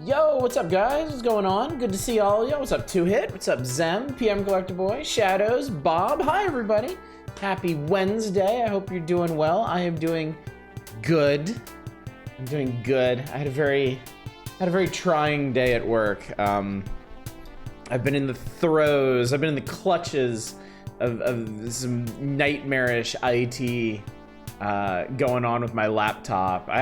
Yo, what's up, guys? What's going on? Good to see all of you. What's up, 2Hit? What's up, Zem? PM Collector Boy, Shadows, Bob. Hi, everybody. Happy Wednesday. I hope you're doing well. I am doing good. I'm doing good. I had a very trying day at work. I've been in the throes. I've been in the clutches of some nightmarish IT going on with my laptop. I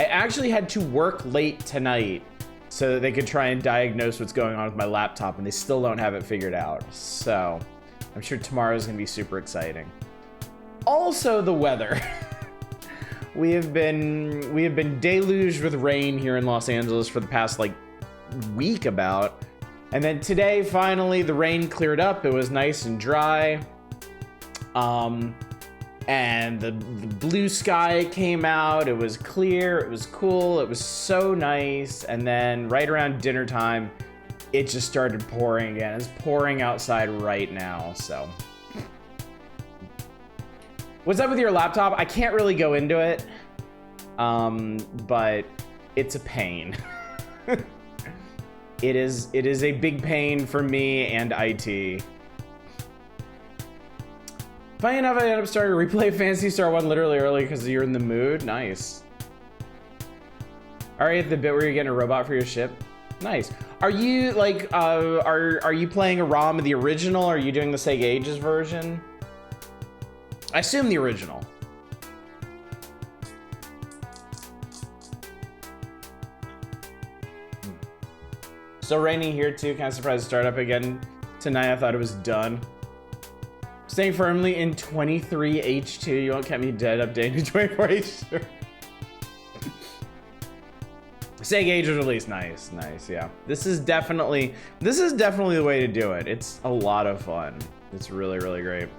actually had to work late tonight so that they could try and diagnose what's going on with my laptop, and they still don't have it figured out. So I'm sure tomorrow's gonna be super exciting. Also, the weather. we have been deluged with rain here in Los Angeles for the past week about. And then today, finally, the rain cleared up. It was nice and dry. And the blue sky came out. It was clear, it was cool, it was so nice. And then right around dinner time, it just started pouring again. It's pouring outside right now, so. What's up with your laptop? I can't really go into it, but it's a pain. It is a big pain for me and IT. Funny enough, I ended up starting to replay Phantasy Star 1 literally early because you're in the mood. Nice. Already at the bit where you're getting a robot for your ship. Nice. Are you are you playing a ROM of the original, or are you doing the Sega Ages version? I assume the original. Still raining here too. Kind of surprised to start up again tonight. I thought it was done. Staying firmly in 23H2. You won't get me dead updating to 24H2. Sega Age was released. Nice, yeah. This is definitely the way to do it. It's a lot of fun. It's really, really great.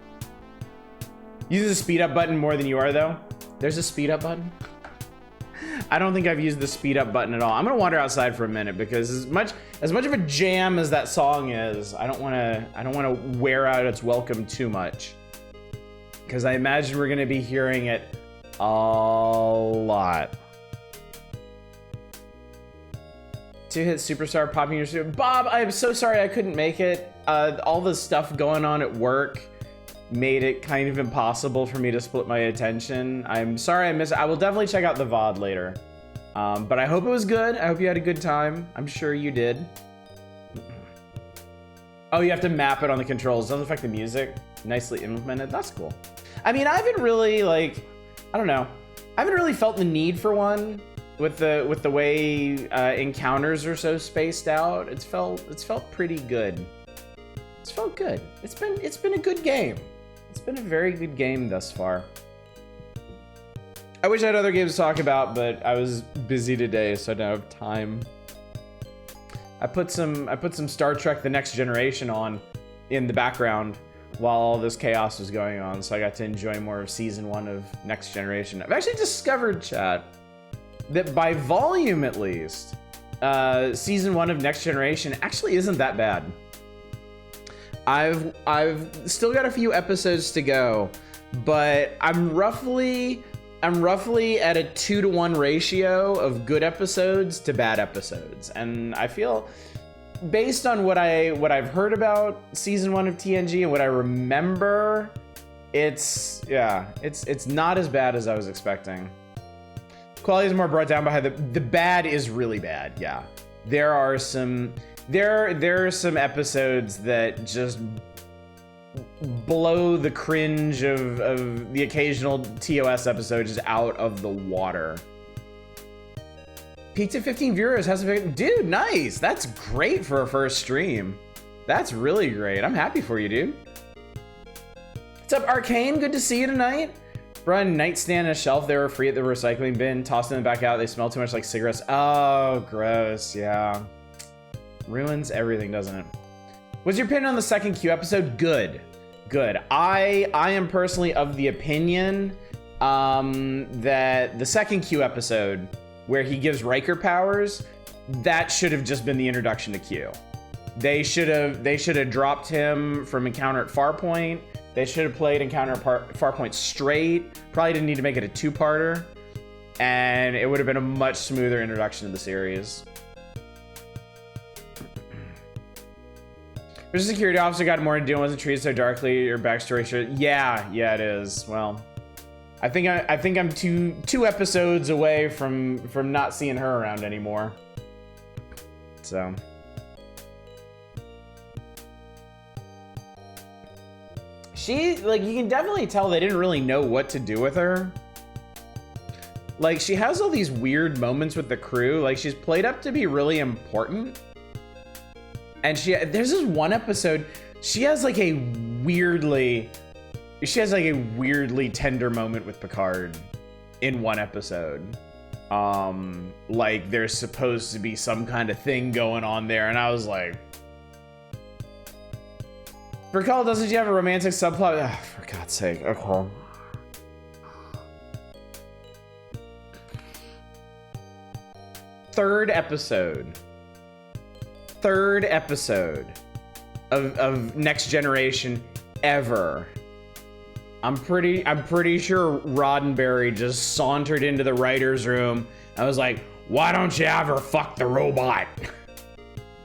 Use the speed up button more than you are though. There's a speed up button. I don't think I've used the speed up button at all. I'm gonna wander outside for a minute because as much of a jam as that song is, I don't wanna wear out its welcome too much. Because I imagine we're gonna be hearing it a lot. 2Hit Superstar popping your suit. Bob, I'm so sorry I couldn't make it. All the stuff going on at work made it kind of impossible for me to split my attention. I'm sorry I missed it. I will definitely check out the VOD later. But I hope it was good. I hope you had a good time. I'm sure you did. Oh, you have to map it on the controls. Doesn't affect the music. Nicely implemented. That's cool. I mean, I haven't really I don't know. I haven't really felt the need for one with the way encounters are so spaced out. It's felt pretty good. It's felt good. It's been a good game. It's been a very good game thus far. I wish I had other games to talk about, but I was busy today, so I don't have time. I put some Star Trek: The Next Generation on in the background while all this chaos was going on, so I got to enjoy more of season 1 of Next Generation. I've actually discovered, chat, that by volume at least, season 1 of Next Generation actually isn't that bad. I've still got a few episodes to go, but I'm roughly at a 2-to-1 ratio of good episodes to bad episodes, and I feel, based on what I've heard about season 1 of TNG and what I remember, it's not as bad as I was expecting. Quality is more brought down by the bad is really bad. Yeah, there are some episodes that just blow the cringe of the occasional TOS episode just out of the water. Peaked at 15 viewers. Dude, nice. That's great for a first stream. That's really great. I'm happy for you, dude. What's up, Arcane? Good to see you tonight. Brought a nightstand and a shelf. They were free at the recycling bin. Tossed them back out. They smell too much like cigarettes. Oh, gross. Yeah. Ruins everything, doesn't it? What's your opinion on the second Q episode? Good. I am personally of the opinion that the second Q episode, where he gives Riker powers, that should have just been the introduction to Q. They should have dropped him from Encounter at Farpoint. They should have played Encounter at Farpoint straight. Probably didn't need to make it a 2-parter. And it would have been a much smoother introduction to the series. There's a security officer got more to do, wasn't treated so darkly. Your backstory sure. Yeah, it is. Well, I think I'm two episodes away from not seeing her around anymore. So. She, like, you can definitely tell they didn't really know what to do with her. Like, she has all these weird moments with the crew. Like, she's played up to be really important. And there's this one episode, she has like a weirdly tender moment with Picard in one episode. Like, there's supposed to be some kind of thing going on there, and I was like, Recall, doesn't she have a romantic subplot? Ugh, for God's sake, okay. Third episode of Next Generation ever. I'm pretty sure Roddenberry just sauntered into the writer's room. I was like, why don't you have her fuck the robot?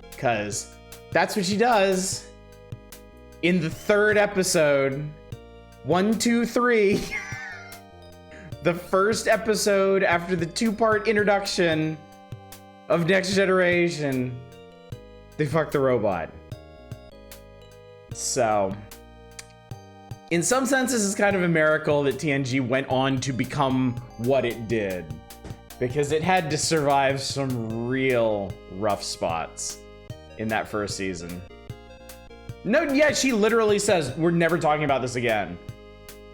Because that's what she does. In the third episode, 1, 2, 3, the first episode after the 2-part introduction of Next Generation, they fuck the robot. So, in some senses, it's kind of a miracle that TNG went on to become what it did, because it had to survive some real rough spots in that first season. No, yeah, she literally says, we're never talking about this again.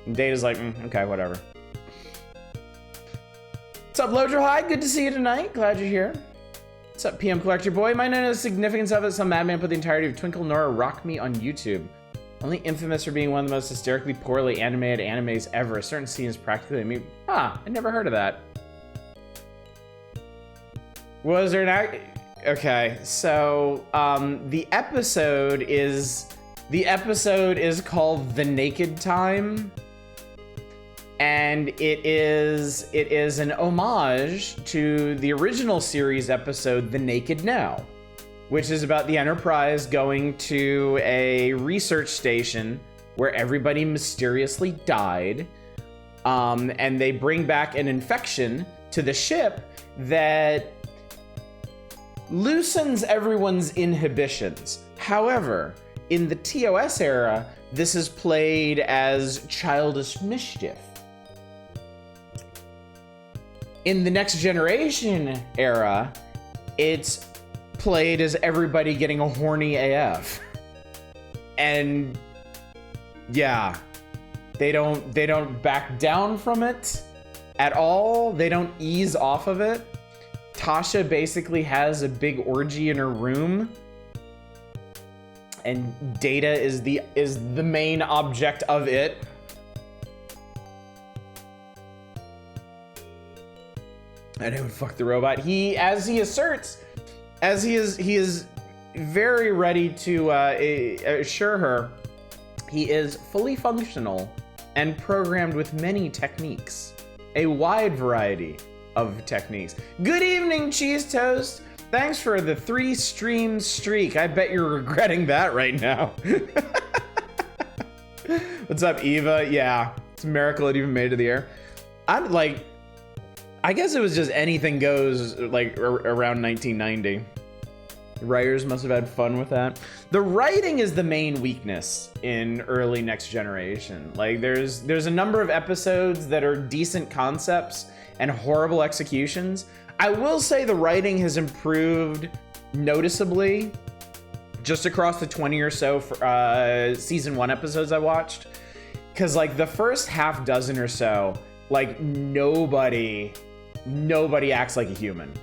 And Data's like, okay, whatever. What's up, Lodro High? Good to see you tonight. Glad you're here. What's up, PM Collector Boy? Might not know the significance of it. Some madman put the entirety of Twinkle Nora Rock Me on YouTube. Only infamous for being one of the most hysterically poorly animated animes ever. A certain scene is practically a meme. I never heard of that. Was there an Okay, so the episode is called The Naked Time, and it is an homage to the original series episode The Naked Now, which is about the Enterprise going to a research station where everybody mysteriously died, and they bring back an infection to the ship that loosens everyone's inhibitions. However, in the TOS era, this is played as childish mischief. In the Next Generation era, it's played as everybody getting a horny AF. And yeah, they don't back down from it at all. They don't ease off of it. Tasha basically has a big orgy in her room, and Data is the main object of it. And it would fuck the robot. He is very ready to assure her he is fully functional and programmed with many techniques, a wide variety of techniques. Good evening, Cheese Toast. Thanks for the 3-stream streak. I bet you're regretting that right now. What's up, Eva? Yeah, it's a miracle it even made to the air. I guess it was just anything goes, like, around 1990. The writers must have had fun with that. The writing is the main weakness in early Next Generation. Like, there's a number of episodes that are decent concepts and horrible executions. I will say the writing has improved noticeably just across the 20 or so season 1 episodes I watched. Cause like the first half dozen or so, like nobody acts like a human.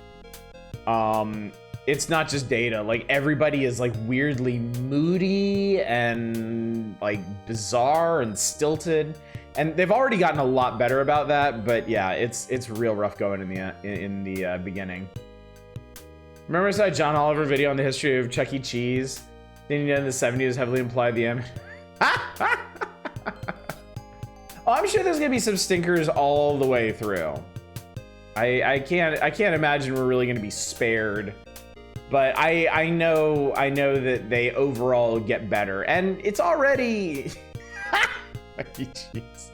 It's not just Data, like everybody is like weirdly moody and like bizarre and stilted. And they've already gotten a lot better about that, but yeah, it's real rough going in the beginning. Remember I saw a John Oliver video on the history of Chuck E. Cheese? In the 70s heavily implied the end. Oh, I'm sure there's gonna be some stinkers all the way through. I can't imagine we're really gonna be spared But I know that they overall get better, and it's already. Jeez.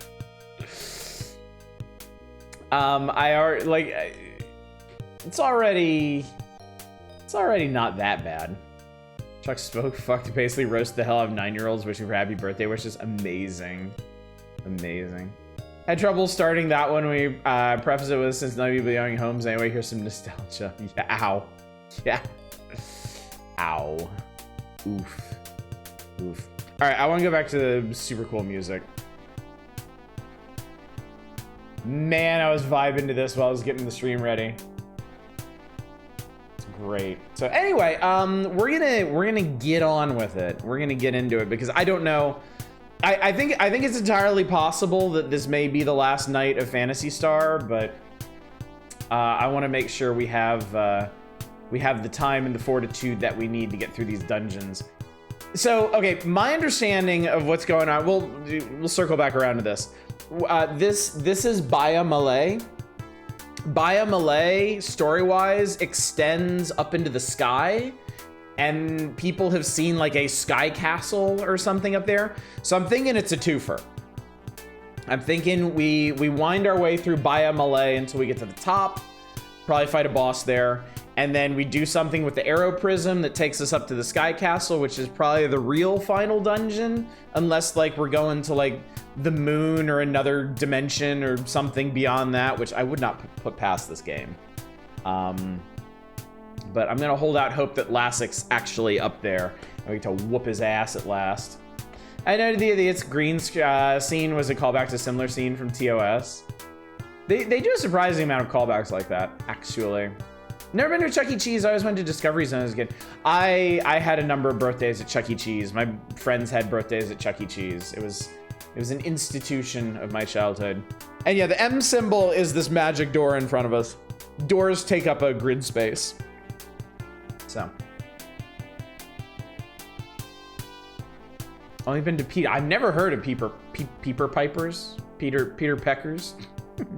It's already not that bad. Chuck spoke, fucked, basically roast the hell out of 9-year-olds wishing for happy birthday wishes. Amazing. Amazing. Had trouble starting that one. We preface it with, since none of you be owning homes anyway, here's some nostalgia. Yeah, ow. Yeah. Ow. Oof. Oof. All right, I want to go back to the super cool music. Man, I was vibing to this while I was getting the stream ready. It's great. So anyway, we're gonna get on with it. We're gonna get into it because I don't know. I think it's entirely possible that this may be the last night of Phantasy Star, but I want to make sure we have the time and the fortitude that we need to get through these dungeons. So, okay, my understanding of what's going on. We'll circle back around to this. This is Baya Malay. Baya Malay, story-wise, extends up into the sky, and people have seen like a sky castle or something up there. So I'm thinking it's a twofer. I'm thinking we wind our way through Baya Malay until we get to the top, probably fight a boss there, and then we do something with the arrow prism that takes us up to the sky castle, which is probably the real final dungeon, unless like we're going to like the moon or another dimension or something beyond that, which I would not put past this game. But I'm gonna hold out hope that Lassic's actually up there and we get to whoop his ass at last. I know the It's Green scene was a callback to a similar scene from TOS. They do a surprising amount of callbacks like that, actually. Never been to Chuck E. Cheese. I always went to Discovery Zone as a kid. I had a number of birthdays at Chuck E. Cheese. My friends had birthdays at Chuck E. Cheese. It was an institution of my childhood. And yeah, the M symbol is this magic door in front of us. Doors take up a grid space. So. Only been to Peter. I've never heard of Peeper Pipers. Peter Peckers.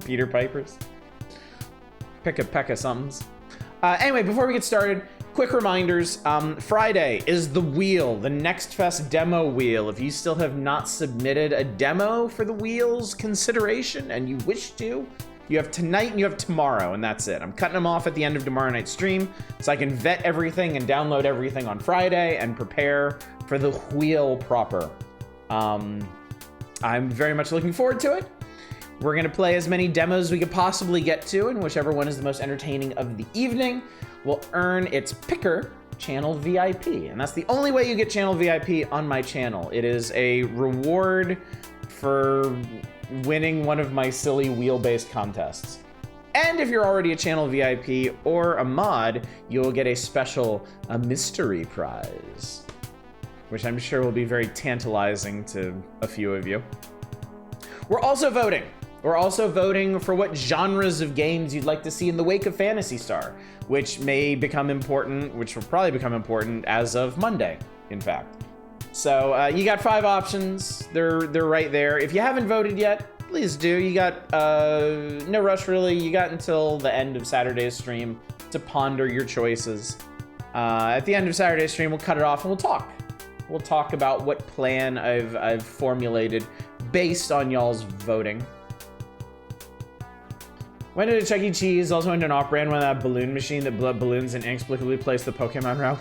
Peter Pipers. Pecka somethings. Anyway, before we get started, quick reminders. Friday is the wheel, the Next Fest demo wheel. If you still have not submitted a demo for the wheel's consideration and you wish to, you have tonight and you have tomorrow, and that's it. I'm cutting them off at the end of tomorrow night's stream so I can vet everything and download everything on Friday and prepare for the wheel proper. I'm very much looking forward to it. We're gonna play as many demos we could possibly get to, and whichever one is the most entertaining of the evening will earn its picker, Channel VIP. And that's the only way you get Channel VIP on my channel. It is a reward for winning one of my silly wheel-based contests. And if you're already a Channel VIP or a mod, you'll get a mystery prize, which I'm sure will be very tantalizing to a few of you. We're also voting. We're also voting for what genres of games you'd like to see in the wake of Phantasy Star, which may become important, which will probably become important as of Monday, in fact. So you got 5 options. They're right there. If you haven't voted yet, please do. You got no rush really. You got until the end of Saturday's stream to ponder your choices. At the end of Saturday's stream, we'll cut it off and we'll talk. We'll talk about what plan I've formulated based on y'all's voting. Went to Chuck E. Cheese, also went to an off-brand one, that balloon machine that blew up balloons and inexplicably placed the Pokemon route.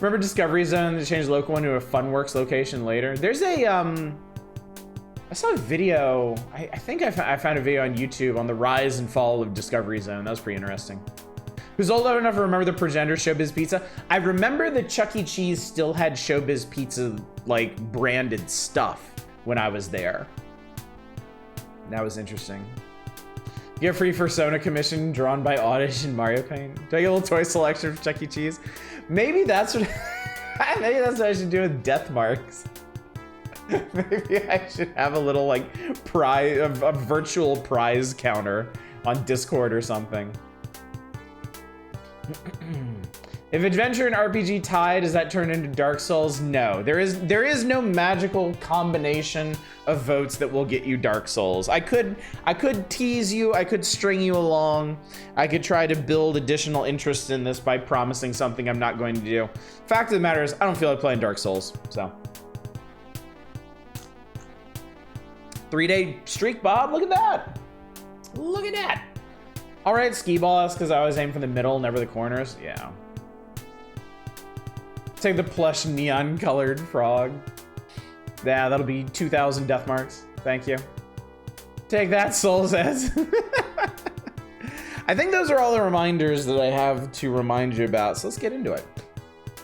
Remember Discovery Zone that changed the local one to a Funworks location later? There's a, I saw a video, I think I found a video on YouTube on the rise and fall of Discovery Zone. That was pretty interesting. Who's old enough to remember the progenitor Showbiz Pizza? I remember that Chuck E. Cheese still had Showbiz Pizza, like, branded stuff when I was there. That was interesting. Get a free Persona commission drawn by Oddish and Mario Paint. Do I get a little toy selection for Chuck E. Cheese? Maybe that's what maybe that's what I should do with death marks. Maybe I should have a little like prize, a virtual prize counter on Discord or something. If adventure and RPG tie, does that turn into Dark Souls? No, there is no magical combination of votes that will get you Dark Souls. I could tease you, I could string you along, I could try to build additional interest in this by promising something I'm not going to do. Fact of the matter is, I don't feel like playing Dark Souls, so. 3-day streak, Bob, look at that. Look at that. All right, skee ball, that's because I always aim for the middle, never the corners, yeah. Take the plush neon colored frog. Yeah, that'll be 2,000 death marks. Thank you. Take that, Soul says. I think those are all the reminders that I have to remind you about. So let's get into it.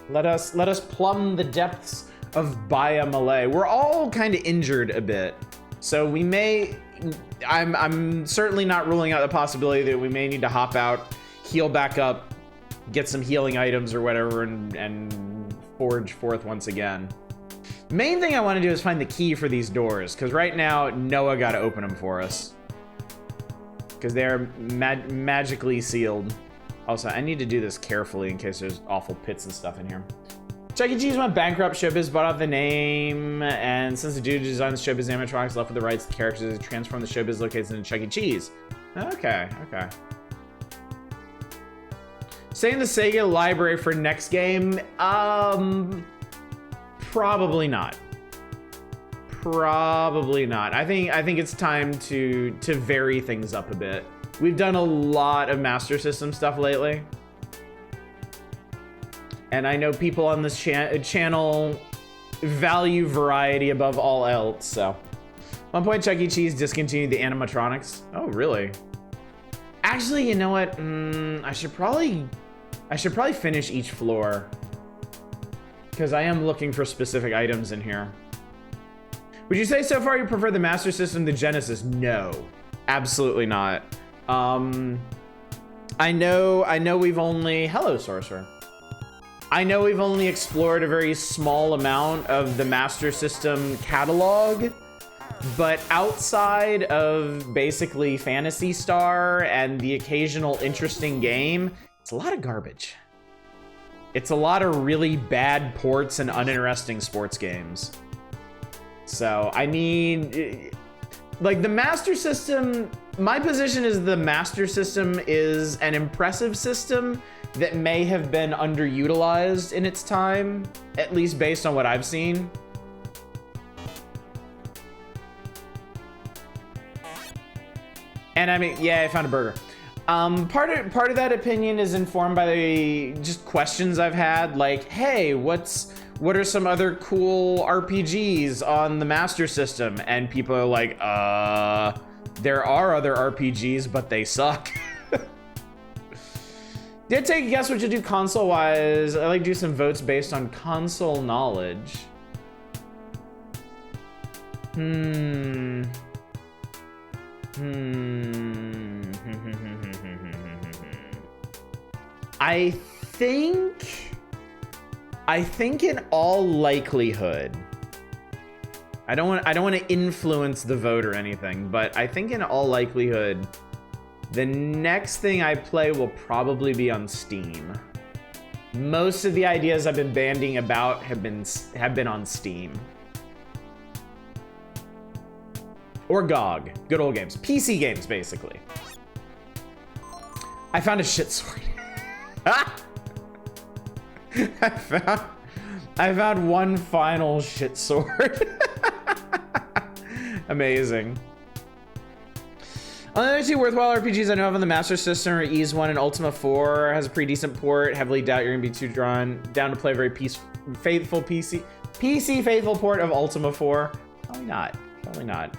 Let us plumb the depths of Baya Malay. We're all kind of injured a bit. So we may, I'm certainly not ruling out the possibility that we may need to hop out, heal back up, get some healing items or whatever, and forge forth once again. Main thing I want to do is find the key for these doors, because right now Noah got to open them for us, because they're magically sealed. Also, I need to do this carefully in case there's awful pits and stuff in here. Chuck E. Cheese went bankrupt. Showbiz bought out the name, and since the dude who designed the Showbiz animatronics left with the rights to the characters, they transformed the Showbiz locations into Chuck E. Cheese. Okay. Saying the Sega library for next game? Probably not. Probably not. I think it's time to vary things up a bit. We've done a lot of Master System stuff lately. And I know people on this channel value variety above all else, so. 1 point, Chuck E. Cheese discontinued the animatronics. Oh, really? Actually, you know what? I should probably finish each floor, because I am looking for specific items in here. Would you say so far you prefer the Master System to Genesis? No, absolutely not. I know we've only, hello, Sorcerer. I know we've only explored a very small amount of the Master System catalog, but outside of basically Phantasy Star and the occasional interesting game, it's a lot of garbage. It's a lot of really bad ports and uninteresting sports games. So I need, like, the Master System, my position is the Master System is an impressive system that may have been underutilized in its time, at least based on what I've seen. And I mean, yeah, I found a burger. Part of that opinion is informed by the just questions I've had, like, hey, what are some other cool RPGs on the Master System? And people are like, there are other RPGs, but they suck. Did take a guess what you do console-wise. I like to do some votes based on console knowledge. I think in all likelihood, I don't want to influence the vote or anything, but I think in all likelihood, the next thing I play will probably be on Steam. Most of the ideas I've been banding about have been on Steam. Or GOG, good old games. PC games, basically. I found a shit sword. I found one final shit sword. Amazing. Only two worthwhile RPGs I know of on the Master System are Ease 1 and Ultima 4. Has a pretty decent port. Heavily doubt you're gonna be too down to play a very faithful PC faithful port of Ultima 4. Probably not. Probably not.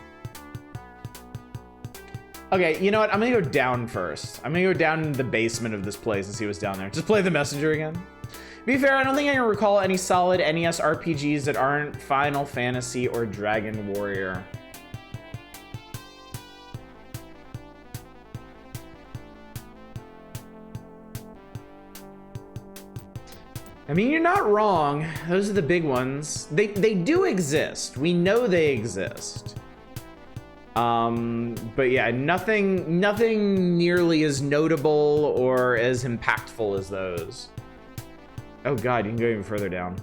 Okay, you know what? I'm gonna go down first. I'm gonna go down into the basement of this place and see what's down there. Just play the messenger again. To be fair, I don't think I can recall any solid NES RPGs that aren't Final Fantasy or Dragon Warrior. I mean, you're not wrong. Those are the big ones. They do exist. We know they exist. But yeah, nothing nearly as notable or as impactful as those. Oh god, you can go even further down.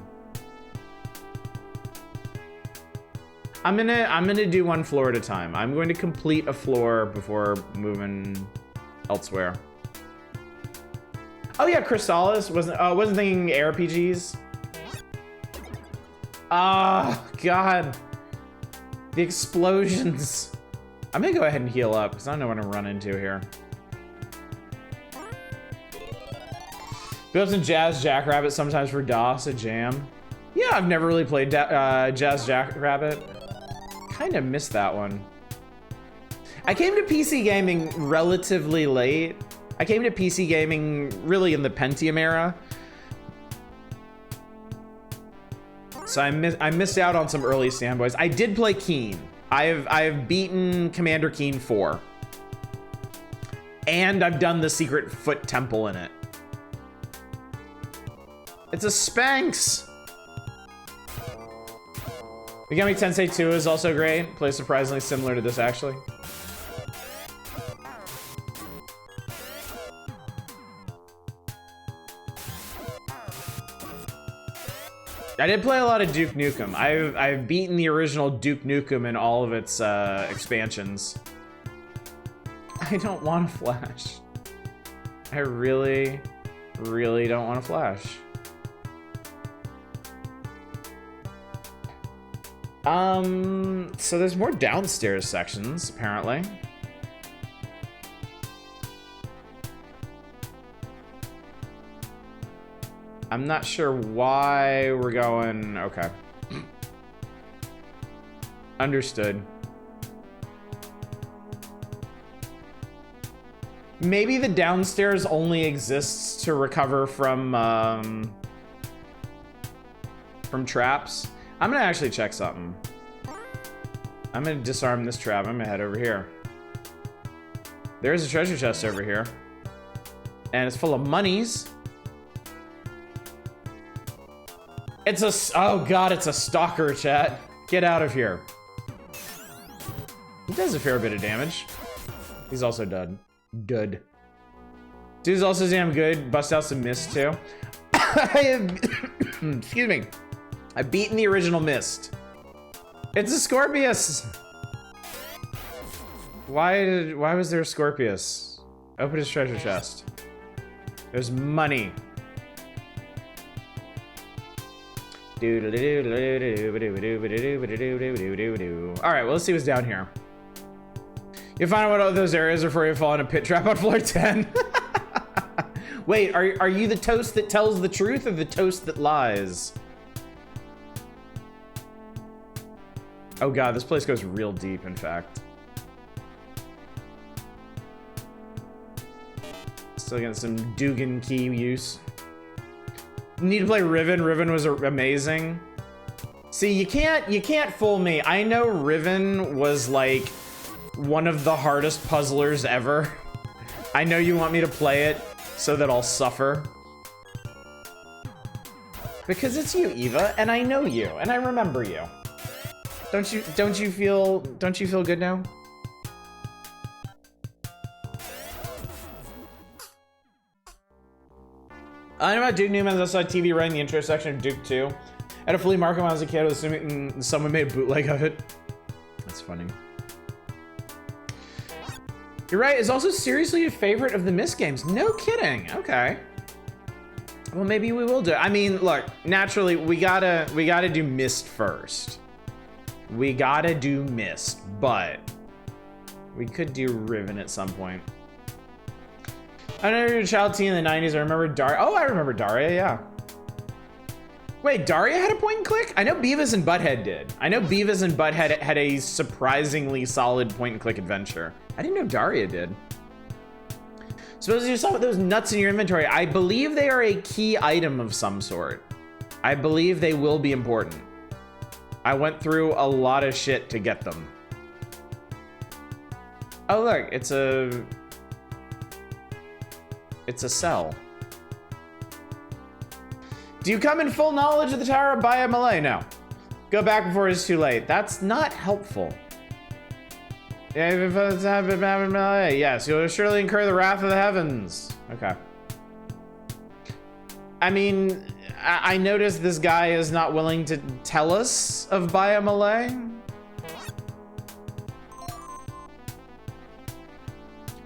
I'm gonna do one floor at a time. I'm going to complete a floor before moving elsewhere. Oh yeah, Chrysalis wasn't thinking ARPGs. Ah, god. The explosions. I'm gonna go ahead and heal up because I don't know what I'm running into here. Built in Jazz Jackrabbit sometimes for DOS, a jam. Yeah, I've never really played Jazz Jackrabbit. Kind of missed that one. I came to PC gaming relatively late. I came to PC gaming really in the Pentium era. So I missed out on some early standboys. I did play Keen. I've beaten Commander Keen 4. And I've done the Secret Foot Temple in it. It's a Spanx! Megami Tensei 2 is also great. Plays surprisingly similar to this, actually. I did play a lot of Duke Nukem. I've beaten the original Duke Nukem in all of its expansions. I don't want to flash. I really, really don't want to flash. So there's more downstairs sections, apparently. I'm not sure why we're going, okay. Understood. Maybe the downstairs only exists to recover from traps. I'm gonna actually check something. I'm gonna disarm this trap. I'm gonna head over here. There's a treasure chest over here. And it's full of monies. It's a, oh god, it's a stalker, chat. Get out of here. He does a fair bit of damage. He's also dead. Dud. Dude's also damn good. Bust out some mist too. Excuse me. I've beaten the original Mist. It's a Scorpius. Why was there a Scorpius? Open his treasure chest. There's money. All right, well, let's see what's down here. You find out what those areas are before you fall in a pit trap on floor 10. Wait, are you the toast that tells the truth or the toast that lies? Oh god, this place goes real deep, in fact. Still getting some Dugan key use. Need to play Riven. Riven was amazing. See, you can't fool me. I know Riven was like one of the hardest puzzlers ever. I know you want me to play it so that I'll suffer. Because it's you, Eva, and I know you, and I remember you. Don't you feel good now? I know about Duke Nukem. I saw TV right in the intro section of Duke 2. At a flea market when I was a kid, I was assuming someone made a bootleg of it. That's funny. You're right, it's also seriously a favorite of the Myst games. No kidding, okay. Well, maybe we will do it. I mean, look, naturally, we gotta do Myst first. We gotta do Myst, but we could do Riven at some point. I know you're a child teen in the 90s. I remember Daria. Oh, I remember Daria, yeah. Wait, Daria had a point and click? I know Beavis and Butthead did. I know Beavis and Butthead had a surprisingly solid point and click adventure. I didn't know Daria did. Suppose you saw those nuts in your inventory. I believe they are a key item of some sort. I believe they will be important. I went through a lot of shit to get them. Oh look, it's a cell. Do you come in full knowledge of the Tower of Baya Malay? No. Go back before it's too late. That's not helpful. Yes, you'll surely incur the wrath of the heavens. Okay. I mean, I noticed this guy is not willing to tell us of Biomalay.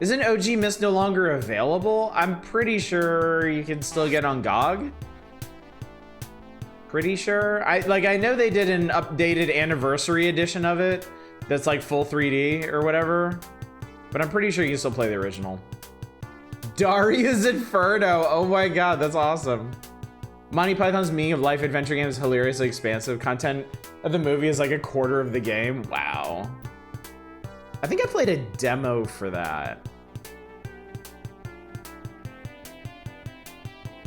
Isn't OG Mist no longer available? I'm pretty sure you can still get on GOG. Pretty sure. I know they did an updated anniversary edition of it that's like full 3D or whatever, but I'm pretty sure you can still play the original. Darius Inferno. Oh my god, that's awesome. Monty Python's meme of life adventure game is hilariously expansive. Content of the movie is like a quarter of the game. Wow. I think I played a demo for that.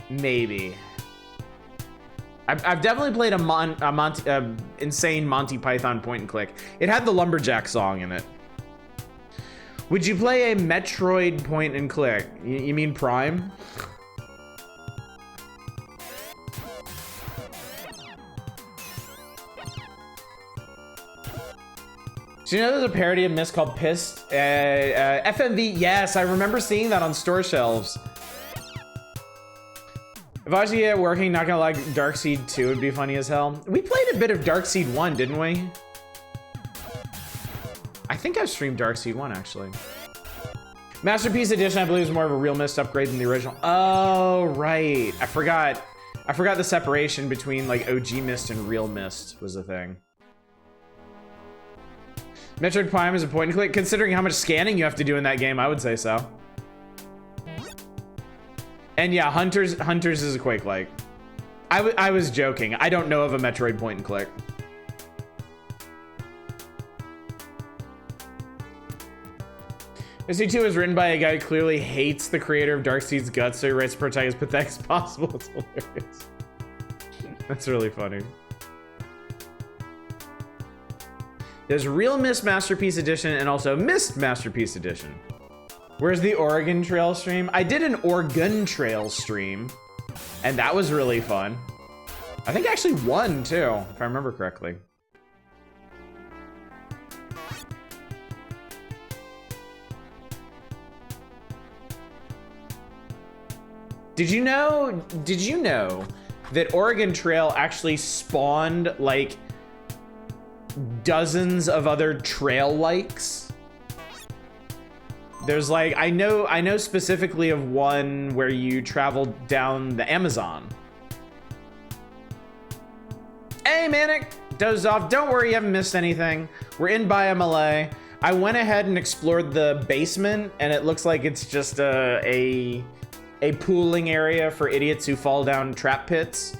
Maybe. I've definitely played a insane Monty Python point and click. It had the Lumberjack song in it. Would you play a Metroid point and click? You mean Prime? So you know there's a parody of Myst called Pissed? FMV, yes, I remember seeing that on store shelves. If I was to get working, not gonna lie, Darkseid 2 would be funny as hell. We played a bit of Darkseid 1, didn't we? I think I streamed Darkseid 1, actually. Masterpiece Edition, I believe, is more of a real Myst upgrade than the original. Oh, right. I forgot the separation between like OG Myst and real Myst was the thing. Metroid Prime is a point and click. Considering how much scanning you have to do in that game, I would say so. And yeah, Hunters is a Quake-like. I was joking. I don't know of a Metroid point and click. Myst 2 was written by a guy who clearly hates the creator of Darkseid's guts, so he writes the protagonist as pathetic as possible. It's hilarious. That's really funny. There's Real Myst Masterpiece Edition and also Myst Masterpiece Edition. Where's the Oregon Trail stream? I did an Oregon Trail stream, and that was really fun. I think I actually won too, if I remember correctly. Did you know that Oregon Trail actually spawned like dozens of other trail likes? There's like, I know specifically of one where you traveled down the Amazon. Hey Manic, dozed off. Don't worry, you haven't missed anything. We're in Biomalay. I went ahead and explored the basement, and it looks like it's just a pooling area for idiots who fall down trap pits.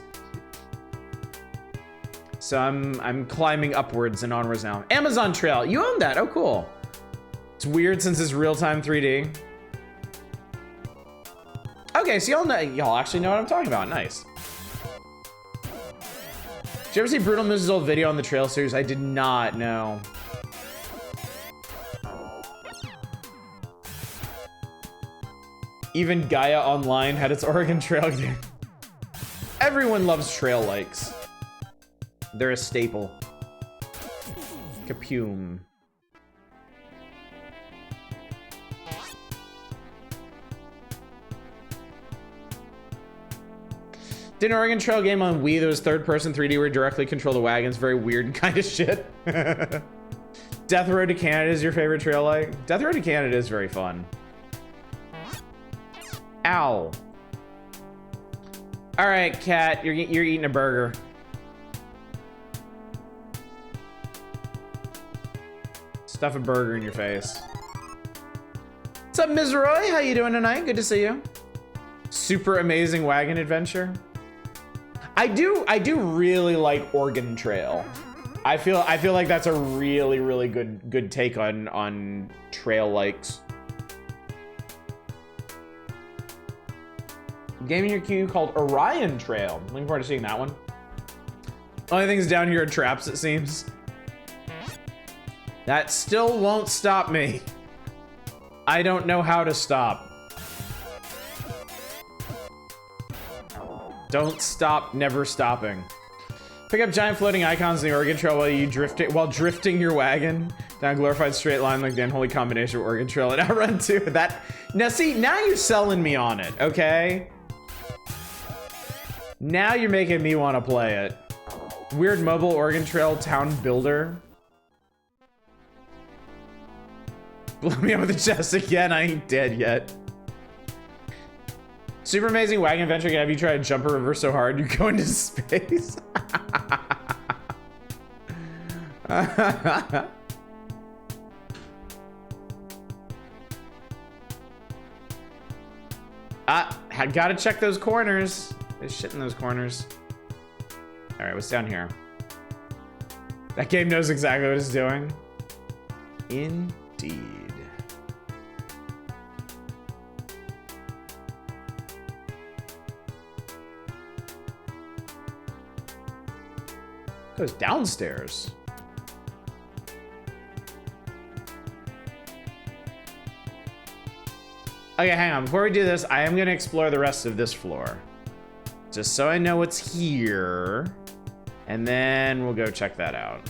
So I'm climbing upwards and onwards now. Amazon Trail, you own that, oh cool. It's weird since it's real-time 3D. Okay, so y'all actually know what I'm talking about, nice. Did you ever see Brutal Moose's old video on the Trail series? I did not, no. Even Gaia Online had its Oregon Trail game. Everyone loves trail likes. They're a staple. Kapume. Did an Oregon Trail game on Wii that was third-person 3D where you directly control the wagons. Very weird and kind of shit. Death Road to Canada is your favorite trail like? Death Road to Canada is very fun. Ow. All right, cat, you're eating a burger. Stuff a burger in your face. What's up, Ms. Roy? How you doing tonight? Good to see you. Super amazing wagon adventure. I do really like Oregon Trail. I feel like that's a really good take on trail likes. Game in your queue called Orion Trail. Looking forward to seeing that one. Only things down here are traps, it seems. That still won't stop me. I don't know how to stop. Don't stop, never stopping. Pick up giant floating icons in the Oregon Trail while drifting your wagon down a glorified straight line like the unholy combination of Oregon Trail and Outrun 2. That now see, now you're selling me on it, okay? Now you're making me want to play it. Weird mobile Oregon Trail town builder. Blow me up with the chest again. I ain't dead yet. Super amazing wagon adventure. Have you tried jumper reverse so hard you go into space? I gotta check those corners. There's shit in those corners. All right, what's down here? That game knows exactly what it's doing. Indeed. Goes downstairs. Okay, hang on. Before we do this, I am going to explore the rest of this floor. Just so I know what's here. And then we'll go check that out.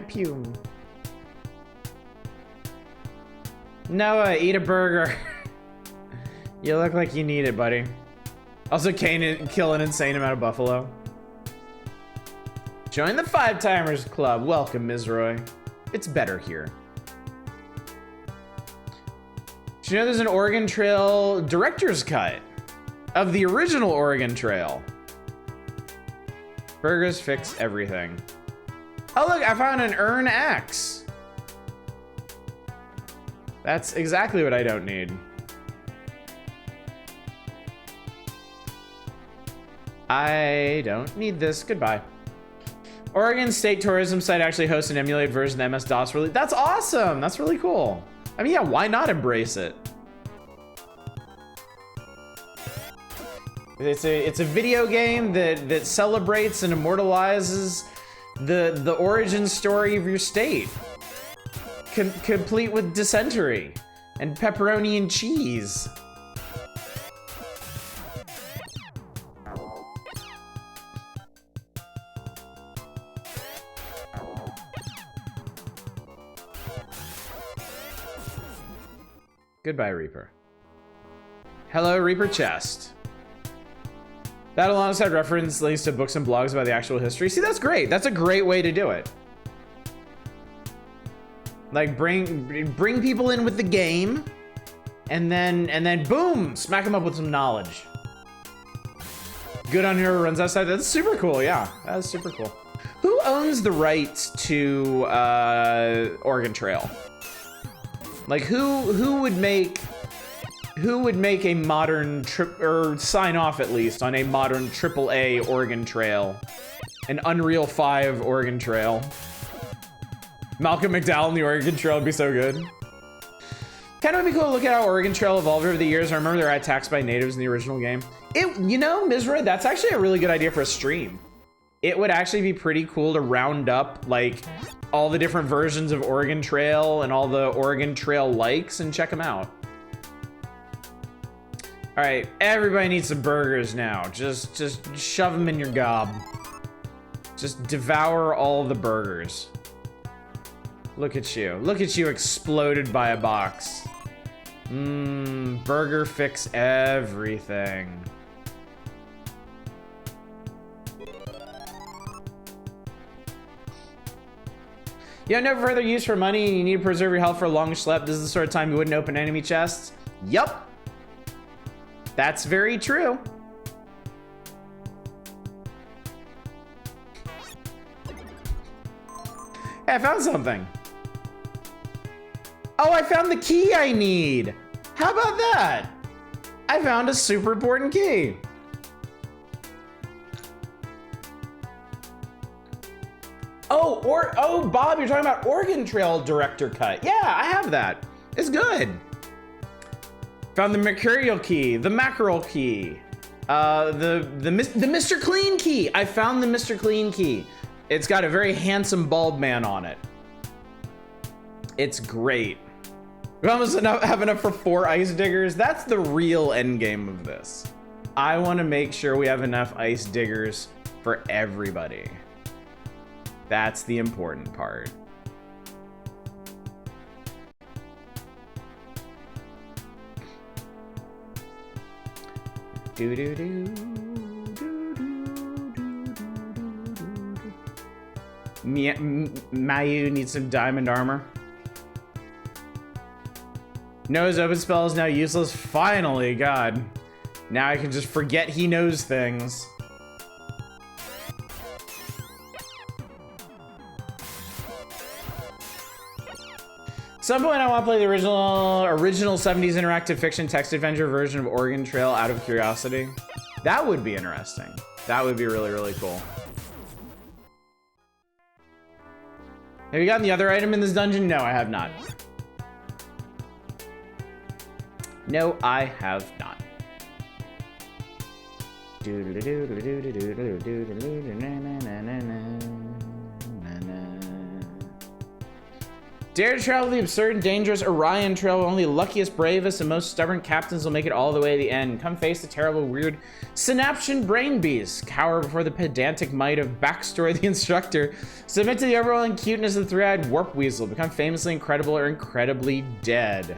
Pew. Noah, eat a burger. You look like you need it, buddy. Also, kill an insane amount of buffalo. Join the 5-Timers Club. Welcome, Ms. Roy. It's better here. Did you know there's an Oregon Trail director's cut of the original Oregon Trail? Burgers fix everything. Oh, look, I found an urn axe. That's exactly what I don't need. I don't need this. Goodbye. Oregon State Tourism Site actually hosts an emulated version of MS-DOS release. That's awesome. That's really cool. I mean, yeah, why not embrace it? It's a video game that celebrates and immortalizes the origin story of your state. Complete with dysentery and pepperoni and cheese. Goodbye, Reaper. Hello, Reaper Chest. That alongside reference links to books and blogs about the actual history. See, that's great. That's a great way to do it. Like bring people in with the game, and then boom, smack them up with some knowledge. Good on whoever runs that site. That's super cool. Yeah, that's super cool. Who owns the rights to Oregon Trail? Like who would make a modern or sign off at least on a modern AAA Oregon Trail, an Unreal 5 Oregon Trail? Malcolm McDowell in the Oregon Trail would be so good. Kind of would be cool to look at how Oregon Trail evolved over the years. I remember they were attacked by natives in the original game. You know, Mizra, that's actually a really good idea for a stream. It would actually be pretty cool to round up like all the different versions of Oregon Trail and all the Oregon Trail likes and check them out. All right, everybody needs some burgers now. Just shove them in your gob. Just devour all the burgers. Look at you. Look at you exploded by a box. Burger fix everything. You have no further use for money and you need to preserve your health for a long schlep. This is the sort of time you wouldn't open enemy chests. Yup. That's very true. Hey, I found something. Oh, I found the key I need. How about that? I found a super important key. Oh, Bob, you're talking about Oregon Trail director cut. Yeah, I have that. It's good. Found the mercurial key, the mackerel key, the Mr. Clean key. I found the Mr. Clean key. It's got a very handsome bald man on it. It's great. We almost have enough for 4 ice diggers. That's the real end game of this. I want to make sure we have enough ice diggers for everybody. That's the important part. Do do do. Mayu needs some diamond armor. Knows open spell is now useless. Finally, God. Now I can just forget he knows things. At some point I want to play the original 70s interactive fiction text adventure version of Oregon Trail out of curiosity. That would be interesting. That would be really, really cool. Have you gotten the other item in this dungeon? No, I have not. No, I have not. Dare to travel the absurd and dangerous Orion Trail. Only the luckiest, bravest, and most stubborn captains will make it all the way to the end. Come face the terrible, weird Synaption Brain Beast. Cower before the pedantic might of Backstory the Instructor. Submit to the overwhelming cuteness of the three-eyed Warp Weasel. Become famously incredible or incredibly dead.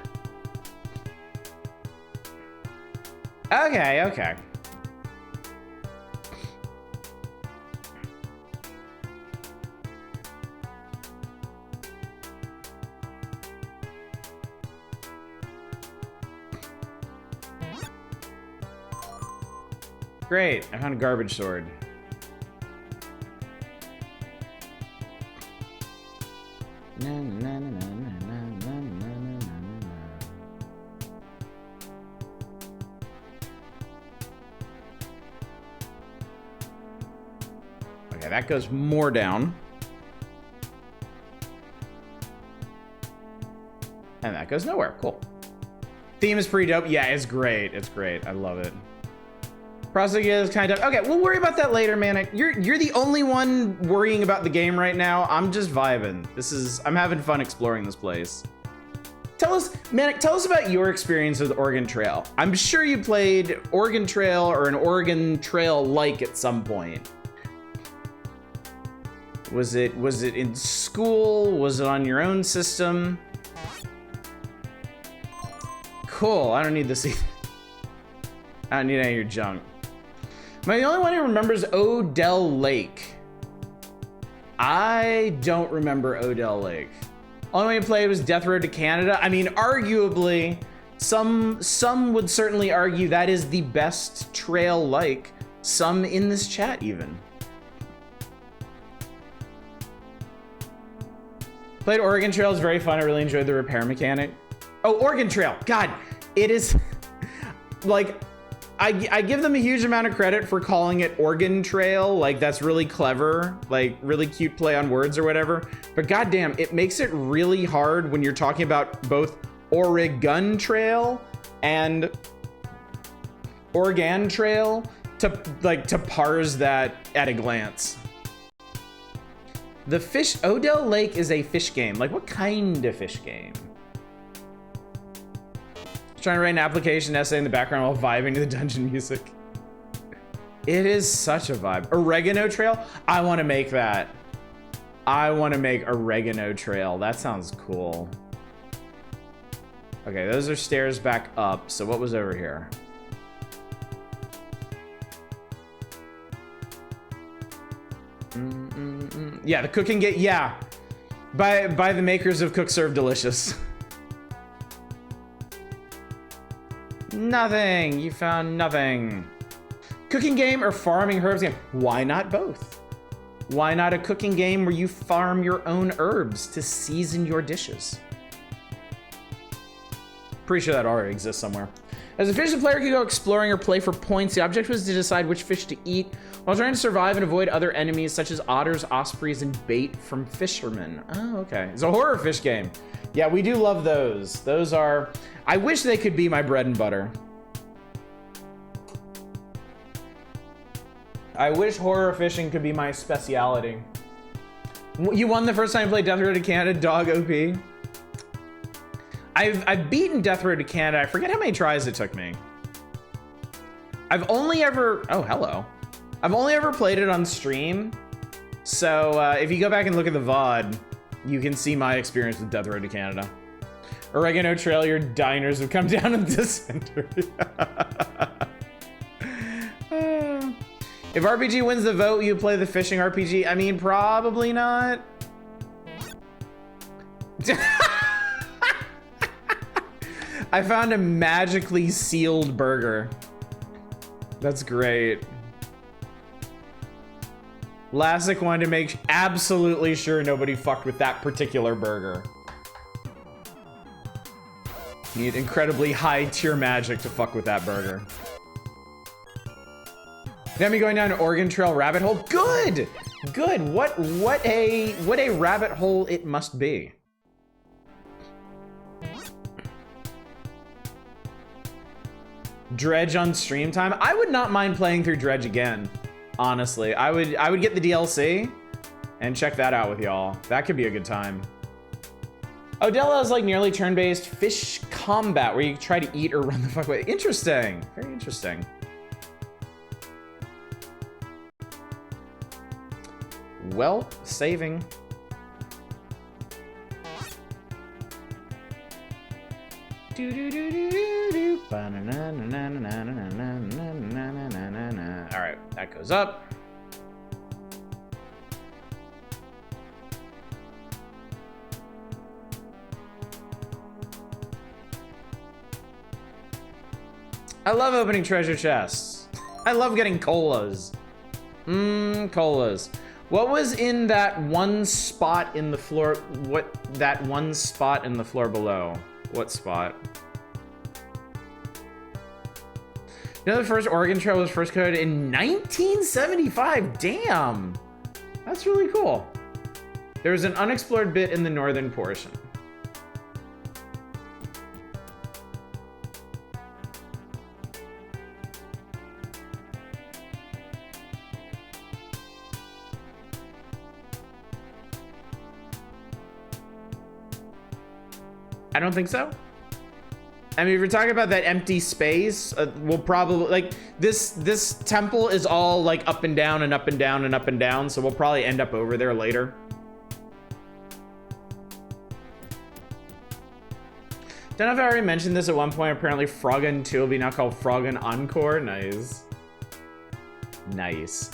Okay, okay. Great, I found a garbage sword. Okay, that goes more down. And that goes nowhere, cool. Theme is pretty dope. Yeah, it's great, it's great, I love it. Processing is kind of okay. We'll worry about that later, man. You're the only one worrying about the game right now. I'm just vibing. I'm having fun exploring this place. Tell us, Manic, tell us about your experience with Oregon Trail. I'm sure you played Oregon Trail or an Oregon Trail-like at some point. Was it in school? Was it on your own system? Cool. I don't need this either. I don't need any of your junk. Am I the only one who remembers Odell Lake? I don't remember Odell Lake. Only way to play was Death Road to Canada. I mean, arguably, some would certainly argue that is the best trail-like. Some in this chat, even. Played Oregon Trail, is very fun. I really enjoyed the repair mechanic. Oh, Oregon Trail. God, it is like, I give them a huge amount of credit for calling it Oregon Trail. Like, that's really clever, like really cute play on words or whatever. But goddamn, it makes it really hard when you're talking about both Oregon Trail and Oregon Trail to parse that at a glance. The fish, Odell Lake is a fish game. Like, what kind of fish game? Trying to write an application essay in the background while vibing to the dungeon music. It is such a vibe. Oregano Trail? I want to make that. I want to make Oregano Trail. That sounds cool. Okay, those are stairs back up. So what was over here? Yeah, the cooking game. Yeah, by the makers of Cook Serve Delicious. Nothing. You found nothing. Cooking game or farming herbs game? Why not both? Why not a cooking game where you farm your own herbs to season your dishes? Pretty sure that already exists somewhere. As a fish, the player could go exploring or play for points. The object was to decide which fish to eat while trying to survive and avoid other enemies such as otters, ospreys, and bait from fishermen. Oh, okay. It's a horror fish game. Yeah, we do love those. Those are... I wish they could be my bread and butter. I wish horror fishing could be my speciality. You won the first time you played Death Road to Canada, dog OP. I've beaten Death Road to Canada. I forget how many tries it took me. I've only ever... Oh, hello. I've only ever played it on stream. So if you go back and look at the VOD, you can see my experience with Death Road to Canada. Oregano Trail, your diners have come down in the center. If RPG wins the vote, you play the fishing RPG. I mean, probably not. I found a magically sealed burger. That's great. Lassic wanted to make absolutely sure nobody fucked with that particular burger. You need incredibly high tier magic to fuck with that burger. Then me going down to Oregon Trail rabbit hole. Good, good. What a rabbit hole it must be. Dredge on stream time. I would not mind playing through Dredge again. Honestly, I would get the DLC and check that out with y'all. That could be a good time. Odella is like nearly turn-based fish combat where you try to eat or run the fuck away. Interesting, very interesting. Well, saving. All right, that goes up. I love opening treasure chests. I love getting colas. Colas. What was in that one spot in the floor? What, that one spot in the floor below? What spot? You know, the first Oregon Trail was first coded in 1975. Damn, that's really cool. There was an unexplored bit in the northern portion. I don't think so. I mean, if you're talking about that empty space, we'll probably, like, this temple is all like up and down and up and down and up and down, so we'll probably end up over there later. Don't know if I already mentioned this at one point. Apparently Froggen 2 will be now called Froggen Encore. Nice. Nice.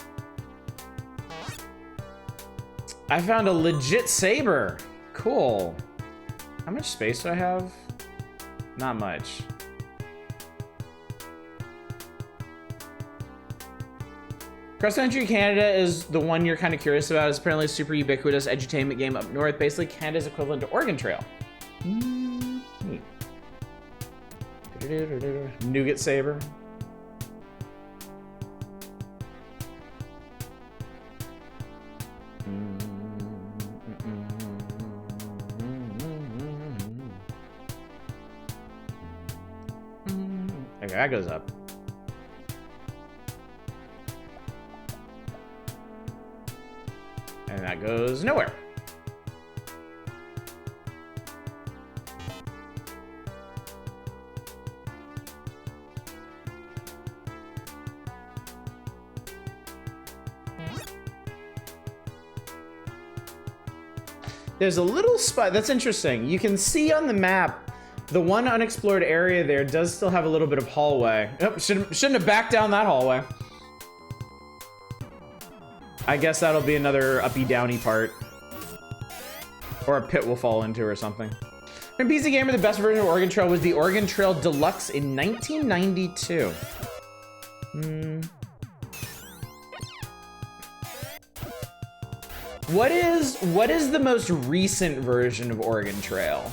I found a legit saber. Cool. How much space do I have? Not much. Cross Country Canada is the one you're kind of curious about. It's apparently a super ubiquitous edutainment game up north. Basically, Canada's equivalent to Oregon Trail. Neat. Nougat saber. Okay, that goes up. And that goes nowhere. There's a little spot, that's interesting. You can see on the map the one unexplored area there does still have a little bit of hallway. Oh, shouldn't have backed down that hallway. I guess that'll be another uppy downy part. Or a pit we'll fall into or something. In PC Gamer, the best version of Oregon Trail was the Oregon Trail Deluxe in 1992. What is the most recent version of Oregon Trail?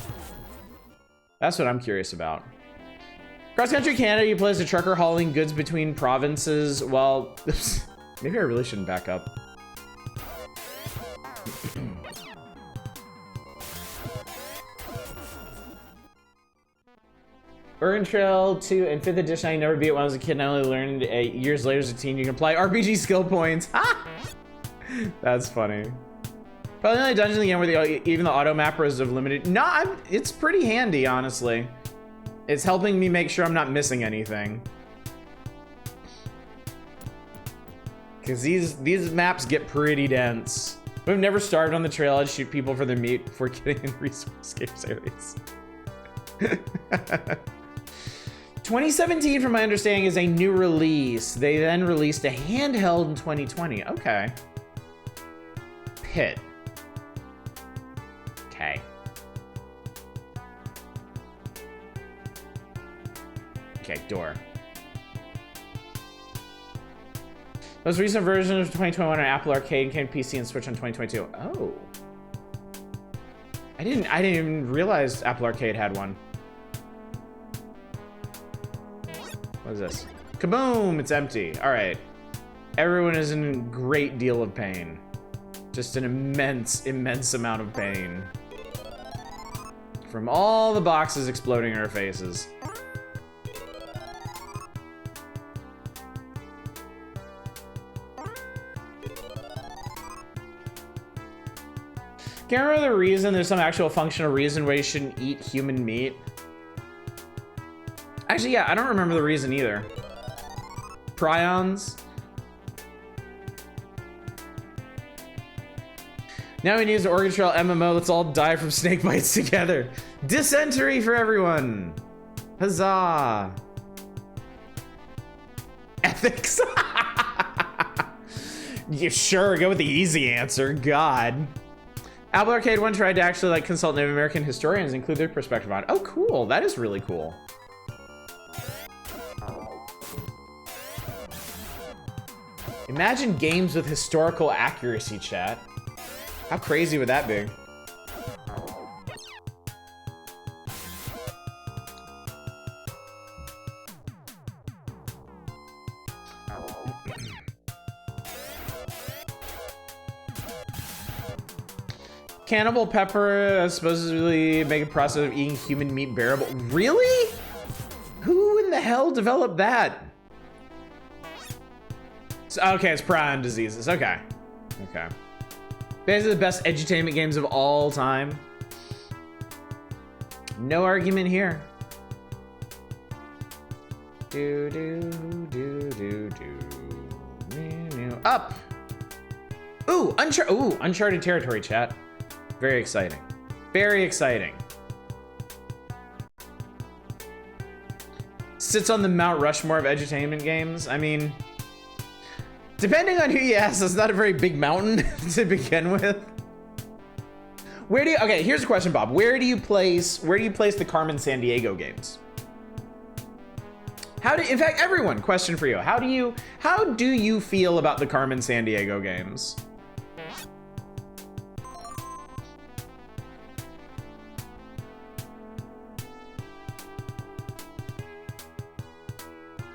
That's what I'm curious about. Cross Country Canada, you play as a trucker hauling goods between provinces. Well, maybe I really shouldn't back up. Oregon Trail 2 and 5th edition, I never beat it when I was a kid, and I only learned years later as a teen you can apply RPG skill points. Ha! That's funny. Probably the only dungeon in the game where even the auto mapper is of limited. No, it's pretty handy, honestly. It's helping me make sure I'm not missing anything. Because these maps get pretty dense. We've never started on the trail. I'd shoot people for their meat before getting in resource scarce areas. 2017, from my understanding, is a new release. They then released a handheld in 2020. Okay. Pit. Okay. Okay, door. Most recent version of 2021 on Apple Arcade came to PC and Switch on 2022. Oh. I didn't even realize Apple Arcade had one. What is this? Kaboom! It's empty. All right. Everyone is in a great deal of pain. Just an immense, immense amount of pain. From all the boxes exploding in our faces. Can't remember the reason. There's some actual functional reason why you shouldn't eat human meat. Actually, yeah, I don't remember the reason either. Prions. Now we need an Oregon Trail MMO. Let's all die from snake bites together. Dysentery for everyone. Huzzah. Ethics. Yeah, sure, go with the easy answer. God. Apple Arcade 1 tried to actually like consult Native American historians and include their perspective on it. Oh, cool. That is really cool. Imagine games with historical accuracy, chat. How crazy would that be? Cannibal pepper supposedly make a process of eating human meat bearable. Really? Who in the hell developed that? So, okay, it's prion diseases. Okay. Okay. Basically the best edutainment games of all time. No argument here. Up. Ooh, uncharted territory, chat. Very exciting. Very exciting. Sits on the Mount Rushmore of edutainment games. I mean, depending on who you ask, it's not a very big mountain to begin with. Where do you, okay, here's a question, Bob. Where do you place the Carmen Sandiego games? In fact, everyone, question for you. How do you feel about the Carmen Sandiego games?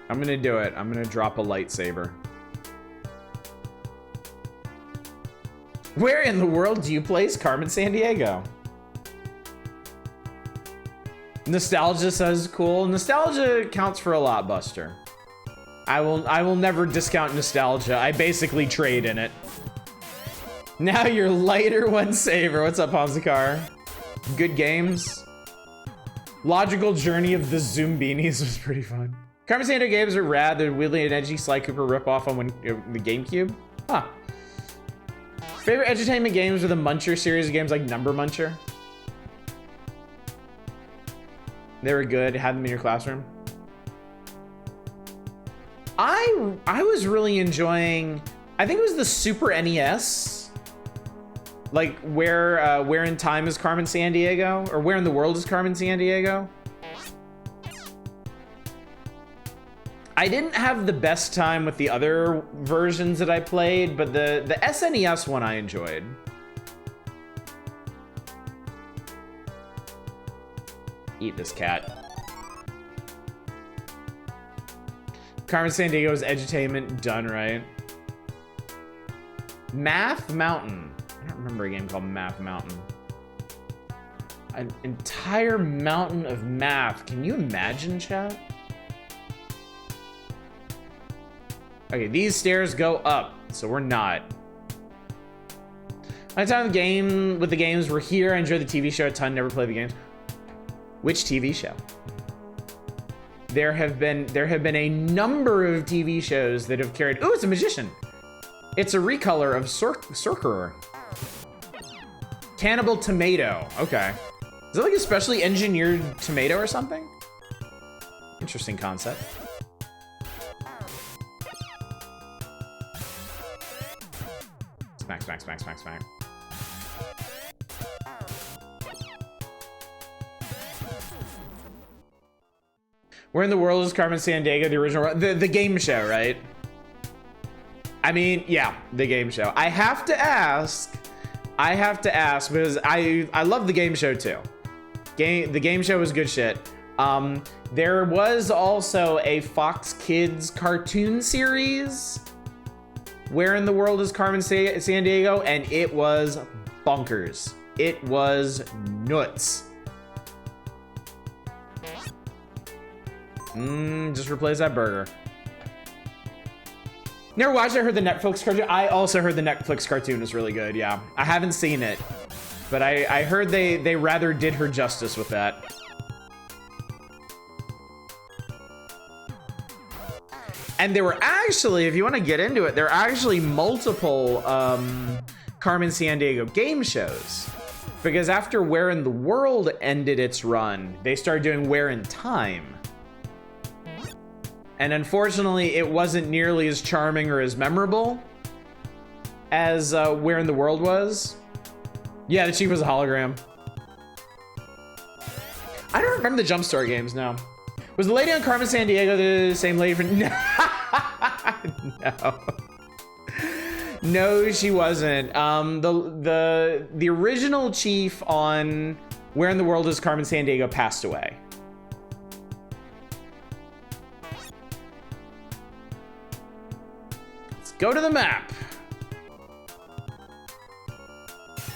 I'm gonna do it. I'm gonna drop a lightsaber. Where in the world do you place Carmen Sandiego? Nostalgia says cool. Nostalgia counts for a lot, Buster. I will never discount nostalgia. I basically trade in it. Now your lighter one saver. What's up, Hanzakar? Good games. Logical Journey of the Zoombinis was pretty fun. Carmen Sandiego games are rad. They're weirdly an edgy Sly Cooper ripoff on the GameCube. Huh. Favorite edutainment games are the Muncher series of games like Number Muncher. They were good. Had them in your classroom. I was really enjoying. I think it was the Super NES. Like where in time is Carmen Sandiego, or where in the world is Carmen Sandiego? I didn't have the best time with the other versions that I played, but the SNES one I enjoyed. Eat this cat. Carmen Sandiego's edutainment done right. Math Mountain. I don't remember a game called Math Mountain. An entire mountain of math. Can you imagine, chat? Okay, these stairs go up, so we're not. My time with the games were here. I enjoyed the TV show a ton, never played the games. Which TV show? There have been a number of TV shows that have carried. Oh, it's a magician. It's a recolor of Sorcerer. Cannibal Tomato. Okay. Is it like a specially engineered tomato or something? Interesting concept. Smack, smack, smack, smack, smack. Where in the world is Carmen Sandiego, the original, the game show, right? I mean, yeah, the game show. I have to ask because I love the game show too. The game show was good shit. There was also a Fox Kids cartoon series, Where in the World is Carmen Sandiego, and it was bonkers. It was nuts. Just replace that burger. Never watched it. I heard the Netflix cartoon. I also heard the Netflix cartoon was really good. Yeah, I haven't seen it, but I heard they rather did her justice with that. And there were actually, if you want to get into it, there are actually multiple Carmen Sandiego game shows. Because after Where in the World ended its run, they started doing Where in Time. And unfortunately, it wasn't nearly as charming or as memorable as Where in the World was. Yeah, the chief was a hologram. I don't remember the Jumpstart games now. Was the lady on Carmen Sandiego the same lady from... No. No, she wasn't. The original chief on Where in the World is Carmen Sandiego passed away. Let's go to the map.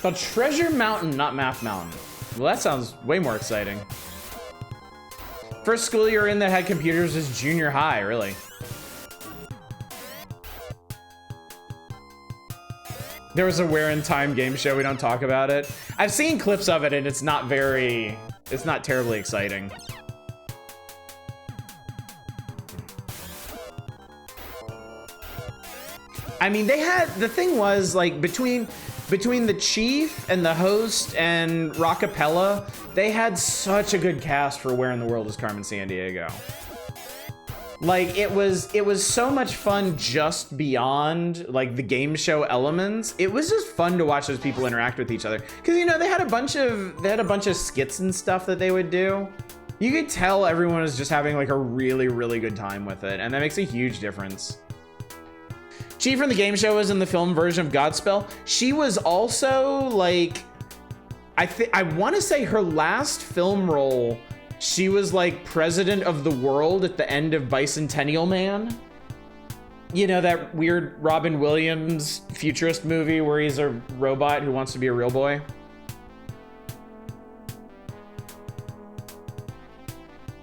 The Treasure Mountain, not Math Mountain. Well, that sounds way more exciting. First school you were in that had computers is junior high, really. There was a Where in Time game show, we don't talk about it. I've seen clips of it and it's not terribly exciting. I mean, the thing was like between the chief and the host and Rockapella, they had such a good cast for Where in the World is Carmen Sandiego. Like it was so much fun just beyond like the game show elements. It was just fun to watch those people interact with each other. Cause you know, they had a bunch of skits and stuff that they would do. You could tell everyone was just having like a really, really good time with it. And that makes a huge difference. Chief from the game show was in the film version of Godspell. She was also like, I want to say her last film role, she was like president of the world at the end of Bicentennial Man. You know, that weird Robin Williams futurist movie where he's a robot who wants to be a real boy.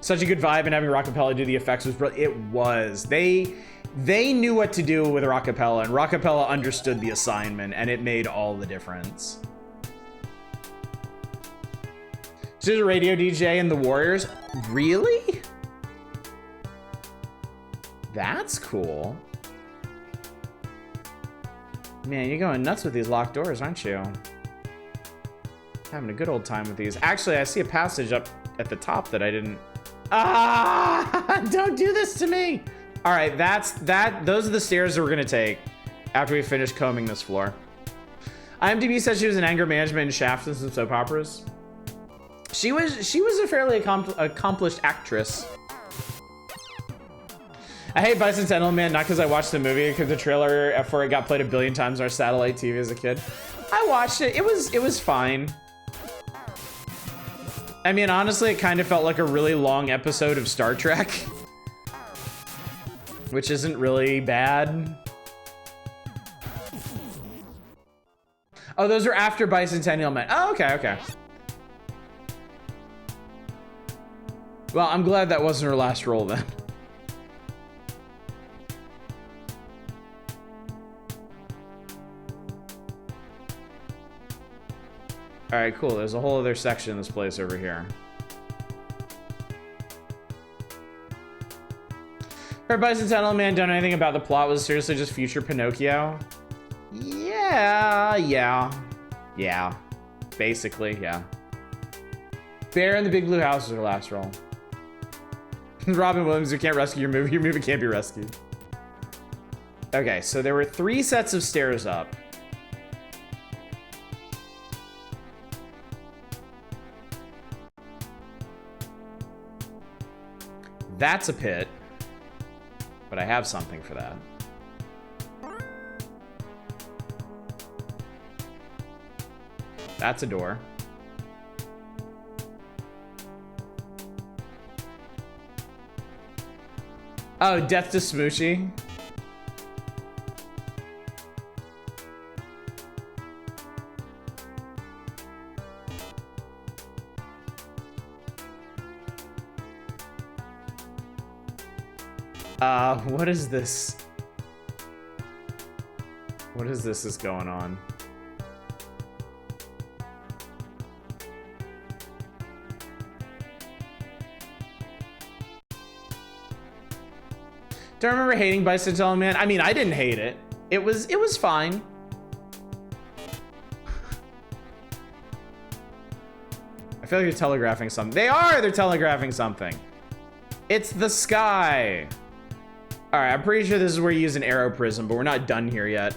Such a good vibe, and having Rockapella do the effects was brilliant. It was. They knew what to do with Rockapella, and Rockapella understood the assignment, and it made all the difference. She's a radio DJ in the Warriors. Really? That's cool. Man, you're going nuts with these locked doors, aren't you? Having a good old time with these. Actually, I see a passage up at the top that I didn't... Ah! Don't do this to me! All right, those are the stairs that we're gonna take after we finish combing this floor. IMDb says she was in anger management in Shaft and some soap operas. She was a fairly accomplished actress. I hate Bicentennial Man, not because I watched the movie, because the trailer for it got played 1 billion times on our satellite TV as a kid. I watched it. It was fine. I mean, honestly, it kind of felt like a really long episode of Star Trek. Which isn't really bad. Oh, those are after Bicentennial Man. Oh, okay, okay. Well, I'm glad that wasn't her last role then. All right, cool. There's a whole other section in this place over here. Her Bicentennial Man don't know anything about the plot. Was seriously just future Pinocchio? Yeah. Basically, yeah. Bear in the Big Blue House was her last role. Robin Williams, you can't rescue your movie. Your movie can't be rescued. Okay, so there were 3 sets of stairs up. That's a pit, but I have something for that. That's a door. Oh, death to Smoochy. What is this? What is this is going on? Do I remember hating Bicentennial Man? I mean, I didn't hate it. It was fine. I feel like you're telegraphing something. They're telegraphing something. It's the sky. All right, I'm pretty sure this is where you use an arrow prism, but we're not done here yet.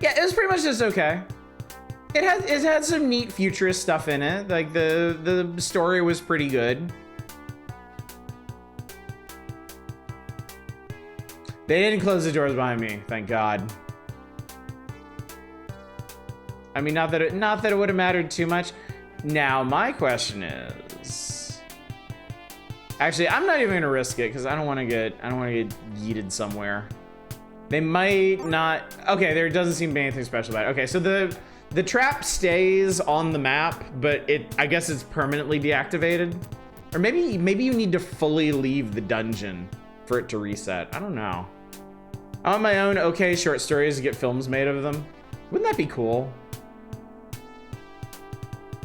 Yeah, it was pretty much just okay. It had some neat futurist stuff in it. Like the story was pretty good. They didn't close the doors behind me, thank God. I mean, not that it would have mattered too much. Now my question is, actually, I'm not even gonna risk it because I don't want to get yeeted somewhere. They might not. Okay, there doesn't seem to be anything special about it. Okay, so the trap stays on the map, but I guess it's permanently deactivated. Or maybe you need to fully leave the dungeon for it to reset. I don't know. I want my own okay short stories to get films made of them. Wouldn't that be cool?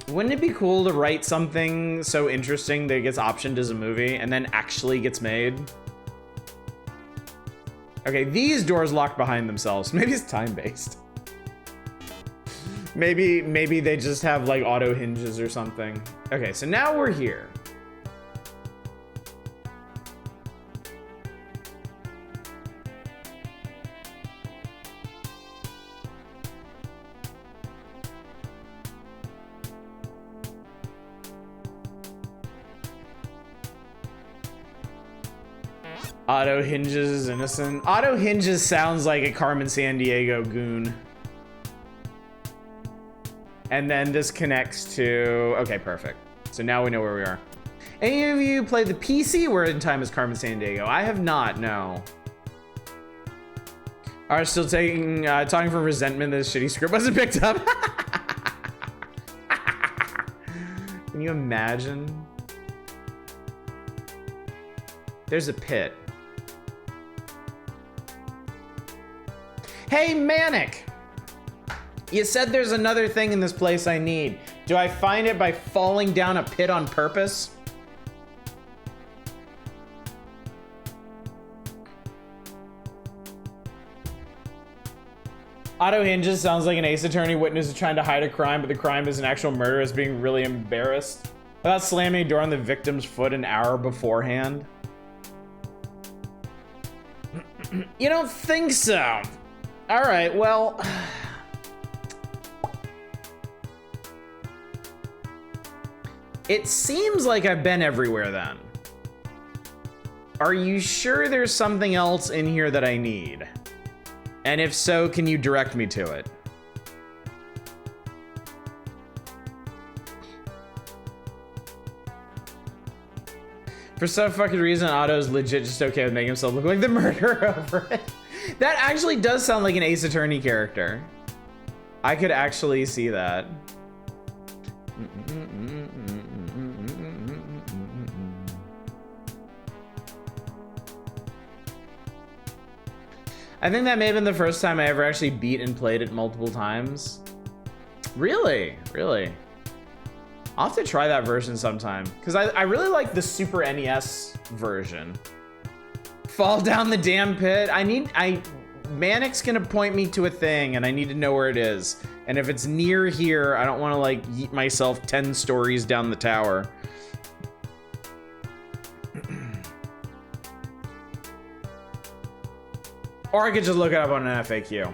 Wouldn't it be cool to write something so interesting that it gets optioned as a movie and then actually gets made? Okay, these doors lock behind themselves. Maybe it's time-based. Maybe they just have like auto hinges or something. Okay, so now we're here. Auto hinges is innocent. Auto hinges sounds like a Carmen Sandiego goon. And then this connects to, okay, perfect. So now we know where we are. Any of you played the PC Word in Time as Carmen Sandiego? I have not, no. Are still talking from resentment that this shitty script wasn't picked up. Can you imagine? There's a pit. Hey, Manic! You said there's another thing in this place I need. Do I find it by falling down a pit on purpose? Auto hinges sounds like an Ace Attorney witness is trying to hide a crime, but the crime is an actual murder, is being really embarrassed about slamming a door on the victim's foot an hour beforehand. You don't think so? All right, well. It seems like I've been everywhere then. Are you sure there's something else in here that I need? And if so, can you direct me to it? For some fucking reason, Otto's legit just okay with making himself look like the murderer over it. That actually does sound like an Ace Attorney character. I could actually see that. I think that may have been the first time I ever actually beat and played it multiple times. Really? Really? I'll have to try that version sometime, because I really like the Super NES version. Fall down the damn pit. Manic's gonna point me to a thing and I need to know where it is. And if it's near here, I don't want to like yeet myself 10 stories down the tower. Or I could just look it up on an FAQ.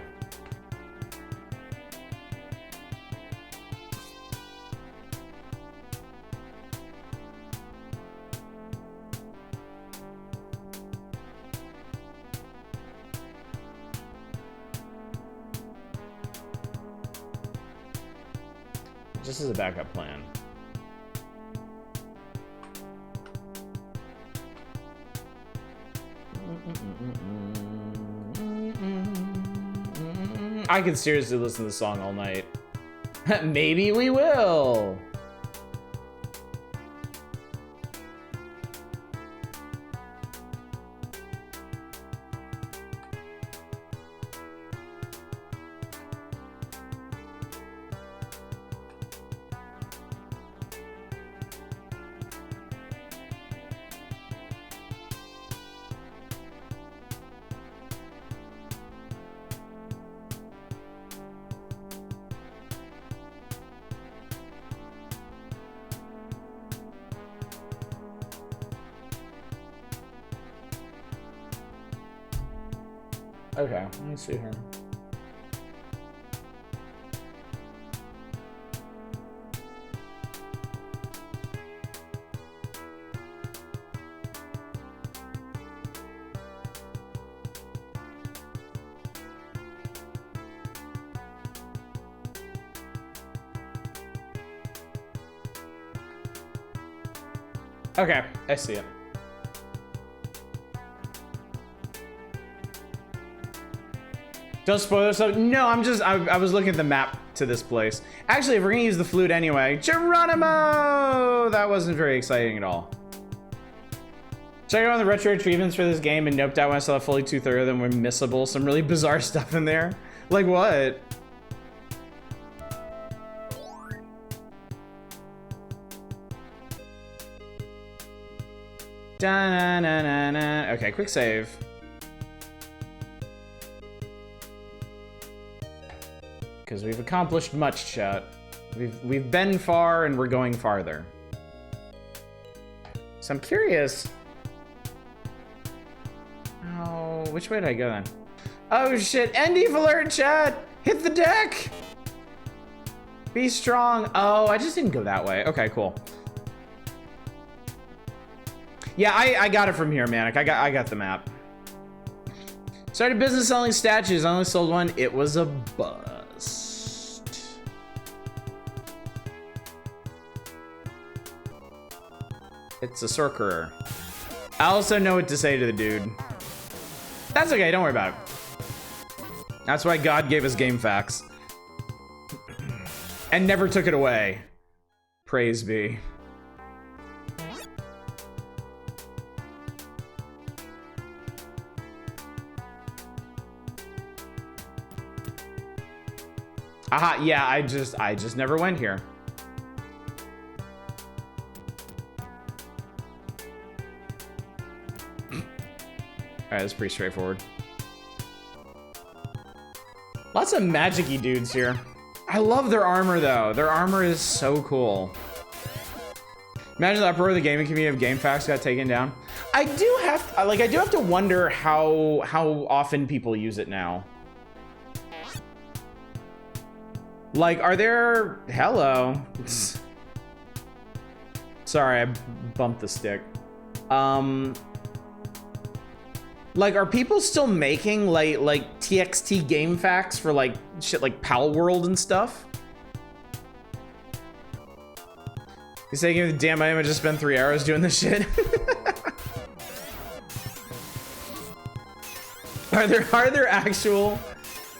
Just as a backup plan. I could seriously listen to the song all night. Maybe we will. Okay, let me see here. Okay, I see it. Don't spoil stuff. No, I was looking at the map to this place. Actually, if we're gonna use the flute anyway, Geronimo! That wasn't very exciting at all. Check out the retro achievements for this game and noped out when I saw fully 2/3 of them were missable. Some really bizarre stuff in there. Like what? Da-na-na-na-na. Okay, quick save. Because we've accomplished much, chat. We've been far and we're going farther. So I'm curious. Oh, which way did I go then? Oh shit, Endive alert, chat! Hit the deck! Be strong. Oh, I just didn't go that way. Okay, cool. Yeah, I got it from here, Manic. I got the map. Started business selling statues. I only sold one. It was a bust. It's a sorcerer. I also know what to say to the dude. That's okay, don't worry about it. That's why God gave us game facts. And never took it away. Praise be. Aha, yeah, I just never went here. Alright, that's pretty straightforward. Lots of magic-y dudes here. I love their armor, though. Their armor is so cool. Imagine the uproar of the gaming community of GameFAQs got taken down. I do have to wonder how often people use it now. Like, are there... Hello. Sorry, I bumped the stick. Like, are people still making like TXT game facts for like shit like Pal World and stuff? You saying, damn, I just spent 3 hours doing this shit. Are there actual?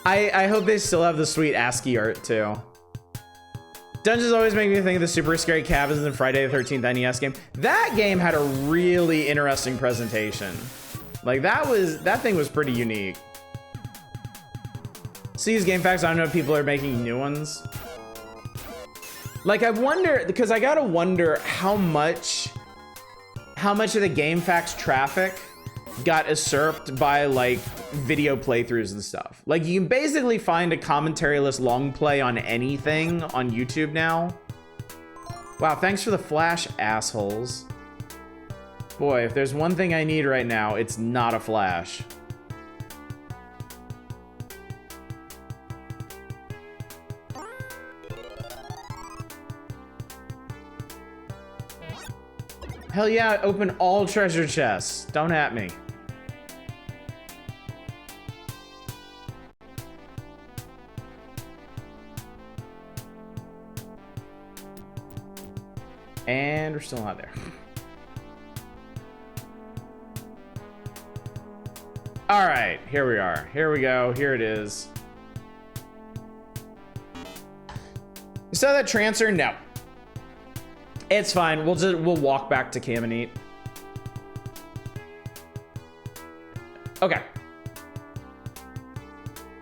I hope they still have the sweet ASCII art too. Dungeons always make me think of the super scary cabins in Friday the 13th NES game. That game had a really interesting presentation. Like that thing was pretty unique. See these game facts, I don't know if people are making new ones. Like I wonder, because I gotta wonder how much of the game facts traffic got usurped by like video playthroughs and stuff. Like, you can basically find a commentary-less long play on anything on YouTube now. Wow, thanks for the flash, assholes. Boy, if there's one thing I need right now, it's not a flash. Hell yeah, open all treasure chests. Don't at me. And we're still not there. All right, here we are. Here we go. Here it is. You saw that transfer? No. It's fine. We'll walk back to Cam and eat. Okay.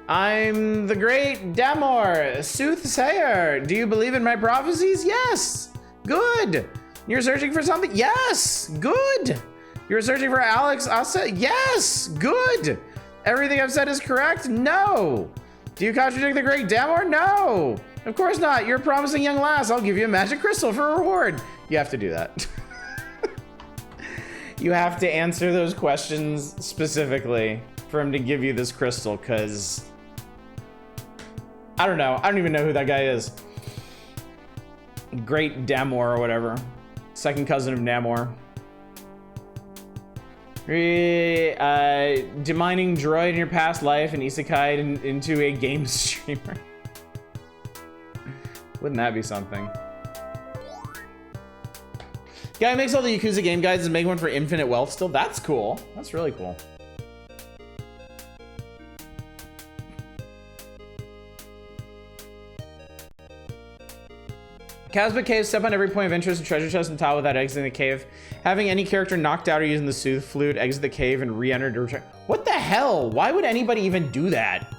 I'm the great Damor, soothsayer. Do you believe in my prophecies? Yes. Good. You're searching for something? Yes. Good. You're searching for Alex Asa? Yes. Good. Everything I've said is correct? No. Do you contradict the great Damor? No. Of course not. You're a promising young lass. I'll give you a magic crystal for a reward. You have to do that. You have to answer those questions specifically for him to give you this crystal, because I don't know. I don't even know who that guy is. Great Damor or whatever. Second cousin of Namor. Demining droid in your past life and isekai into a game streamer. Wouldn't that be something? Guy makes all the Yakuza game guides and make one for Infinite Wealth still. That's cool. That's really cool. Casbah Cave, step on every point of interest and treasure chest and tile without exiting the cave. Having any character knocked out or using the Soothe Flute, exit the cave and re-enter to return. What the hell? Why would anybody even do that?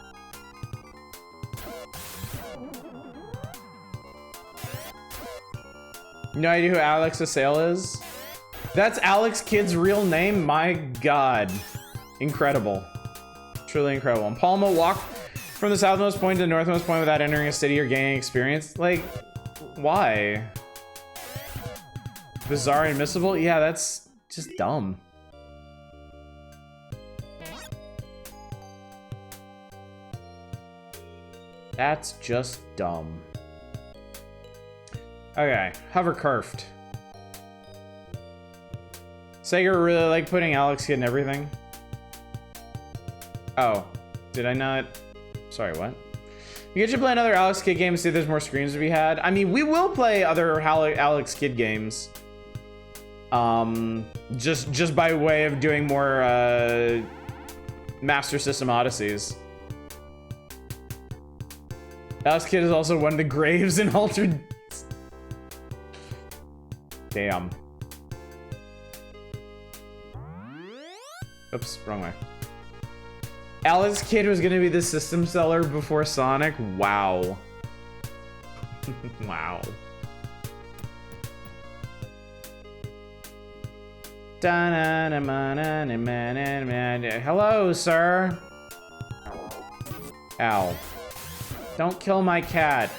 No idea who Alex Assail is? That's Alex Kidd's real name? My God. Incredible. Truly incredible. And Palma walked from the southmost point to the northmost point without entering a city or gaining experience. Like, why? Bizarre and missable? Yeah, that's just dumb. That's just dumb. Okay, hover curved. Sega really like putting Alex Kidd in everything. Oh, did I not? Sorry, what? You should play another Alex Kidd game to see if there's more screens to be had. I mean, we will play other Alex Kidd games. Just by way of doing more Master System Odysseys. Alex Kidd is also one of the graves in Altered. Damn. Oops, wrong way. Alex Kidd was gonna be the system seller before Sonic? Wow. Wow. Hello, sir. Ow. Don't kill my cat.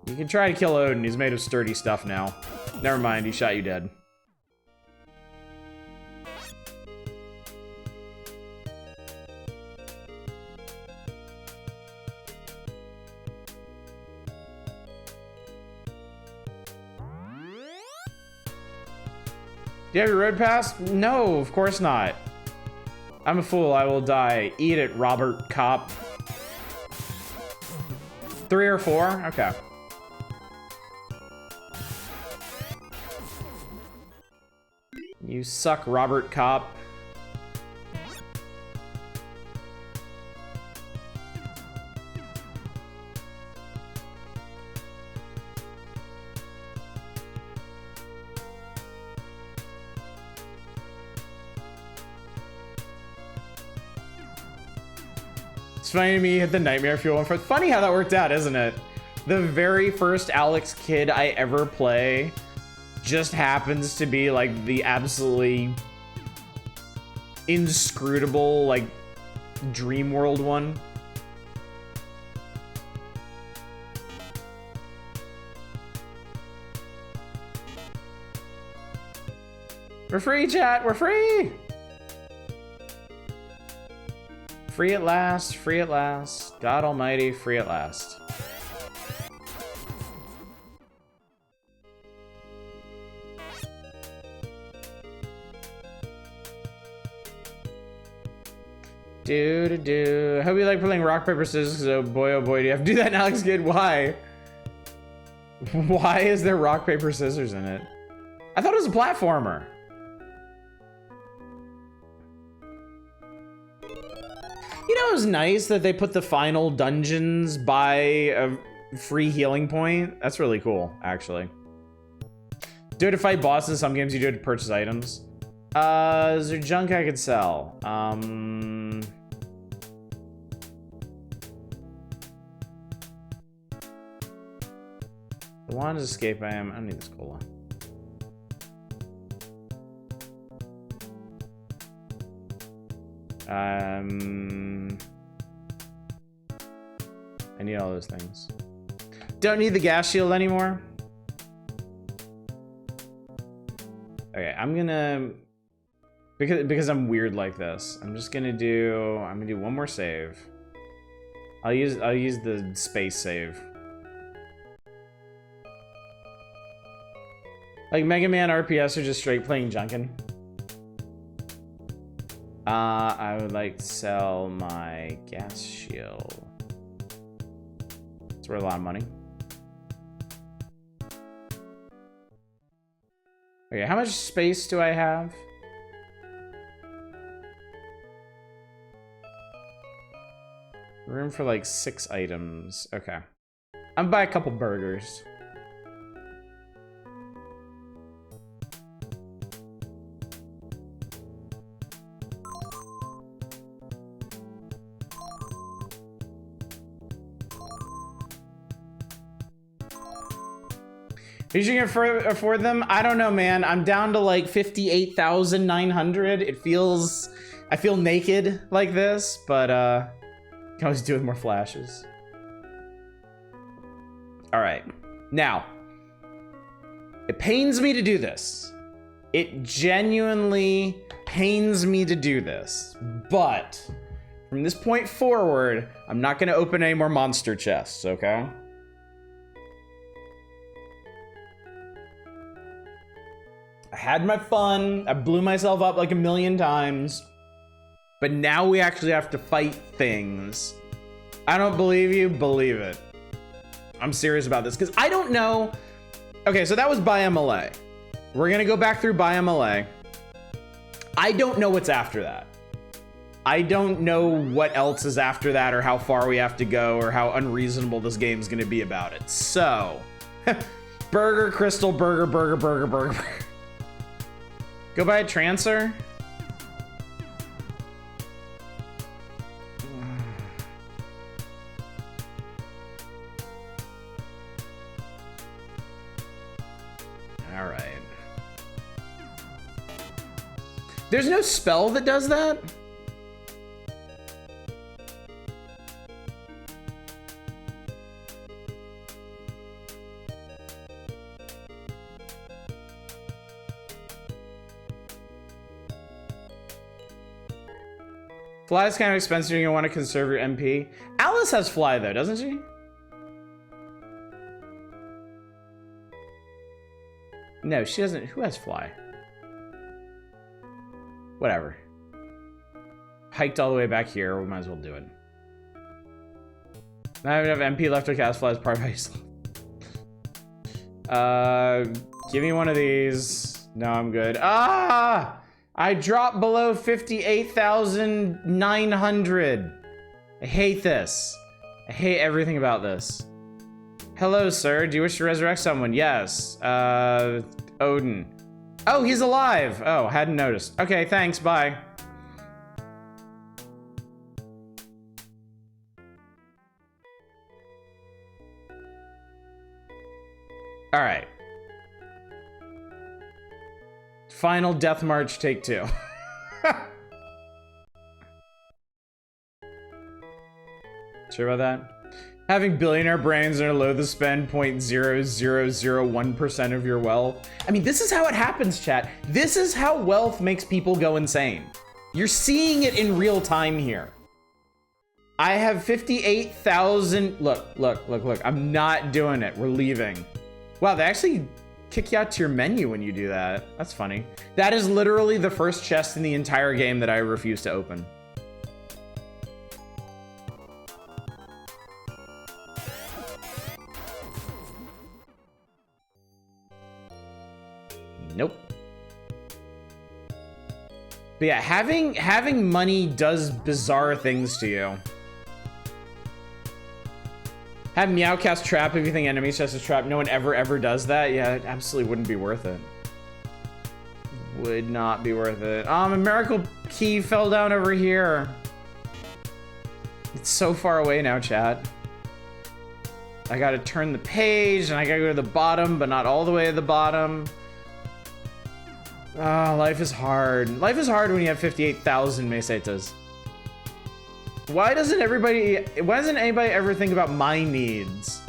You can try to kill Odin. He's made of sturdy stuff now. Never mind, he shot you dead. Do you have your road pass? No, of course not. I'm a fool, I will die. Eat it, Robert Cop. 3 or 4? Okay. You suck, Robert Cop. It's funny to me you hit the Nightmare Fuel one first. Funny how that worked out, isn't it? The very first Alex Kidd I ever play just happens to be like the absolutely inscrutable like dream world one. We're free, chat. We're free. Free at last. Free at last. God almighty, free at last. I hope you like playing rock, paper, scissors, oh boy, do you have to do that in Alex Kidd? Why? Why is there rock, paper, scissors in it? I thought it was a platformer. You know, it was nice that they put the final dungeons by a free healing point. That's really cool, actually. Do it to fight bosses. Some games you do it to purchase items. Is there junk I could sell? The wand is escape. I don't need this cola. I need all those things. Don't need the gas shield anymore. Okay, I'm gonna because I'm weird like this. I'm gonna do one more save. I'll use the space save. Like Mega Man RPS are just straight playing Junkin. I would like to sell my gas shield. It's worth a lot of money. Okay, how much space do I have? Room for like 6 items. Okay. I'm gonna buy a couple burgers. You can afford them? I don't know, man. I'm down to like 58,900. I feel naked like this, but you can always do with more flashes. All right, now, it pains me to do this. It genuinely pains me to do this, but from this point forward, I'm not gonna open any more monster chests, okay? I had my fun. I blew myself up like 1,000,000 times. But now we actually have to fight things. I don't believe you. Believe it. I'm serious about this because I don't know. Okay, so that was by MLA. We're going to go back through by MLA. I don't know what's after that. I don't know what else is after that or how far we have to go or how unreasonable this game's going to be about it. So, burger, crystal, burger, burger, burger, burger, burger. Go buy a Trancer. All right. There's no spell that does that? Fly is kind of expensive and you want to conserve your MP. Alice has fly though, doesn't she? No, she doesn't. Who has fly? Whatever. Hiked all the way back here. We might as well do it. Now I have enough MP left to cast fly as part of my give me one of these. No, I'm good. Ah! I dropped below 58,900. I hate this. I hate everything about this. Hello, sir. Do you wish to resurrect someone? Yes. Odin. Oh, he's alive. Oh, hadn't noticed. Okay, thanks. Bye. All right. Final Death March, take 2. Sure about that? Having billionaire brains are low to spend 0.0001% of your wealth. I mean, this is how it happens, chat. This is how wealth makes people go insane. You're seeing it in real time here. I have 58,000. Look. I'm not doing it. We're leaving. Wow, they actually kick you out to your menu when you do that. That's funny. That is literally the first chest in the entire game that I refuse to open. Nope. But yeah, having money does bizarre things to you. Have Meowcast trap if you think enemies just a trap. No one ever does that. Yeah, it absolutely wouldn't be worth it. Would not be worth it. A miracle key fell down over here. It's so far away now, chat. I gotta turn the page and I gotta go to the bottom, but not all the way to the bottom. Life is hard. Life is hard when you have 58,000 mesetas. Why doesn't anybody ever think about my needs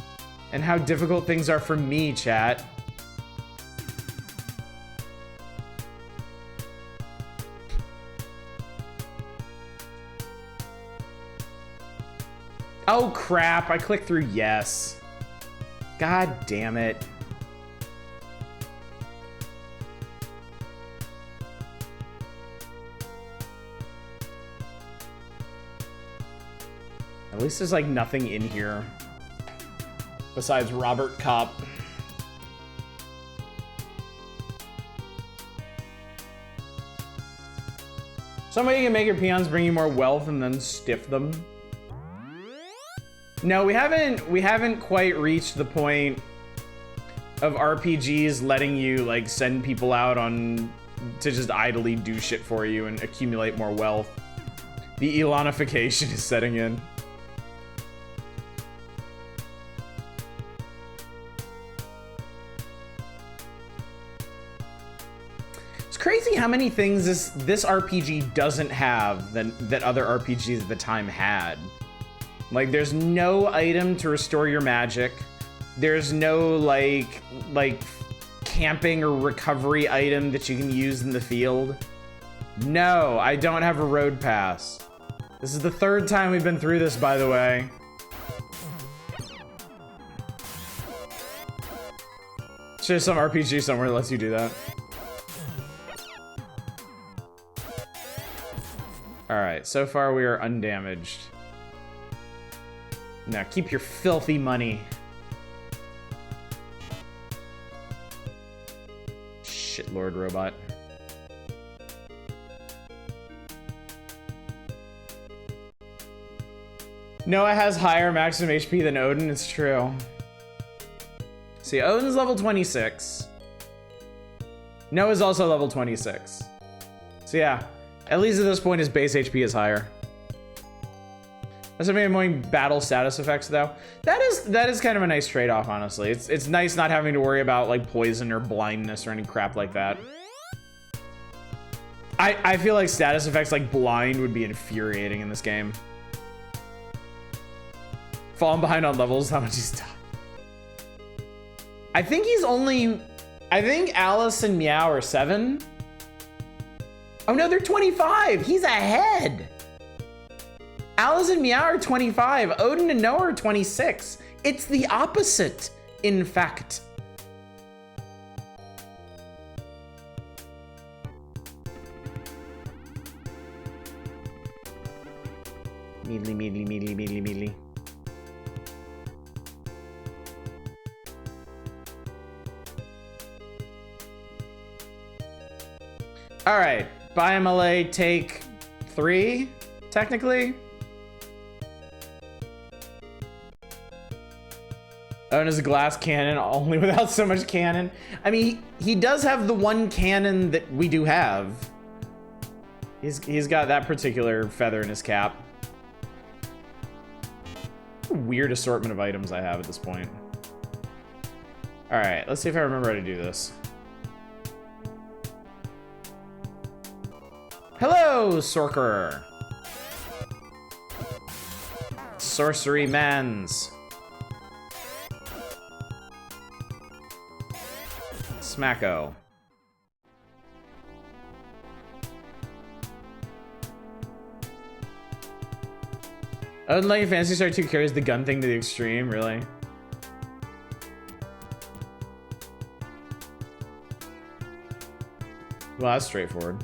and how difficult things are for me, chat? Oh crap, I clicked through yes. God damn it. At least there's like nothing in here besides Robert Kopp. Somebody can make your peons bring you more wealth and then stiff them. No, we haven't quite reached the point of RPGs letting you like send people out on to just idly do shit for you and accumulate more wealth. The Elonification is setting in. Crazy how many things this RPG doesn't have that other RPGs at the time had. Like, there's no item to restore your magic. There's no like camping or recovery item that you can use in the field. No, I don't have a road pass. This is the third time we've been through this, by the way. There's some RPG somewhere that lets you do that. Alright, so far we are undamaged. Now keep your filthy money. Shit, Lord Robot. Noah has higher maximum HP than Odin, it's true. See, Odin's level 26. Noah's also level 26. So yeah. At least at this point, his base HP is higher. That's annoying battle status effects, though. That is kind of a nice trade-off, honestly. It's nice not having to worry about like poison or blindness or any crap like that. I feel like status effects like blind would be infuriating in this game. Falling behind on levels, how much he's done. I think Alice and Meow are 7. Oh no, they're 25. He's ahead. Alice and Meow are 25. Odin and Noah are 26. It's the opposite, in fact. Meedly. All right. BioMLA take 3, technically. Owen is a glass cannon, only without so much cannon. I mean, he does have the one cannon that we do have. He's got that particular feather in his cap. Weird assortment of items I have at this point. All right, let's see if I remember how to do this. Hello, Sorcerer. Sorcery Mans. Smacko. I would like Phantasy Star 2 carries the gun thing to the extreme, really? Well, that's straightforward.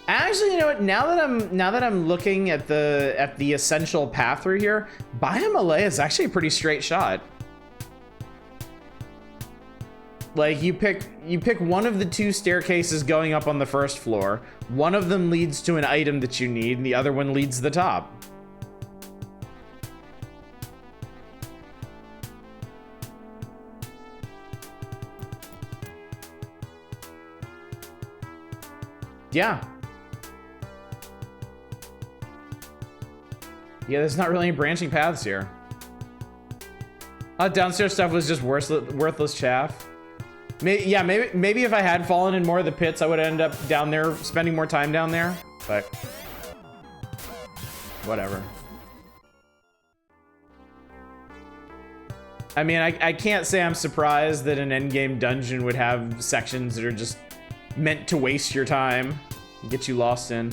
Actually, you know what? Now that I'm looking at the essential path through here, Biomele is actually a pretty straight shot. Like you pick one of the two staircases going up on the first floor. One of them leads to an item that you need, and the other one leads to the top. Yeah. Yeah, there's not really any branching paths here. Downstairs stuff was just worthless chaff. Maybe if I had fallen in more of the pits, I would end up down there, spending more time down there. But whatever. I mean, I can't say I'm surprised that an endgame dungeon would have sections that are just meant to waste your time, get you lost in.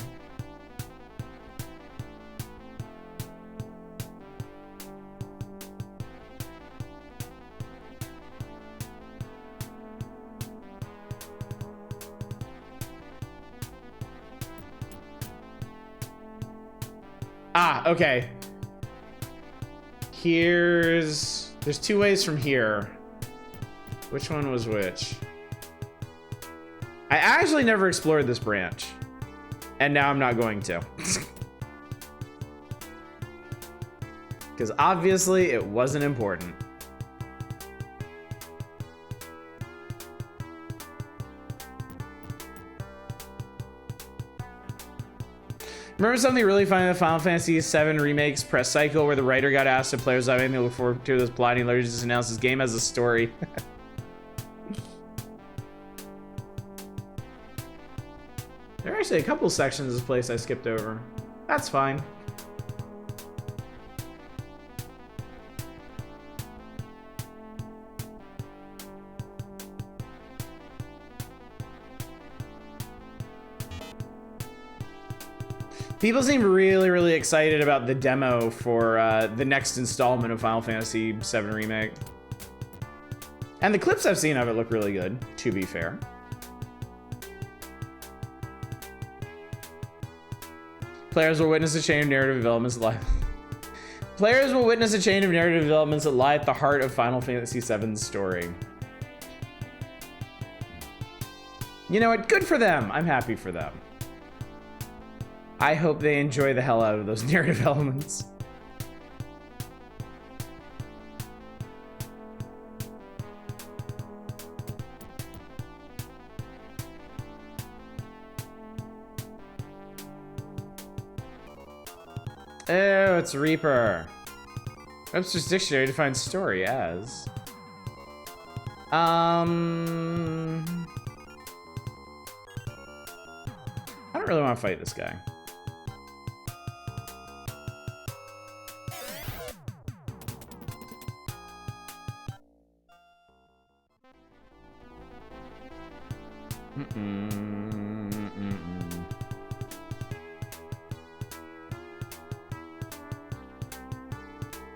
Ah, okay. There's two ways from here. Which one was which? I actually never explored this branch. And now I'm not going to. Because obviously it wasn't important. Remember something really funny in the Final Fantasy VII Remake's press cycle where the writer got asked if players have anything to look forward to this plot, and he literally just announced his game has a story. There are actually a couple sections of this place I skipped over. That's fine. People seem really, really excited about the demo for the next installment of Final Fantasy VII Remake. And the clips I've seen of it look really good, to be fair. Players will witness a chain of narrative developments that lie. Players will witness a chain of narrative developments that lie at the heart of Final Fantasy VII's story. You know what? Good for them. I'm happy for them. I hope they enjoy the hell out of those narrative elements. Oh, it's Reaper. Webster's Dictionary defines story as... I don't really want to fight this guy.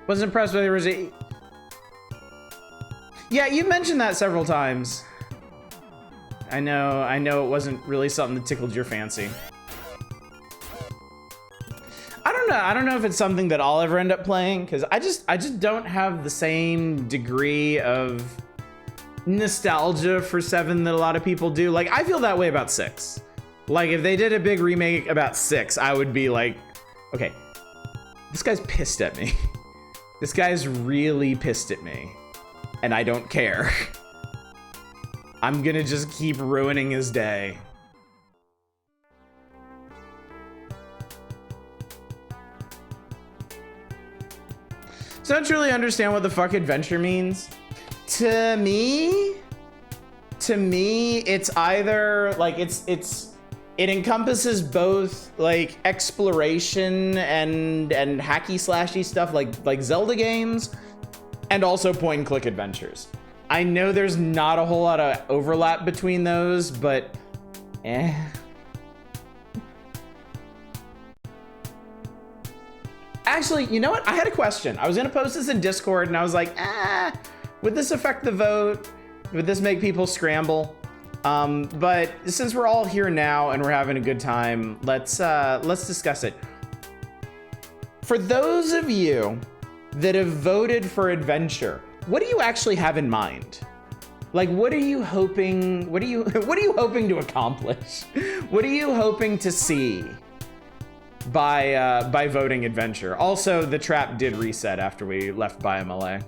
Was impressed with the original. Yeah, you mentioned that several times. I know it wasn't really something that tickled your fancy. I don't know if it's something that I'll ever end up playing, because I just don't have the same degree of nostalgia for 7 that a lot of people do. Like, I feel that way about 6. Like, if they did a big remake about 6, I would be like, okay, this guy's pissed at me. This guy's really pissed at me, and I don't care. I'm gonna just keep ruining his day. So I don't truly understand what the fuck adventure means. To me, it's either like it encompasses both like exploration and hacky slashy stuff like Zelda games, and also point and click adventures. I know there's not a whole lot of overlap between those, but Actually, you know what? I had a question. I was gonna post this in Discord and I was like, would this affect the vote? Would this make people scramble? But since we're all here now and we're having a good time, let's discuss it. For those of you that have voted for adventure, what do you actually have in mind? Like, what are you hoping? What are you hoping to accomplish? What are you hoping to see by voting adventure? Also, the trap did reset after we left by MLA.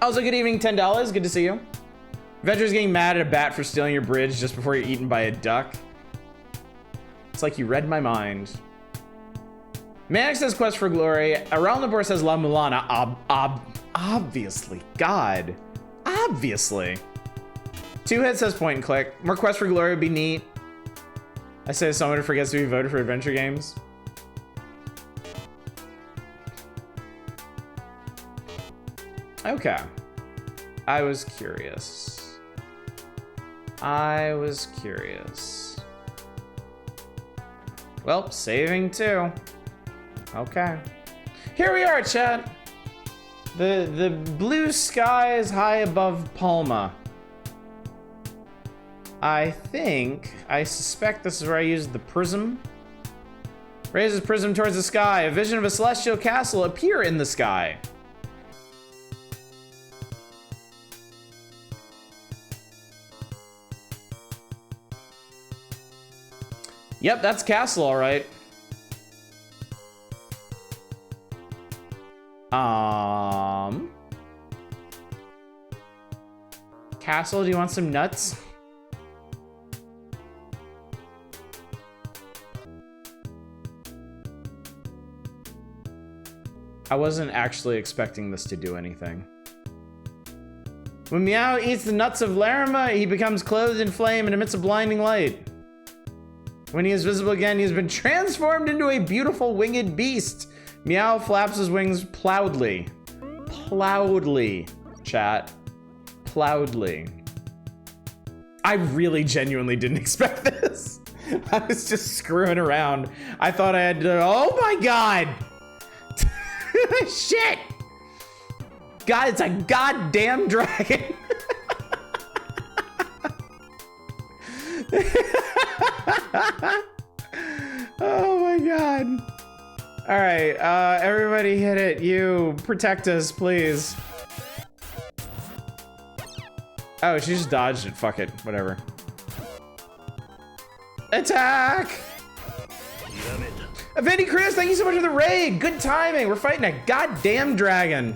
Also, good evening, $10. Good to see you. Adventure's getting mad at a bat for stealing your bridge just before you're eaten by a duck. It's like you read my mind. Manic says Quest for Glory. Around the board says La Mulana. Obviously. God. Obviously. Two Head says Point and Click. More Quest for Glory would be neat. I say someone who forgets to be voted for adventure games. Okay. I was curious. Well, saving too. Okay. Here we are, chat. The blue sky is high above Palma. I suspect this is where I used the prism. Raises prism towards the sky. A vision of a celestial castle appear in the sky. Yep, that's castle, all right. Castle, do you want some nuts? I wasn't actually expecting this to do anything. When Meow eats the nuts of Larimar, he becomes clothed in flame and emits a blinding light. When he is visible again, he has been transformed into a beautiful winged beast. Meow flaps his wings proudly. Proudly, chat. Proudly. I really genuinely didn't expect this. I was just screwing around. I thought I had to, oh my God. Shit. God, it's a goddamn dragon. Oh my God. All right, everybody hit it. You protect us, please. Oh, she just dodged it. Fuck it, whatever. Attack! Avanti Chris, thank you so much for the raid. Good timing. We're fighting a goddamn dragon.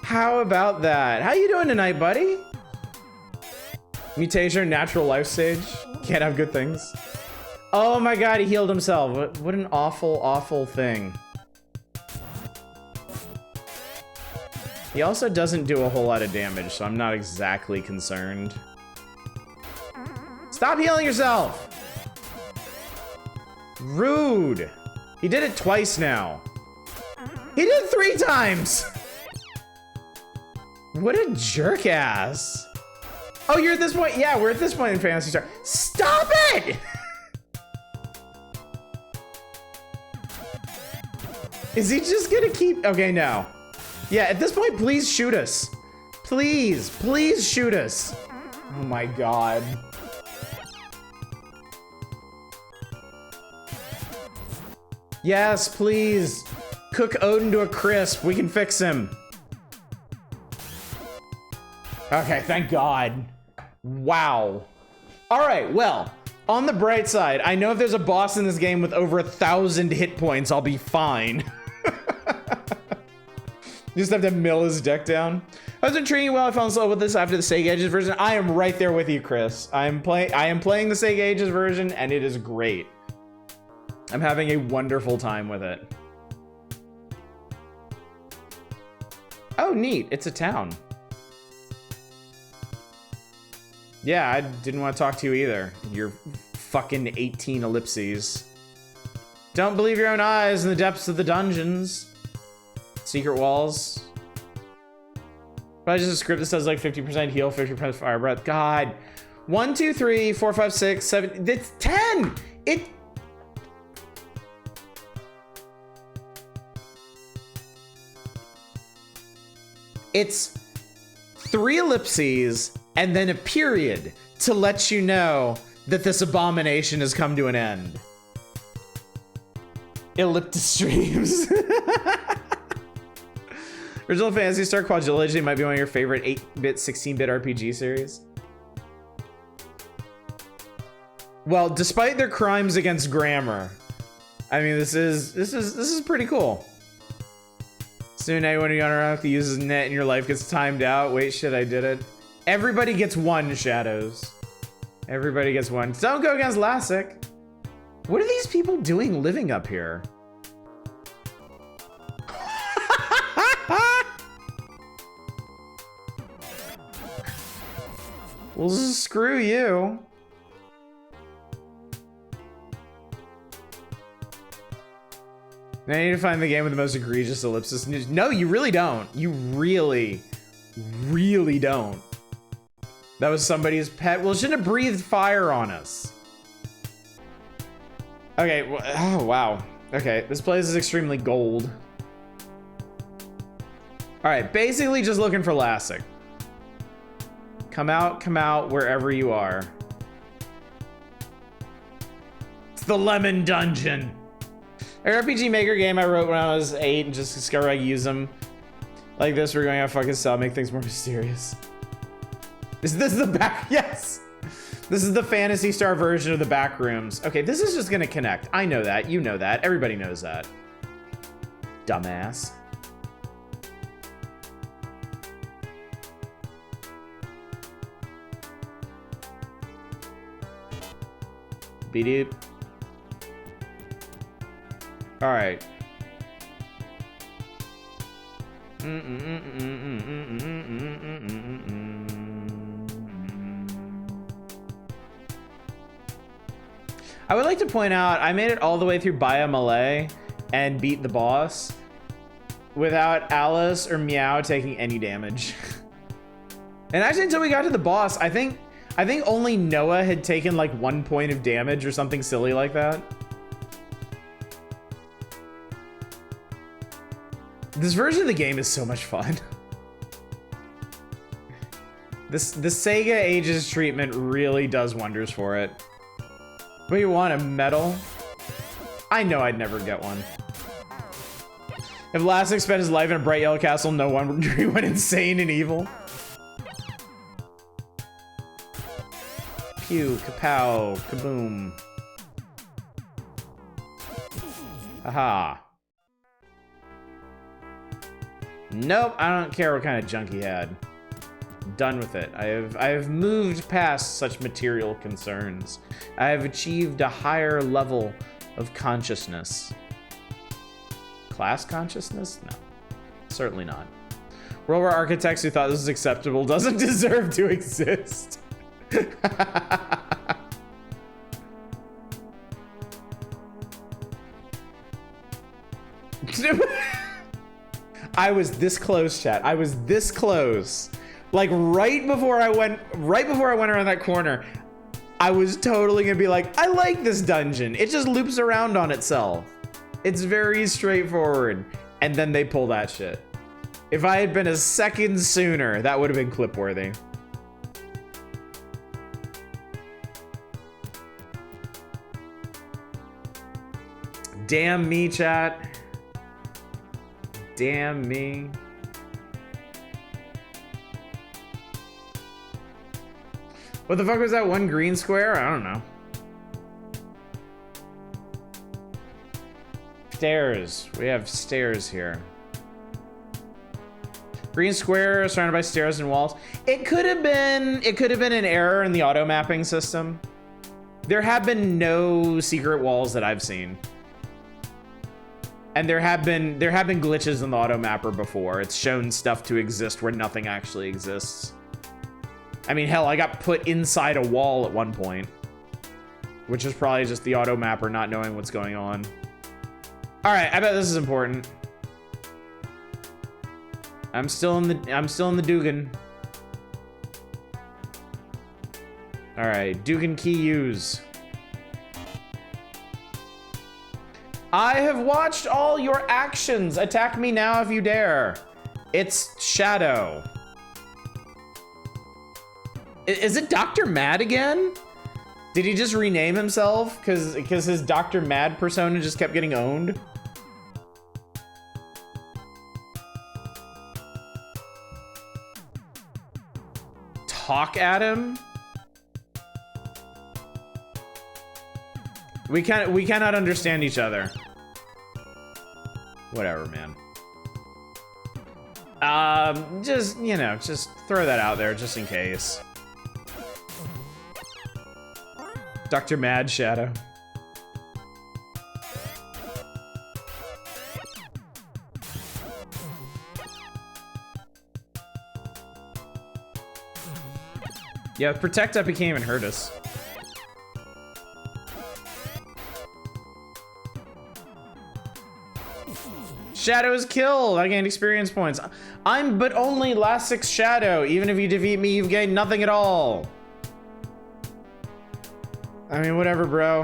How about that? How you doing tonight, buddy? Mutation, natural life stage. Can't have good things. Oh my God, he healed himself. What an awful, awful thing. He also doesn't do a whole lot of damage, so I'm not exactly concerned. Stop healing yourself! Rude. He did it twice now. He did it 3 times! What a jerk ass. Oh, you're at this point? Yeah, we're at this point in Phantasy Star. Stop it! Is he just gonna keep? Okay, no. Yeah, at this point, please shoot us. Please, please shoot us. Oh my God. Yes, please. Cook Odin to a crisp. We can fix him. Okay, thank God. Wow. All right, well, on the bright side, I know if there's a boss in this game with over 1,000 hit points, I'll be fine. You just have to mill his deck down. I was treating you well. I fell in love with this after the Sega Ages version. I am right there with you, Chris. I am playing the Sega Ages version, and it is great. I'm having a wonderful time with it. Oh, neat. It's a town. Yeah, I didn't want to talk to you either. You're fucking 18 ellipses. Don't believe your own eyes in the depths of the dungeons. Secret walls. Probably just a script that says like 50% heal, 50% fire breath. God. 1, 2, 3, 4, 5, 6, 7. It's 10! It's 3 ellipses and then a period to let you know that this abomination has come to an end. Elliptic streams. Original Phantasy Star Quadrilogy might be one of your favorite 8-bit, 16-bit RPG series. Well, despite their crimes against grammar, I mean, this is pretty cool. Soon anyone who unironically uses net in your life gets timed out. Wait, shit, I did it. Everybody gets 1, Shadows. Everybody gets 1. Don't go against Lassic. What are these people doing living up here? Well, screw you. Now you need to find the game with the most egregious ellipsis. No, you really don't. You really, really don't. That was somebody's pet. Well, it shouldn't have breathed fire on us. Okay, well, oh, wow. Okay, this place is extremely gold. All right, basically just looking for Lassic. Come out wherever you are. It's the Lemon Dungeon. An RPG Maker game I wrote when I was 8 and just discovered I could use them like this. We're going to fucking sell, make things more mysterious. This is the back, yes. This is the Phantasy Star version of the back rooms. Okay, this is just gonna connect. I know that, you know that, everybody knows that. Dumbass. Beep. All right. I would like to point out, I made it all the way through Baya Malay and beat the boss without Alice or Meow taking any damage. And actually until we got to the boss, I think only Noah had taken like 1 point of damage or something silly like that. This version of the game is so much fun. The Sega Ages treatment really does wonders for it. What do you want, a medal? I know I'd never get one. If Lassic spent his life in a bright yellow castle, no wonder he went insane and evil. Pew, kapow, kaboom. Aha. Nope, I don't care what kind of junk he had. Done with it. I have moved past such material concerns. I have achieved a higher level of consciousness. Class consciousness? No, certainly not. World War architects who thought this was acceptable doesn't deserve to exist. I was this close, chat. I was this close. Like right before I went around that corner, I was totally gonna be like, I like this dungeon. It just loops around on itself. It's very straightforward. And then they pull that shit. If I had been a second sooner, that would have been clip worthy. Damn me, chat. Damn me. What the fuck was that one green square? I don't know. Stairs. We have stairs here. Green square surrounded by stairs and walls. It could have been an error in the auto mapping system. There have been no secret walls that I've seen. And there have been glitches in the auto mapper before. It's shown stuff to exist where nothing actually exists. I mean, hell, I got put inside a wall at one point, which is probably just the auto mapper not knowing what's going on. All right, I bet this is important. I'm still in the Dugan. All right, Dugan key use. I have watched all your actions. Attack me now if you dare. It's Shadow. Is it Dr. Mad again? Did he just rename himself? Because his Dr. Mad persona just kept getting owned? Talk at him? We cannot understand each other. Whatever, man. Just, you know, just throw that out there just in case. Dr. Mad Shadow. Yeah, Protect Up, he can't even hurt us. Shadow is killed. I gained experience points. I'm but only Lassic's Shadow. Even if you defeat me, you've gained nothing at all. I mean, whatever, bro.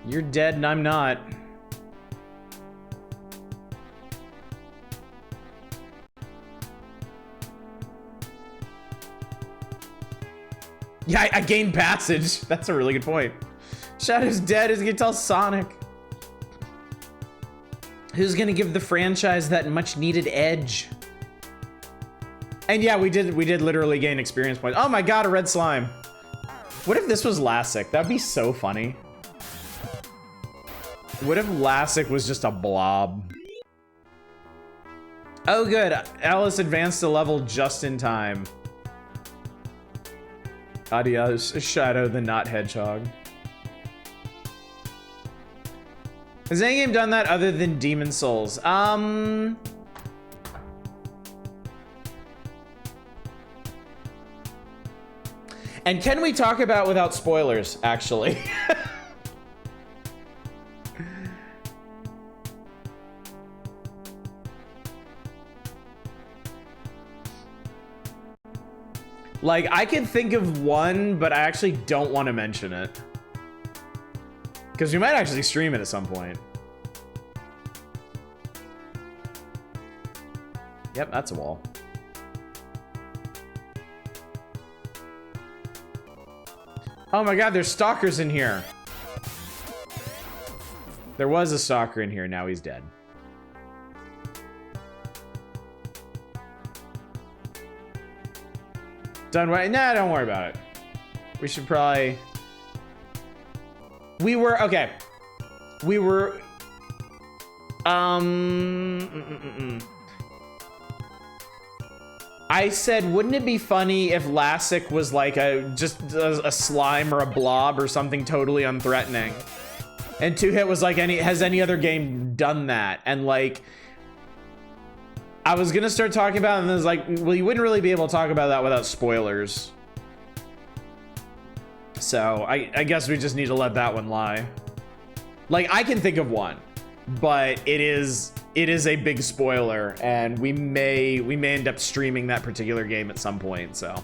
You're dead and I'm not. Yeah, I gained passage. That's a really good point. Shadow's dead, as you can tell Sonic. Who's gonna give the franchise that much needed edge? And yeah, we did literally gain experience points. Oh my god, a red slime. What if this was Lassic? That'd be so funny. What if Lassic was just a blob? Oh good, Alice advanced a level just in time. Adios, Shadow the not hedgehog. Has any game done that other than Demon Souls? And can we talk about without spoilers, actually? Like, I can think of one, but I actually don't want to mention it. Because we might actually stream it at some point. Yep, that's a wall. Oh my god, there's stalkers in here. There was a stalker in here, now he's dead. Done right? Nah, don't worry about it. We should probably... We were, okay. We were, I said, wouldn't it be funny if Lassic was like just a slime or a blob or something totally unthreatening? And Two Hit was like, has any other game done that? And like, I was gonna start talking about it and then it was like, well, you wouldn't really be able to talk about that without spoilers. So I guess we just need to let that one lie. Like, I can think of one, but it is a big spoiler, and we may end up streaming that particular game at some point. So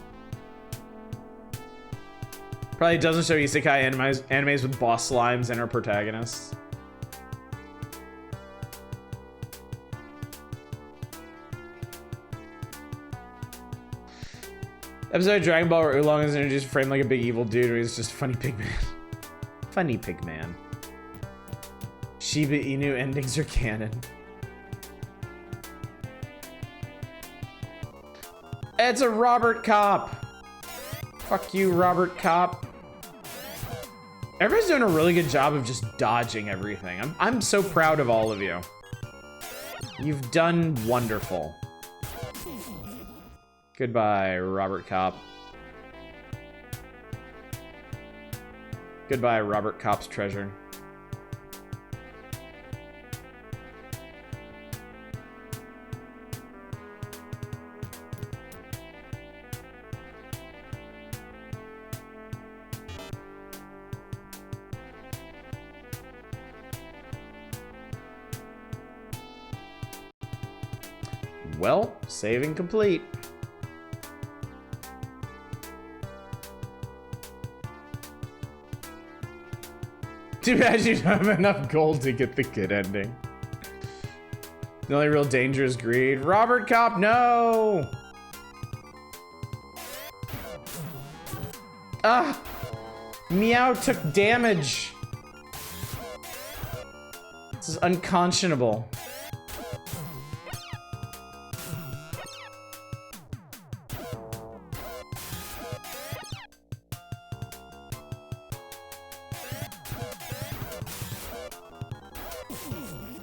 probably doesn't show isekai animes with boss slimes and our protagonists. Episode of Dragon Ball where Oolong is introduced framed like a big evil dude, or he's just a funny pig man. Funny pig man. Shiba Inu endings are canon. It's a Robert Cop. Fuck you, Robert Cop. Everybody's doing a really good job of just dodging everything. I'm so proud of all of you. You've done wonderful. Goodbye, Robert Cop. Goodbye, Robert Cop's treasure. Well, saving complete. Too bad you don't have enough gold to get the good ending. The only real danger is greed. Robert Kopp, no! Ah! Meow took damage. This is unconscionable.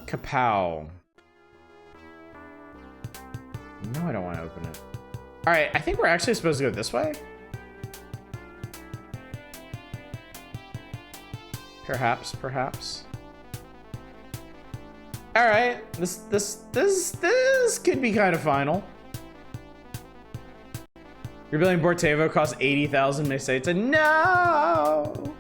Kapow. No, I don't want to open it. All right, I think we're actually supposed to go this way. Perhaps. All right, this could be kind of final. Rebuilding Bortevo costs 80,000 Meseta. No.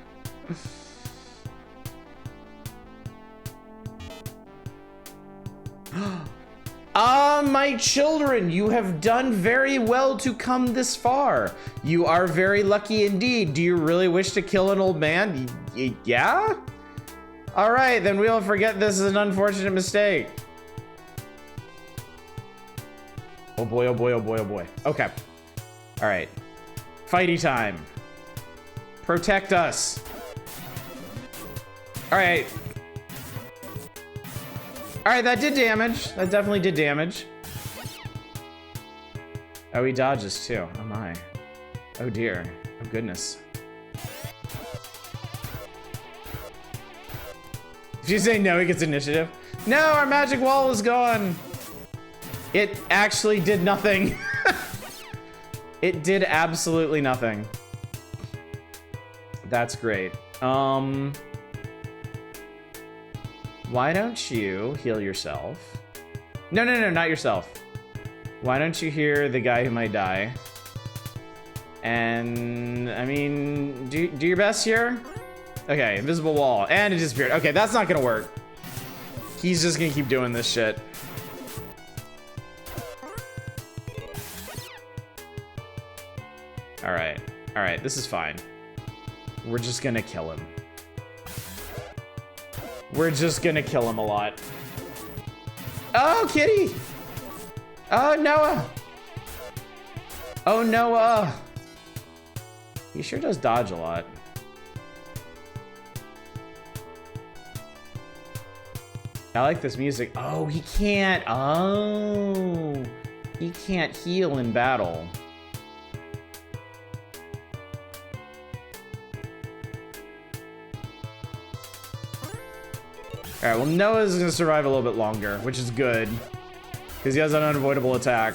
My children, you have done very well to come this far. You are very lucky indeed. Do you really wish to kill an old man? Yeah? All right, then we'll forget this is an unfortunate mistake. Oh boy, oh boy, oh boy, oh boy. Okay. All right. Fighty time. Protect us. All right. All right, that did damage. That definitely did damage. Oh, he dodges too. Oh my. Oh dear. Oh goodness. If you say no, he gets initiative. No, our magic wall is gone. It actually did nothing. It did absolutely nothing. That's great. Why don't you heal yourself? No, not yourself. Why don't you hear the guy who might die? And, I mean, do your best here. Okay, invisible wall, and it disappeared. Okay, that's not gonna work. He's just gonna keep doing this shit. All right, this is fine. We're just gonna kill him. We're just gonna kill him a lot. Oh, kitty! Oh, Noah! Oh, Noah! He sure does dodge a lot. I like this music. Oh, he can't. Oh, he can't heal in battle. All right, well, Noah's gonna survive a little bit longer, which is good, because he has an unavoidable attack.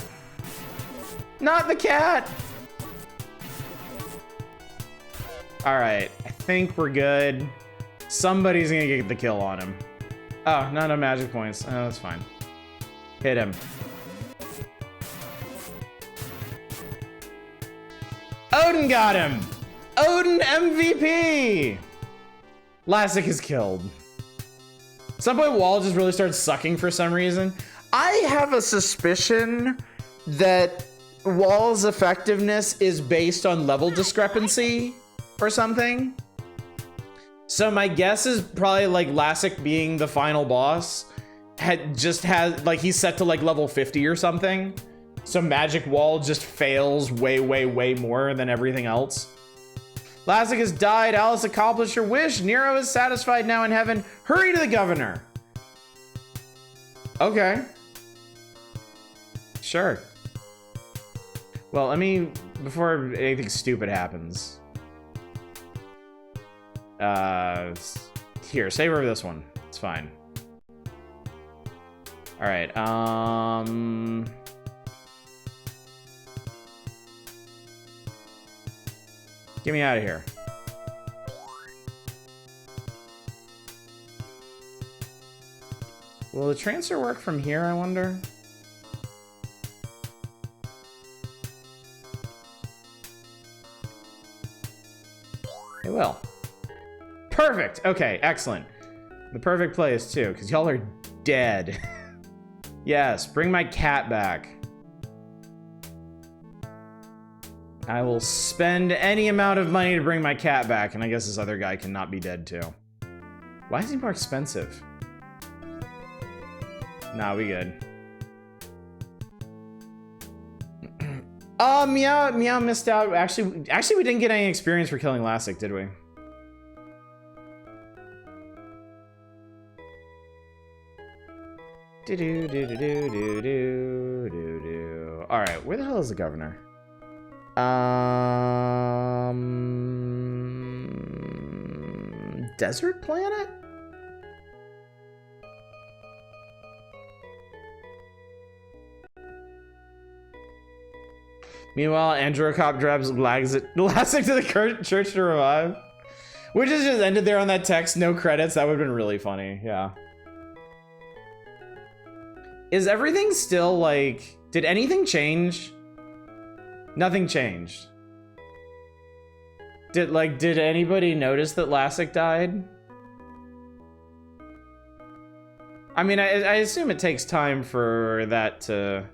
Not the cat! All right, I think we're good. Somebody's gonna get the kill on him. Oh, not enough magic points. Oh, that's fine. Hit him. Odin got him! Odin MVP! Lassic is killed. At some point, Wall just really starts sucking for some reason. I have a suspicion that Wall's effectiveness is based on level discrepancy or something. So my guess is probably like Lassic being the final boss had like he's set to like level 50 or something. So Magic Wall just fails way more than everything else. Lassic has died. Alice accomplished her wish. Nero is satisfied now in heaven. Hurry to the governor. Okay. Sure. Well, let me, before anything stupid happens. Here, save over this one. It's fine. All right, get me out of here. Will the transfer work from here, I wonder? It will. Perfect. Okay, excellent. The perfect place, too, because y'all are dead. Yes, bring my cat back. I will spend any amount of money to bring my cat back, and I guess this other guy cannot be dead too. Why is he more expensive? Nah, we good. Meow missed out. Actually, we didn't get any experience for killing Lassic, did we? All right, where the hell is the governor? Desert planet? Meanwhile, Androcop drives Lassic to the church to revive. We just ended there on that text, no credits. That would have been really funny, yeah. Is everything still like... Did anything change? Nothing changed. Did anybody notice that Lassic died? I mean, I assume it takes time for that to...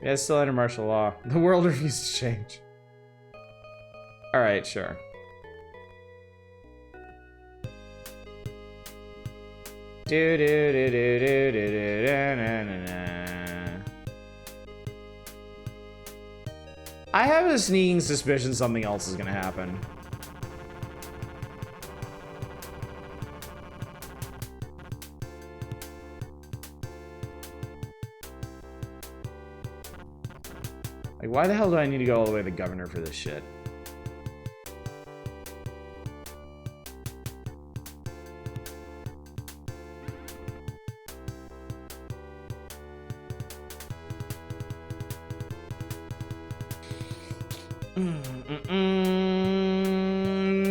Yeah, it's still under martial law. The world refuses to change. Alright, sure. I have a sneaking suspicion something else is gonna happen. Like, why the hell do I need to go all the way to the governor for this shit?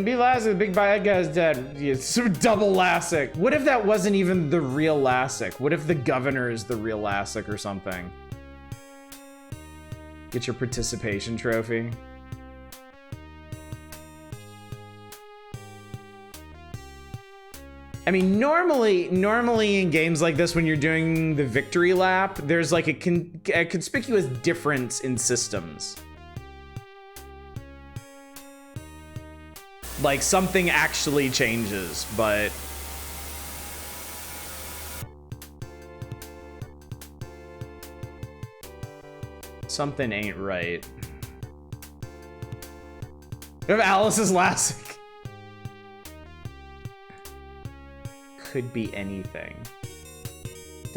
Be Lassic, the big bad guy's dead. It's double Lassic. What if that wasn't even the real Lassic? What if the governor is the real Lassic or something? Get your participation trophy. I mean, normally in games like this, when you're doing the victory lap, there's like a conspicuous difference in systems. Like, something actually changes, but... something ain't right. We have Alice's Lassic. Could be anything. It's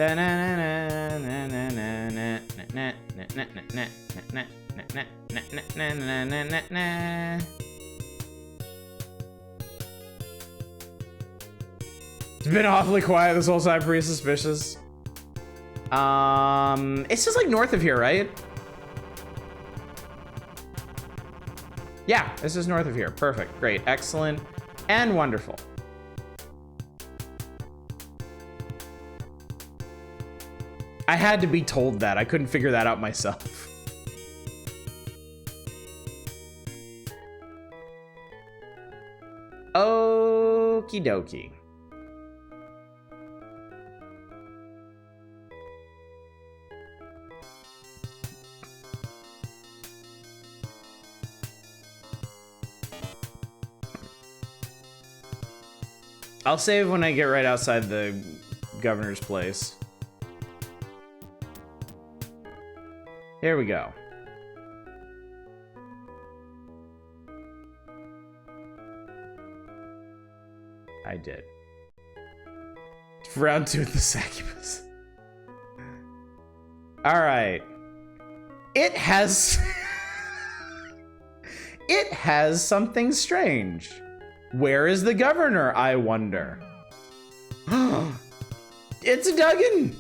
been awfully quiet this whole time, pretty suspicious. It's just like north of here, right? Yeah, this is north of here. Perfect, great, excellent, and wonderful. I had to be told that. I couldn't figure that out myself. Okie dokie. I'll save when I get right outside the governor's place. Here we go. I did. Round 2 with the succubus. All right. It has... it has something strange. Where is the governor, I wonder? It's a Duggan!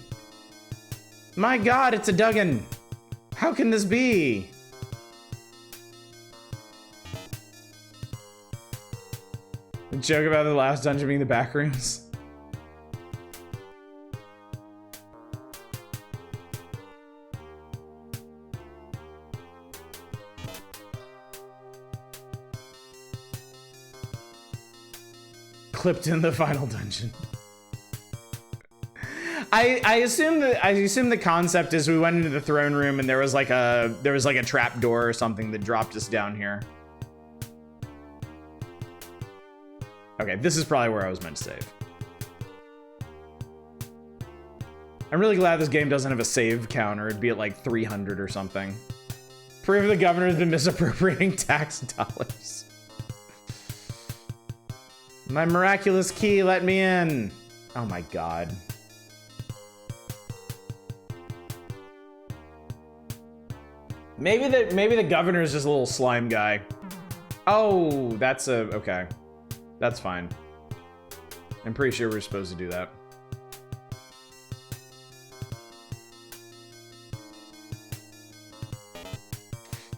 My god, it's a Duggan! How can this be? The joke about the last dungeon being the back rooms. Clipped in the final dungeon. I assume the concept is we went into the throne room and there was like a trap door or something that dropped us down here. Okay, this is probably where I was meant to save. I'm really glad this game doesn't have a save counter. It'd be at like 300 or something. Proof the governor has been misappropriating tax dollars. My miraculous key, let me in. Oh my god. Maybe the governor is just a little slime guy. Oh, that's okay. That's fine. I'm pretty sure we're supposed to do that.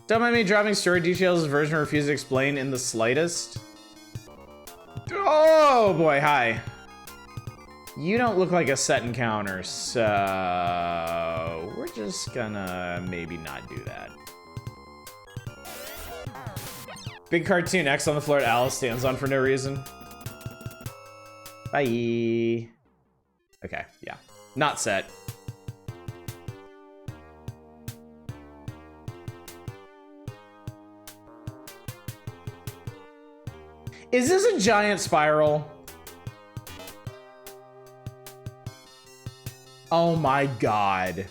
Don't mind me dropping story details. This version refuses to explain in the slightest. Oh boy, hi. You don't look like a set encounter, so we're just gonna maybe not do that. Big cartoon X on the floor that Alice stands on for no reason. Bye. Okay, yeah. Not set. Is this a giant spiral? Oh my god.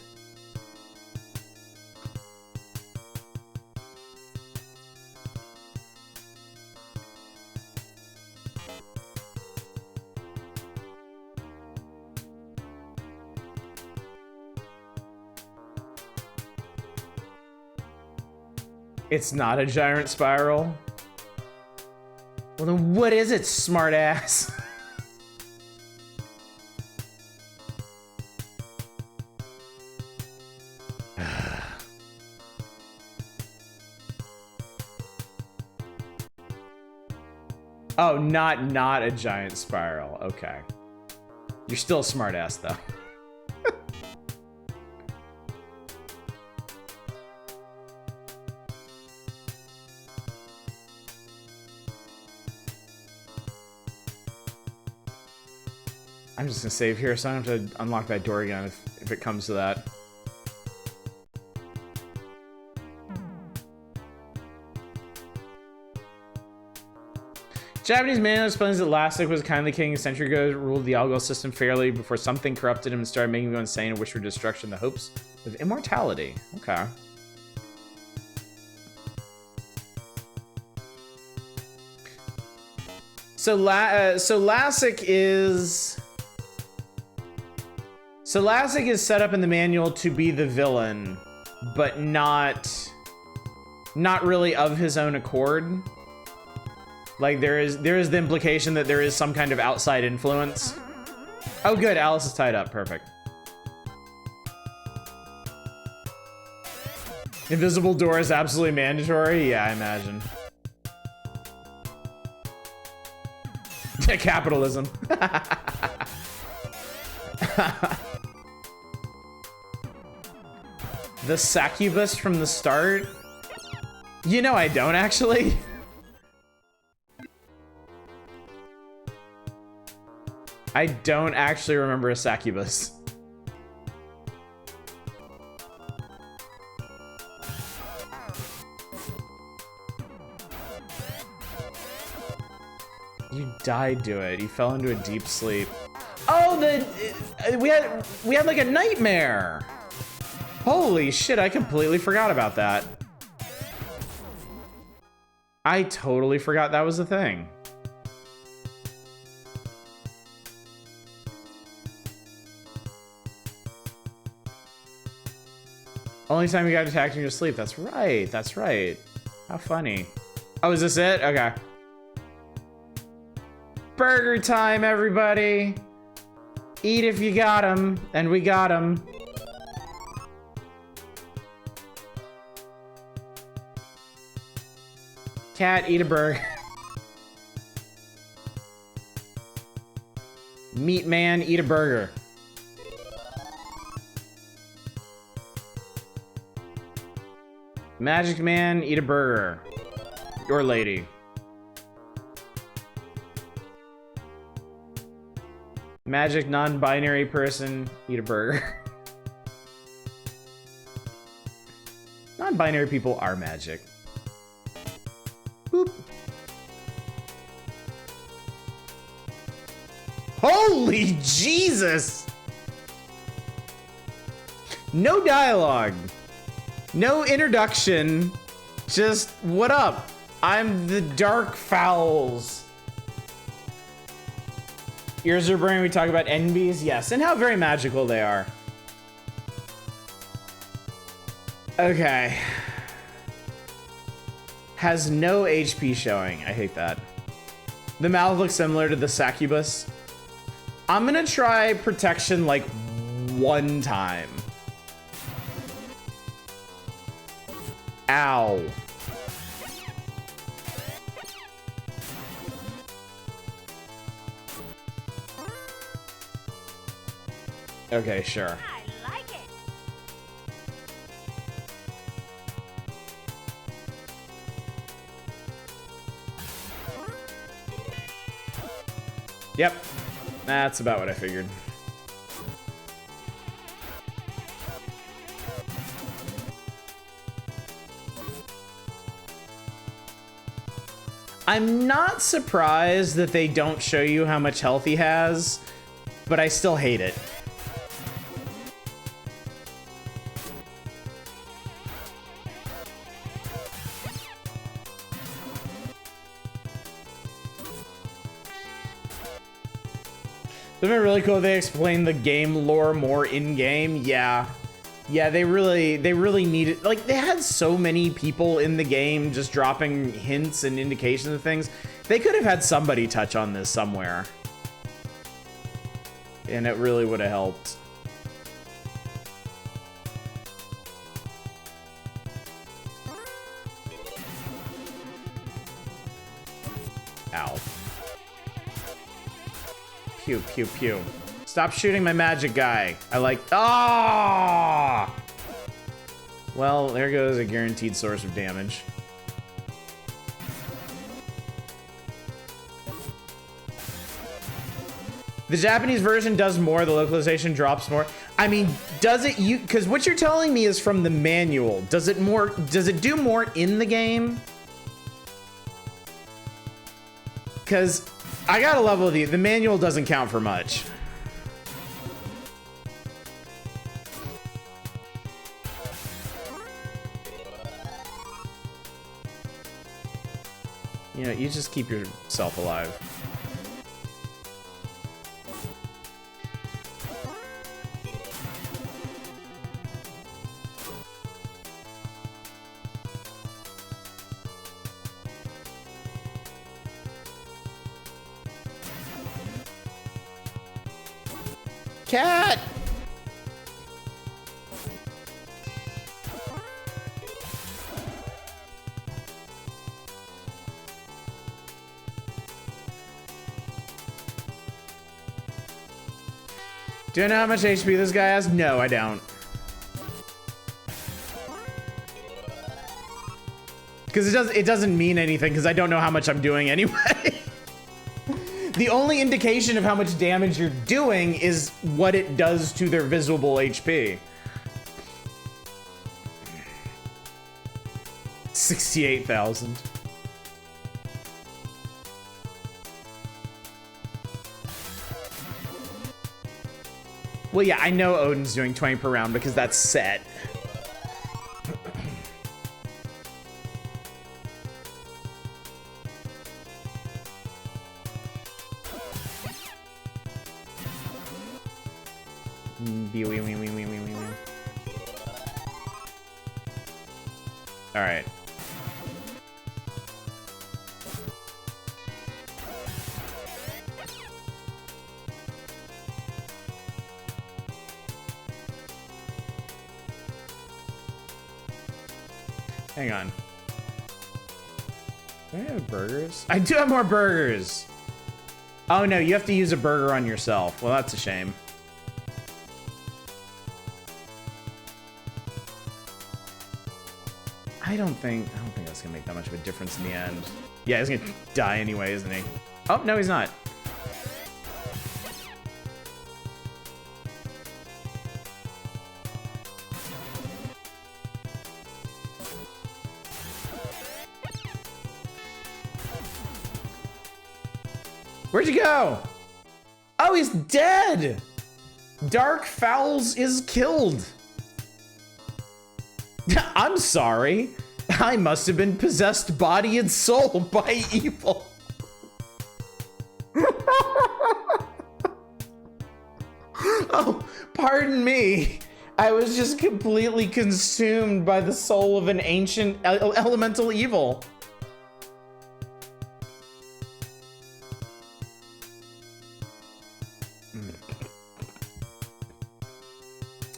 It's not a giant spiral? Well then what is it, smartass? Oh, not a giant spiral. Okay. You're still a smartass though. I'm just gonna save here so I don't have to unlock that door again if it comes to that. Japanese man explains that Lassic was a kindly king a century ago, ruled the algo system fairly before something corrupted him and started making him go insane and wish for destruction in the hopes of immortality. Okay. So Lassic is set up in the manual to be the villain, but not really of his own accord. Like there is the implication that there is some kind of outside influence. Oh good, Alice is tied up, perfect. Invisible door is absolutely mandatory? Yeah, I imagine. Capitalism. The succubus from the start? You know I don't actually. I don't actually remember a succubus. You died to it. You fell into a deep sleep. Oh, we had like a nightmare. Holy shit, I completely forgot about that. I totally forgot that was a thing. Only time you got attacked in your sleep. That's right. That's right. How funny. Oh, is this it? Okay. Burger time, everybody. Eat if you got 'em, and we got 'em. Cat, eat a burger. Meat man, eat a burger. Magic man, eat a burger. Or lady. Magic non-binary person, eat a burger. Non-binary people are magic. Boop. Holy Jesus! No dialogue. No introduction. Just, what up? I'm the Dark Fowls. Ears are burning, we talk about NBs? Yes, and how very magical they are. Okay. Has no HP showing. I hate that. The mouth looks similar to the succubus. I'm gonna try protection like one time. Ow. Okay, sure. I like it. Yep. That's about what I figured. I'm not surprised that they don't show you how much health he has, but I still hate it. It'd been really cool if they explained the game lore more in-game. Yeah. Yeah, they really needed, like, they had so many people in the game just dropping hints and indications of things. They could have had somebody touch on this somewhere. And it really would have helped. Ow. Pew, pew, pew. Stop shooting my magic guy. I like... Ah! Well, there goes a guaranteed source of damage. The Japanese version does more, the localization drops more. I mean, does it... Because what you're telling me is from the manual. Does it do more in the game? Because I gotta level with you. The manual doesn't count for much. You know, you just keep yourself alive. Cat! Do you know how much HP this guy has? No, I don't. Because it doesn't mean anything, because I don't know how much I'm doing anyway. The only indication of how much damage you're doing is what it does to their visible HP. 68,000. Well, yeah, I know Odin's doing 20 per round because that's set. All right. Hang on. Do I have burgers? I do have more burgers. Oh no, you have to use a burger on yourself. Well, that's a shame. I don't think that's gonna make that much of a difference in the end. Yeah, he's gonna die anyway, isn't he? Oh, no, he's not. Where'd you go? Oh, he's dead. Dark Fowls is killed. I'm sorry. I must have been possessed body and soul by evil. Oh, pardon me. I was just completely consumed by the soul of an ancient elemental evil.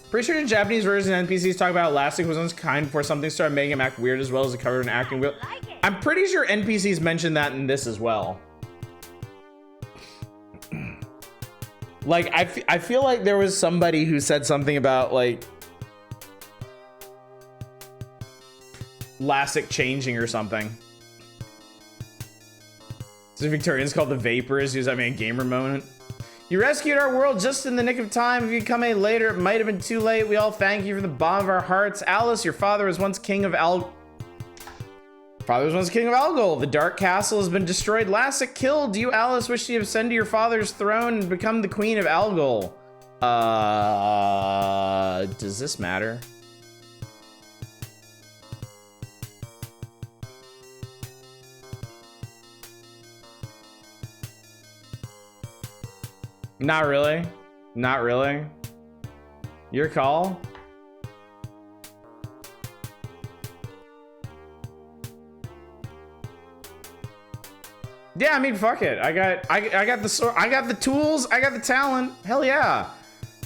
Pretty sure the Japanese version of NPCs talk about Lassic was once kind before something started making him act weird as well as the cover and acting wheel. I'm pretty sure NPCs mentioned that in this as well. Like, I feel like there was somebody who said something about, like, Lassic changing or something. So Victorians called the Vapors. He was having a gamer moment. You rescued our world just in the nick of time. If you come any later, it might have been too late. We all thank you from the bottom of our hearts. Alice, your father was once king of Algol. The Dark Castle has been destroyed. Lassic killed. You, Alice, wish to ascend to your father's throne and become the queen of Algol. Does this matter? Not really. Not really. Your call. Yeah, I mean, fuck it. I got the sword, I got the tools, I got the talent. Hell yeah.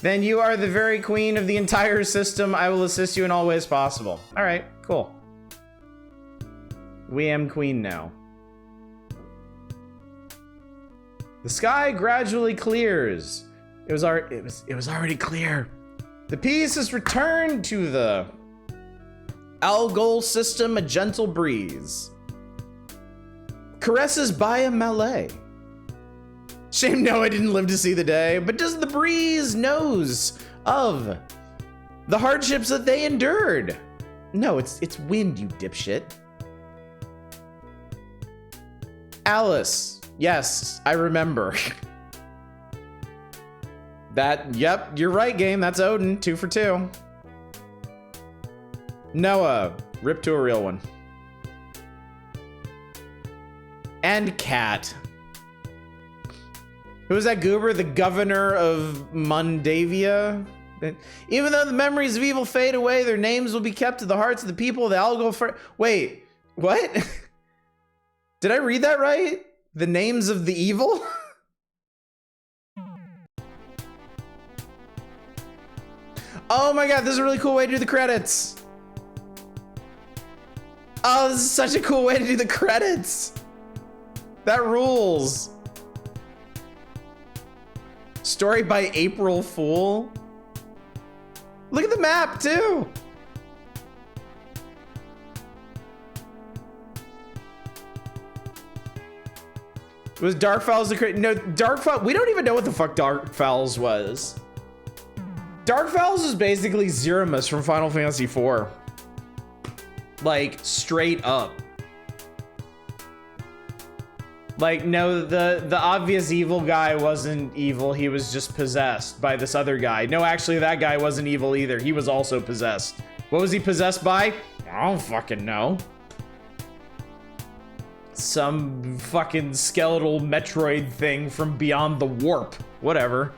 Then you are the very queen of the entire system. I will assist you in all ways possible. All right, cool. We am queen now. The sky gradually clears. It was already clear. The peace has returned to the Algol system, a gentle breeze. Caresses by a Malay. Shame no, I didn't live to see the day, but does the breeze knows of the hardships that they endured? No, it's wind, you dipshit. Alice. Yes, I remember. That, yep, you're right, game. That's Odin, 2 for 2. Noah, rip to a real one. And Cat. Who was that goober? The governor of Mundavia? Even though the memories of evil fade away, their names will be kept to the hearts of the people. They all go for. Wait, what? Did I read that right? The names of the evil? Oh my god, this is a really cool way to do the credits. Oh, this is such a cool way to do the credits. That rules. Story by April Fool. Look at the map too. Was Darkfowls the crit? No, Darkfowls. We don't even know what the fuck Darkfowls was. Darkfowls is basically Zeramus from Final Fantasy IV. Like, straight up. Like, no, the obvious evil guy wasn't evil. He was just possessed by this other guy. No, actually, that guy wasn't evil either. He was also possessed. What was he possessed by? I don't fucking know. Some fucking skeletal Metroid thing from beyond the warp. Whatever.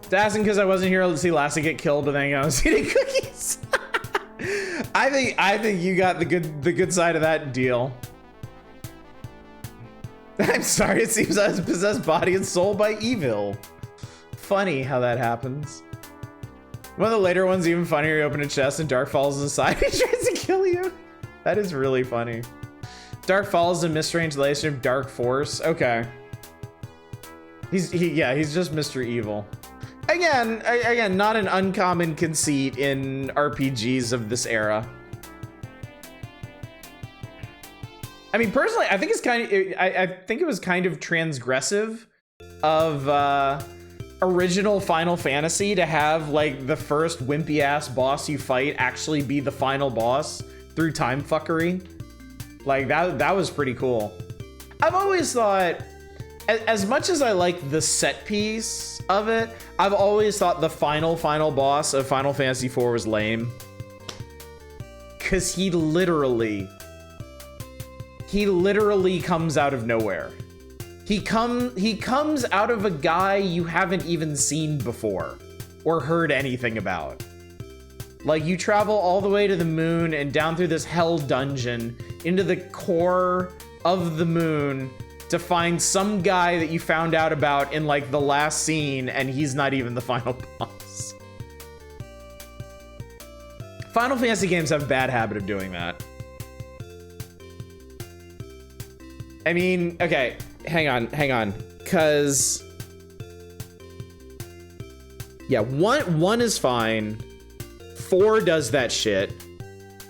It's asking because I wasn't here to see Lassic get killed, but then I was eating cookies. I think you got the good side of that deal. I'm sorry, it seems I was possessed body and soul by evil. Funny how that happens. One of the later ones even funnier. You open a chest and Dark falls inside. He tries to kill you. That is really funny. Dark Falls is a mistranslation of Dark Force. Okay. He's just Mr. Evil. Again, not an uncommon conceit in RPGs of this era. I mean, personally, I think it's I think it was kind of transgressive of original Final Fantasy to have like the first wimpy ass boss you fight actually be the final boss through time fuckery. Like that was pretty cool. I've always thought, as much as I like the set piece of it, I've always thought the final boss of Final Fantasy IV was lame. Cause he literally comes out of nowhere. He comes out of a guy you haven't even seen before or heard anything about. Like, you travel all the way to the moon and down through this hell dungeon into the core of the moon to find some guy that you found out about in like the last scene, and he's not even the final boss. Final Fantasy games have a bad habit of doing that. I mean, okay, hang on, cause yeah, one is fine. 4 does that shit.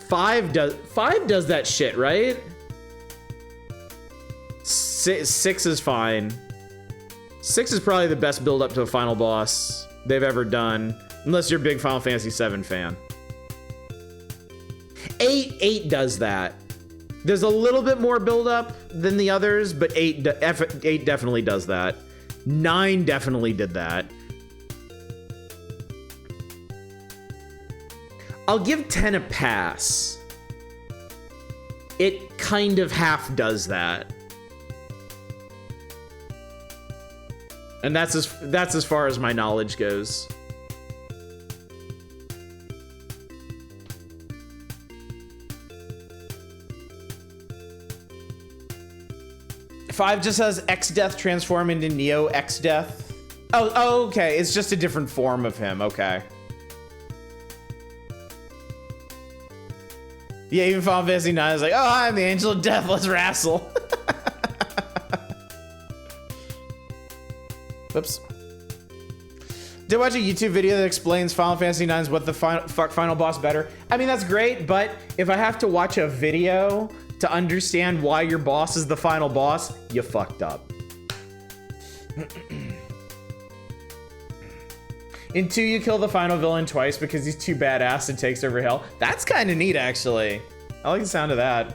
5 does that shit, right? 6 is fine. 6 is probably the best build up to a final boss they've ever done, unless you're a big Final Fantasy VII fan. 8 does that. There's a little bit more build up than the others, but 8 definitely does that. 9 definitely did that. I'll give 10 a pass. It kind of half does that. And that's as far as my knowledge goes. Five just has X-Death transform into Neo X-Death. Oh, okay. It's just a different form of him. Okay. Yeah, even Final Fantasy 9 is like, oh, I'm the Angel of Death. Let's wrestle. Whoops. Did watch a YouTube video that explains Final Fantasy 9's what the final boss better. I mean, that's great, but if I have to watch a video to understand why your boss is the final boss, you fucked up. In 2, you kill the final villain twice because he's too badass and takes over hell. That's kind of neat, actually. I like the sound of that.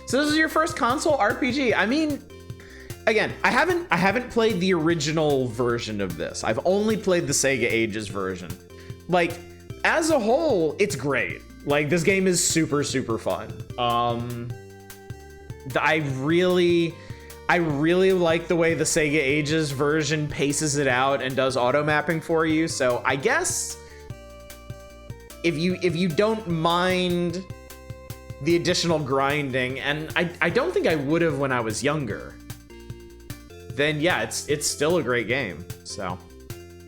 So this is your first console RPG. I mean, again, I haven't played the original version of this. I've only played the Sega Ages version. Like, as a whole, it's great. Like, this game is super, super fun. I really like the way the Sega Ages version paces it out and does auto mapping for you. So I guess if you don't mind the additional grinding, and I don't think I would have when I was younger, then yeah, it's still a great game. So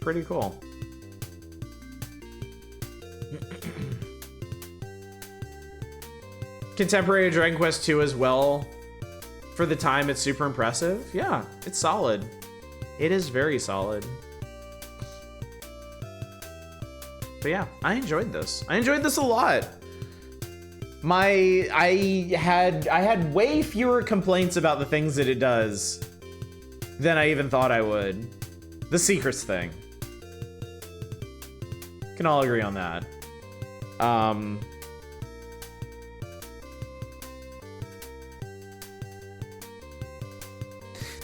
pretty cool. Contemporary Dragon Quest II as well. For the time, it's super impressive. Yeah, it's solid. It is very solid. But yeah, I enjoyed this. I enjoyed this a lot. I had way fewer complaints about the things that it does than I even thought I would. The secrets thing. Can all agree on that.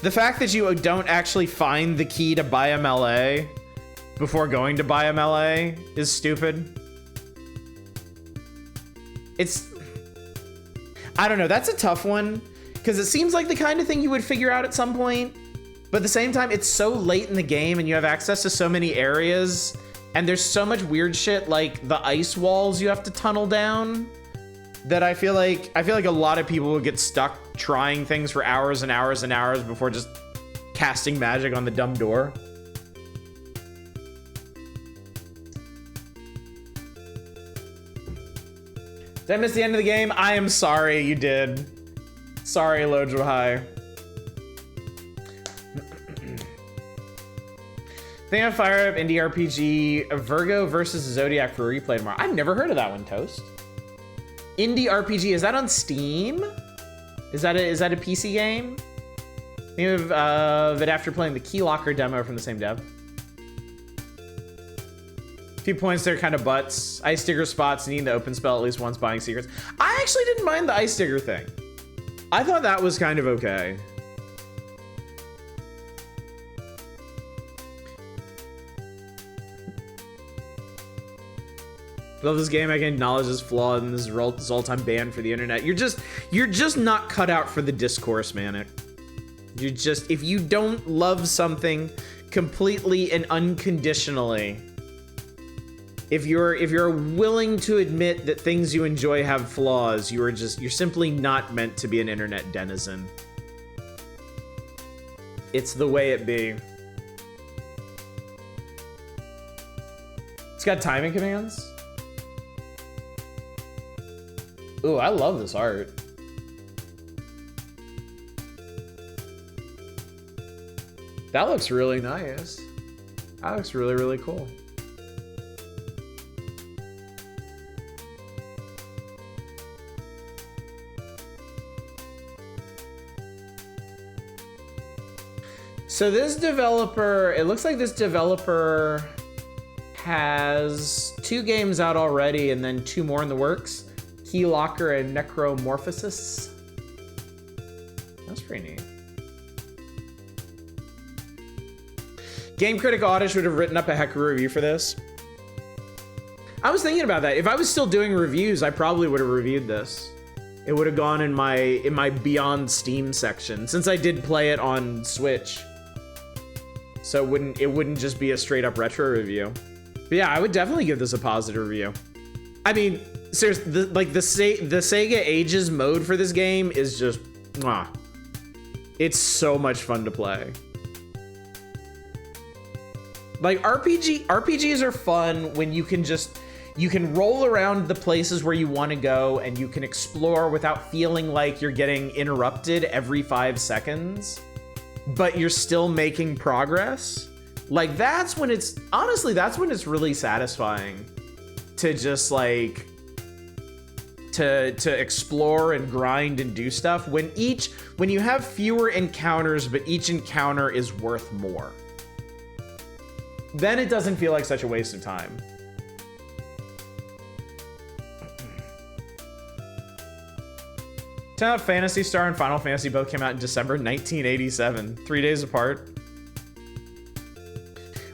The fact that you don't actually find the key to buy MLA before going to buy MLA is stupid. I don't know, that's a tough one, because it seems like the kind of thing you would figure out at some point, but at the same time, it's so late in the game and you have access to so many areas, and there's so much weird shit like the ice walls you have to tunnel down, that I feel like a lot of people would get stuck trying things for hours and hours and hours before just casting magic on the dumb door. Did I miss the end of the game? I am sorry you did. Sorry, Lojo High. Think I'll fire up indie RPG Virgo versus Zodiac for replay tomorrow. I've never heard of that one, Toast. Indie RPG, is that on Steam? Is that a PC game? Think of it after playing the Key Locker demo from the same dev. Few points there, kind of butts. Ice Digger spots, needing to open spell at least once, buying secrets. I actually didn't mind the Ice Digger thing. I thought that was kind of okay. Love this game. I can acknowledge this flaw and this all-time ban for the internet. You're just not cut out for the discourse, man. You're just, if you don't love something completely and unconditionally, if you're willing to admit that things you enjoy have flaws, you're simply not meant to be an internet denizen. It's the way it be. It's got timing commands. Ooh, I love this art. That looks really nice. That looks really, really cool. So this developer, it looks like this developer has 2 games out already and then 2 more in the works. Key Locker and Necromorphosis. That's pretty neat. Game Critic Oddish would have written up a heck of a review for this. I was thinking about that. If I was still doing reviews, I probably would have reviewed this. It would have gone in my Beyond Steam section, since I did play it on Switch. So it wouldn't just be a straight up retro review. But yeah, I would definitely give this a positive review. I mean, seriously, the Sega Ages mode for this game is just, mwah. It's so much fun to play. Like RPGs are fun when you can roll around the places where you want to go and you can explore without feeling like you're getting interrupted every 5 seconds, but you're still making progress. Like that's when it's really satisfying to just like to explore and grind and do stuff when you have fewer encounters but each encounter is worth more. Then it doesn't feel like such a waste of time. Turns out Phantasy Star and Final Fantasy both came out in December 1987, 3 days apart.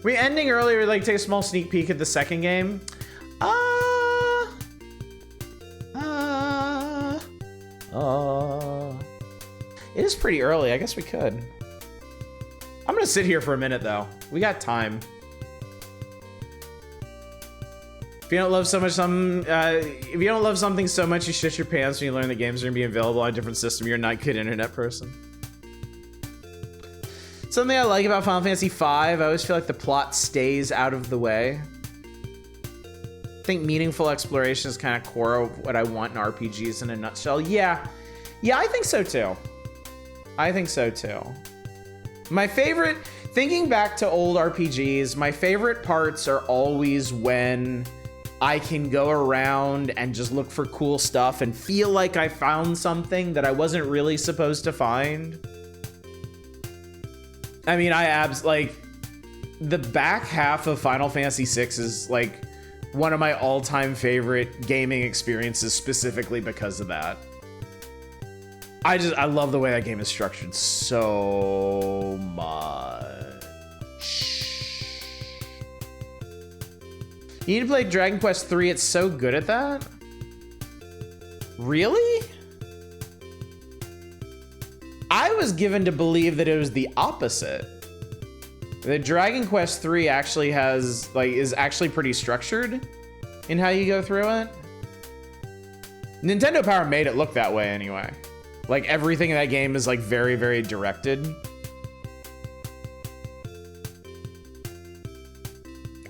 We ending earlier, like take a small sneak peek at the second game. It is pretty early. I guess we could. I'm gonna sit here for a minute though. We got time. If you don't love something so much you shit your pants when you learn that games are gonna be available on a different system, you're not a good internet person. Something I like about Final Fantasy V, I always feel like the plot stays out of the way. I think meaningful exploration is kind of core of what I want in RPGs in a nutshell. Yeah, I think so too. My favorite, thinking back to old RPGs, my favorite parts are always when I can go around and just look for cool stuff and feel like I found something that I wasn't really supposed to find. I mean, like, the back half of Final Fantasy VI is like one of my all-time favorite gaming experiences specifically because of that. I love the way that game is structured so much. You need to play Dragon Quest III, it's so good at that. Really? I was given to believe that it was the opposite. That Dragon Quest III actually is actually pretty structured in how you go through it. Nintendo Power made it look that way anyway. Like everything in that game is like very, very directed.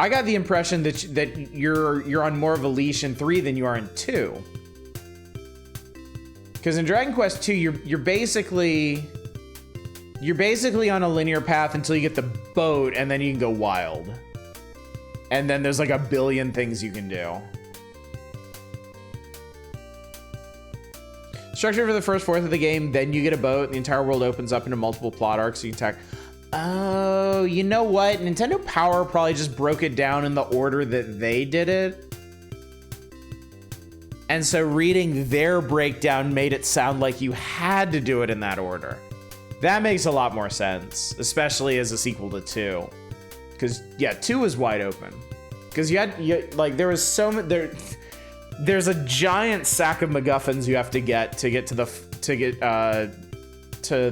I got the impression that you're on more of a leash in 3 than you are in 2. Because in Dragon Quest 2, you're basically on a linear path until you get the boat, and then you can go wild. And then there's like a billion things you can do. Structure for the first fourth of the game, then you get a boat, and the entire world opens up into multiple plot arcs, so you can attack. Oh, you know what? Nintendo Power probably just broke it down in the order that they did it. And so reading their breakdown made it sound like you had to do it in that order. That makes a lot more sense, especially as a sequel to 2. Because, yeah, 2 was wide open. Because there was so many, there's a giant sack of MacGuffins you have to get to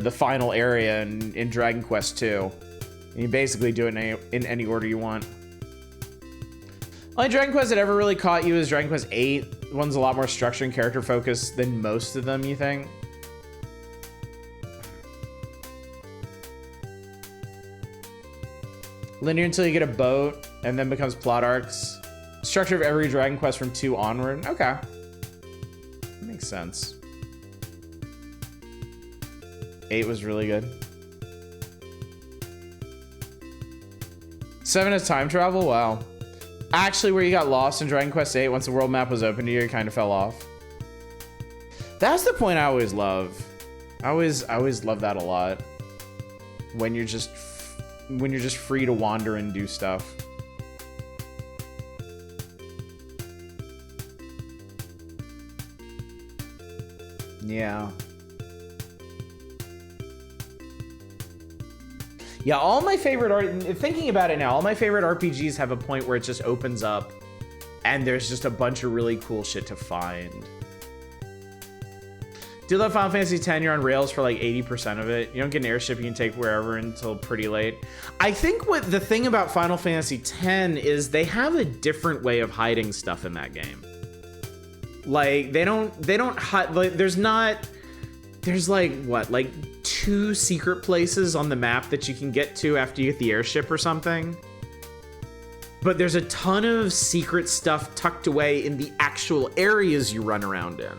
the final area in Dragon Quest 2. And you basically do it in any order you want. Only Dragon Quest that ever really caught you is Dragon Quest 8. One's a lot more structure and character focused than most of them, you think? Linear until you get a boat, and then becomes plot arcs. Structure of every Dragon Quest from 2 onward. Okay. Makes sense. 8 was really good. 7 is time travel? Wow. Actually, where you got lost in Dragon Quest 8, once the world map was open to you, it kind of fell off. That's the point I always love. I always love that a lot. When you're just free to wander and do stuff. Yeah. Yeah, all my favorite thinking about it now, all my favorite RPGs have a point where it just opens up and there's just a bunch of really cool shit to find. Do love Final Fantasy X, you're on rails for like 80% of it. You don't get an airship you can take wherever until pretty late. I think what the thing about Final Fantasy X is they have a different way of hiding stuff in that game. Like they don't hide, like there's like what, like 2 secret places on the map that you can get to after you get the airship or something. But there's a ton of secret stuff tucked away in the actual areas you run around in.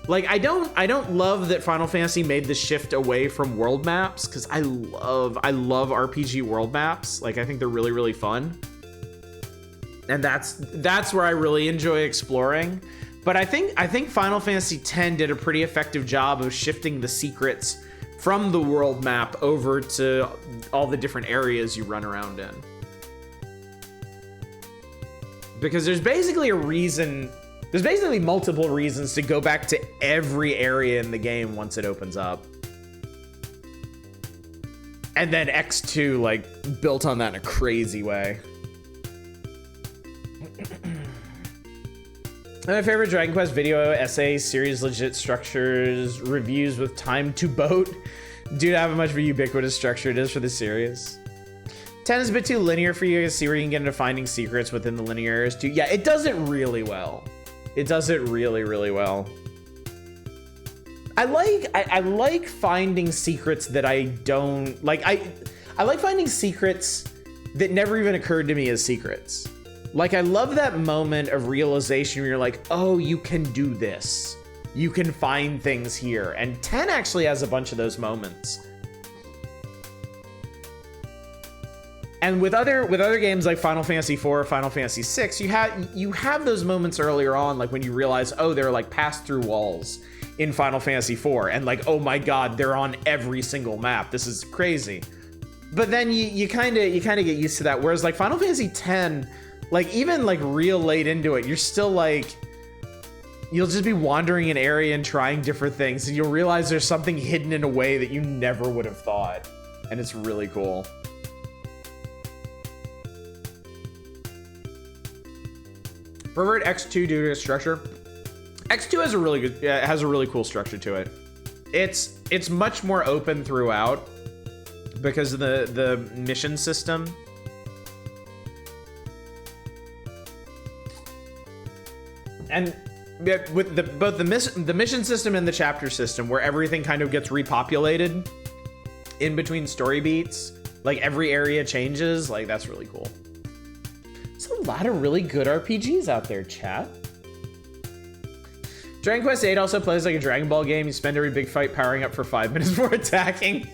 Like I don't love that Final Fantasy made the shift away from world maps, because I love RPG world maps. Like I think they're really, really fun. And that's where I really enjoy exploring. But I think Final Fantasy X did a pretty effective job of shifting the secrets from the world map over to all the different areas you run around in. Because there's basically multiple reasons to go back to every area in the game once it opens up. And then X2 like built on that in a crazy way. My favorite Dragon Quest video essay series, legit structures, reviews with time to boat. Dude, I have much of a ubiquitous structure it is for the series. 10 is a bit too linear for you to see where you can get into finding secrets within the linear areas too. Yeah, it does it really well. It does it really, really well. I like finding secrets that I don't like. I like finding secrets that never even occurred to me as secrets. Like, I love that moment of realization where you're like, oh, you can do this. You can find things here. And 10 actually has a bunch of those moments. And with other games like Final Fantasy IV or Final Fantasy VI, you have those moments earlier on, like when you realize, oh, there are like pass-through walls in Final Fantasy IV, and like, oh my god, they're on every single map. This is crazy. But then you kind of get used to that. Whereas like Final Fantasy X, like even like real late into it, you're still like, you'll just be wandering an area and trying different things, and you'll realize there's something hidden in a way that you never would have thought, and it's really cool. Pervert X2 due to its structure. X2 has a really cool structure to it. It's much more open throughout because of the mission system. And with both the mission system and the chapter system, where everything kind of gets repopulated in between story beats, like every area changes, like that's really cool. There's a lot of really good RPGs out there, chat. Dragon Quest VIII also plays like a Dragon Ball game. You spend every big fight powering up for 5 minutes before attacking.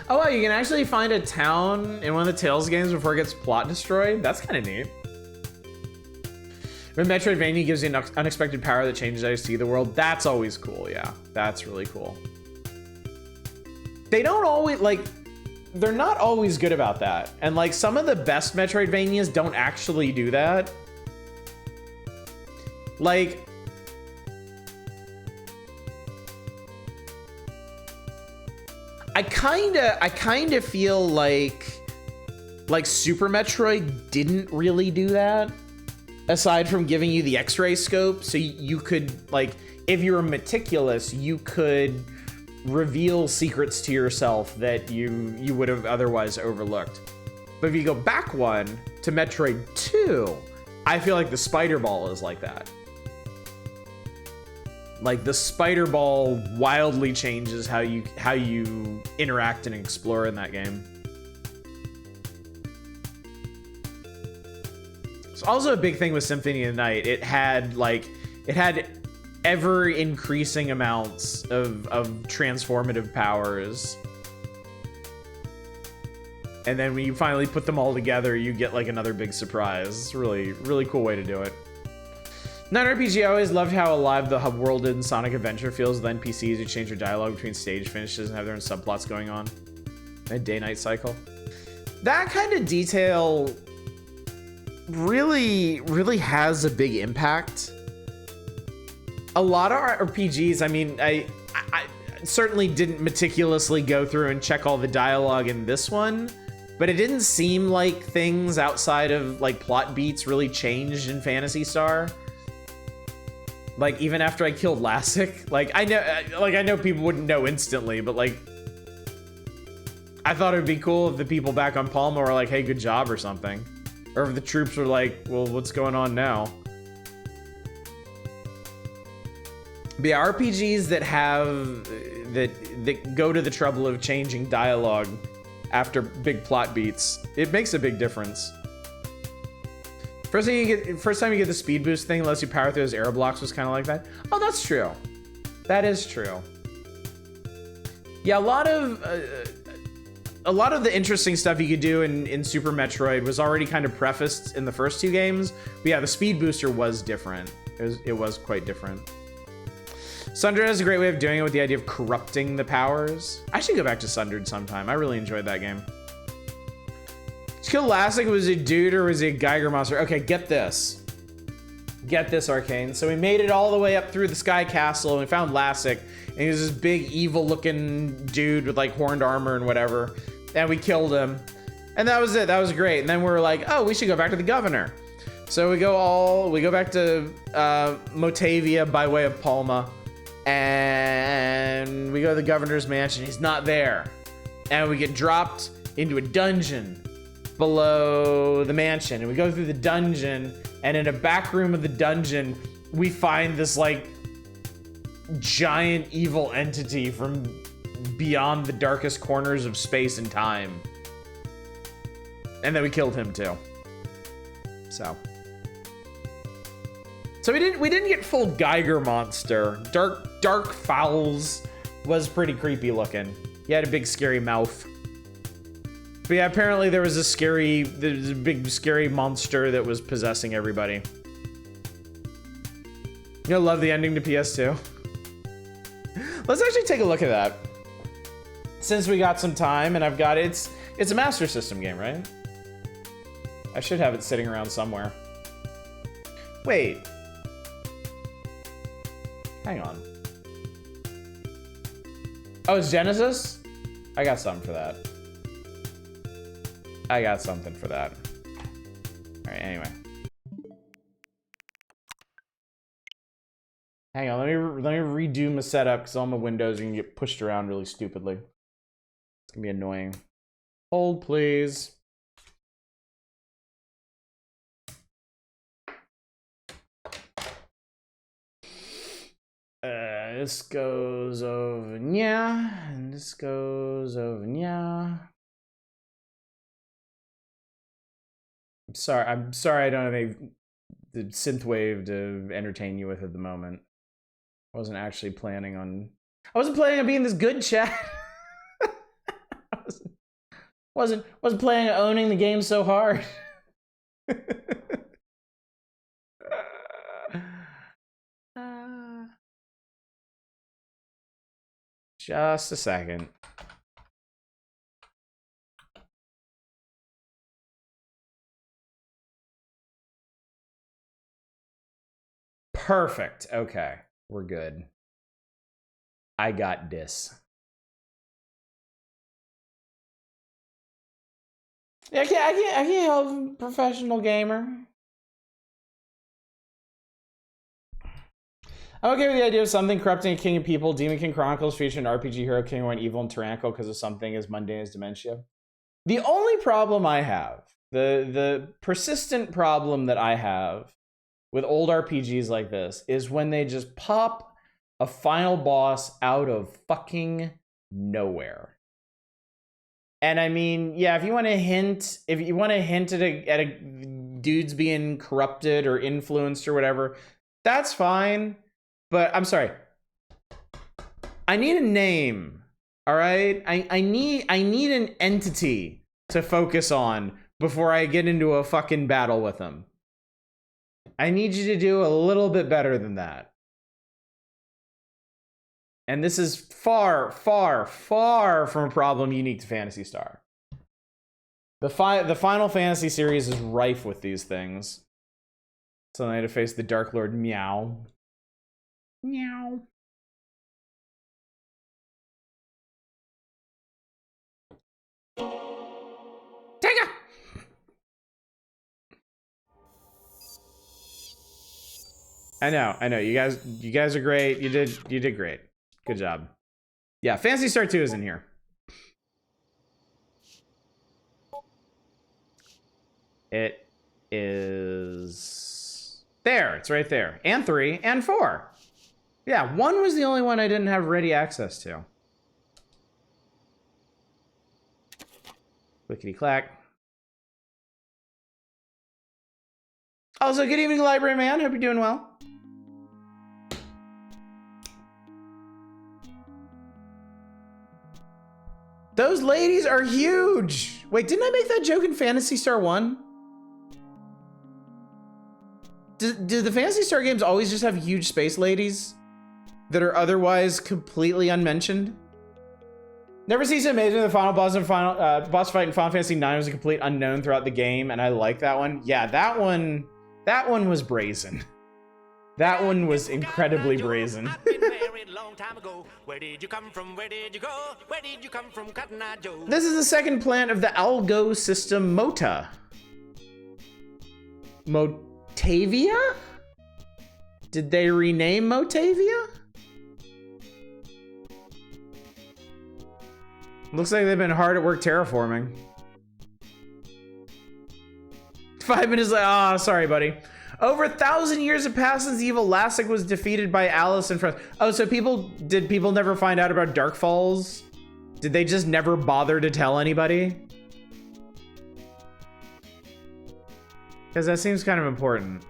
Oh wow, you can actually find a town in one of the Tales games before it gets plot destroyed? That's kind of neat. When Metroidvania gives you an unexpected power that changes how you see the world, that's always cool, yeah. That's really cool. They don't always, like, they're not always good about that. And like some of the best Metroidvanias don't actually do that. Like, I kinda feel like Super Metroid didn't really do that, aside from giving you the X-ray scope, so you could, like, if you were meticulous, you could reveal secrets to yourself that you would have otherwise overlooked. But if you go back one to Metroid 2, I feel like the Spider Ball is like that. Like the Spider Ball wildly changes how you interact and explore in that game. It's also a big thing with Symphony of the Night. It had ever increasing amounts of transformative powers. And then when you finally put them all together, you get like another big surprise. It's really, really cool way to do it. Non-RPG, I always loved how alive the hub world in Sonic Adventure feels with NPCs who change their dialogue between stage finishes and have their own subplots going on. A day-night cycle. That kind of detail really, really has a big impact. A lot of RPGs, I mean, I certainly didn't meticulously go through and check all the dialogue in this one, but it didn't seem like things outside of like plot beats really changed in Phantasy Star. Like even after I killed Lassic, like I know people wouldn't know instantly, but like I thought it would be cool if the people back on Palma were like, "Hey, good job" or something, or if the troops were like, "Well, what's going on now?" But yeah, RPGs that have that go to the trouble of changing dialogue after big plot beats, it makes a big difference. First time you get the speed boost thing, lets you power through those air blocks, was kind of like that. Oh, that's true. That is true. Yeah, a lot of the interesting stuff you could do in Super Metroid was already kind of prefaced in the first two games. But yeah, the speed booster was different. It was quite different. Sundered has a great way of doing it with the idea of corrupting the powers. I should go back to Sundered sometime. I really enjoyed that game. Kill Lassic, was he a dude or was he a Geiger monster? Okay, get this. Get this, Arcane. So we made it all the way up through the Sky Castle and we found Lassic. And he was this big evil looking dude with like horned armor and whatever. And we killed him. And that was it, that was great. And then we were like, oh, we should go back to the governor. So we go back to Motavia by way of Palma. And we go to the governor's mansion, he's not there. And we get dropped into a dungeon below the mansion, and we go through the dungeon, and in a back room of the dungeon we find this like giant evil entity from beyond the darkest corners of space and time, and then we killed him too. So we didn't get full Geiger monster. Dark Fowls was pretty creepy looking. He had a big scary mouth. But yeah, apparently there was a big scary monster that was possessing everybody. You know, love the ending to PS2. Let's actually take a look at that. Since we got some time and I've got it, it's a Master System game, right? I should have it sitting around somewhere. Wait. Hang on. Oh, it's Genesis? I got something for that. All right, anyway. Hang on, let me redo my setup because all my windows are gonna get pushed around really stupidly. It's gonna be annoying. Hold, please. This goes over yeah, and this goes over yeah. I'm sorry I don't have the synthwave to entertain you with at the moment. I wasn't planning on being this good, chat. I wasn't planning on owning the game so hard. Just a second. Perfect. Okay, we're good. I got this. Yeah, I can't help a professional gamer. I'm okay with the idea of something corrupting a king of people. Demon King Chronicles featured an RPG hero king went evil and tyrannical because of something as mundane as dementia. The only problem I have, the persistent problem that I have with old RPGs like this is when they just pop a final boss out of fucking nowhere. And I mean, yeah, if you want to hint at a dudes being corrupted or influenced or whatever, that's fine. But I'm sorry. I need a name. All right? I need an entity to focus on before I get into a fucking battle with them. I need you to do a little bit better than that. And this is far, far, far from a problem unique to Phantasy Star. The Final Fantasy series is rife with these things. So I had to face the Dark Lord Meow. Meow. Take it! I know. You guys are great. You did great. Good job. Yeah, Phantasy Star 2 is in here. It is there. It's right there. And 3 and 4. Yeah, 1 was the only one I didn't have ready access to. Clickety clack. Also, good evening, Library Man. Hope you're doing well. Those ladies are huge. Wait, didn't I make that joke in Phantasy Star 1? Do the Phantasy Star games always just have huge space ladies that are otherwise completely unmentioned? Never cease to amaze me the final boss fight in Final Fantasy IX was a complete unknown throughout the game, and I like that one. Yeah, that one was brazen. That one was incredibly brazen. Where did you come from? Where did you go? Where did you come from, Cotton Eye Joe? This is the second plant of the Algo system Mota. Motavia? Did they rename Motavia? Looks like they've been hard at work terraforming. 5 minutes later, oh, sorry, buddy. Over 1,000 years have passed since the evil Lassic was defeated by Alice and friends. Oh, so did people never find out about Dark Falls? Did they just never bother to tell anybody? Because that seems kind of important.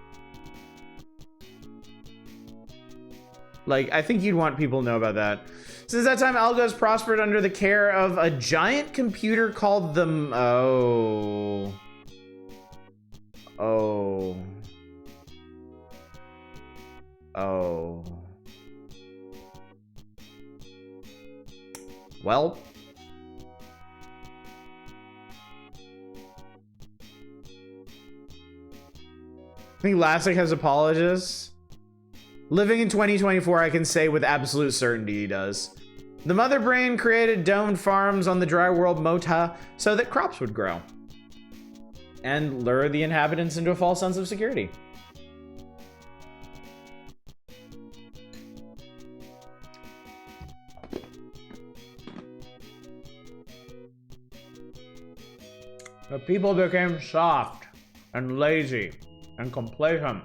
Like, I think you'd want people to know about that. Since that time, Algo's prospered under the care of a giant computer called the... Oh. Well. I think Lassic has apologists. Living in 2024, I can say with absolute certainty he does. The mother brain created domed farms on the dry world Mota so that crops would grow and lure the inhabitants into a false sense of security. The people became soft and lazy and complacent.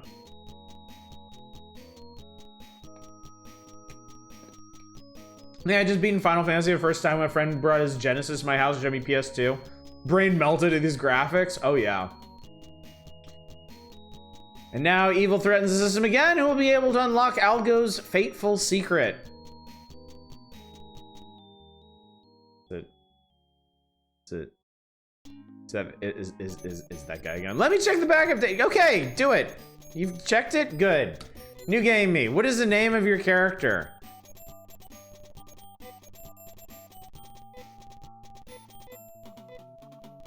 Yeah, I just beaten Final Fantasy the first time my friend brought his Genesis to my house and showed me PS2. Brain melted at these graphics. Oh yeah. And now evil threatens the system again, and we'll be able to unlock Algo's fateful secret. Is that guy again? Let me check the back update. Okay, do it. You've checked it? Good. New game me. What is the name of your character?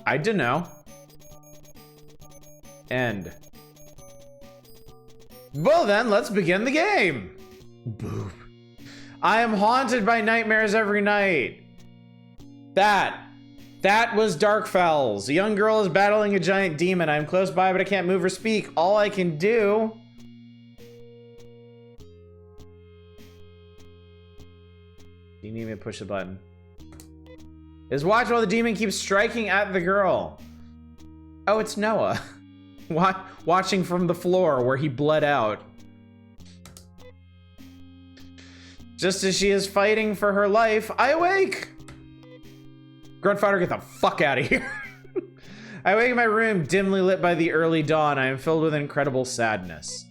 I don't know. End. Well then, let's begin the game. Boop. I am haunted by nightmares every night. That was Darkfells. A young girl is battling a giant demon. I am close by, but I can't move or speak. All I can do... You need me to push the button. Is watch while the demon keeps striking at the girl. Oh, it's Noah. Watching from the floor where he bled out. Just as she is fighting for her life, I awake. Gruntfighter, get the fuck out of here. I awake in my room, dimly lit by the early dawn. I am filled with incredible sadness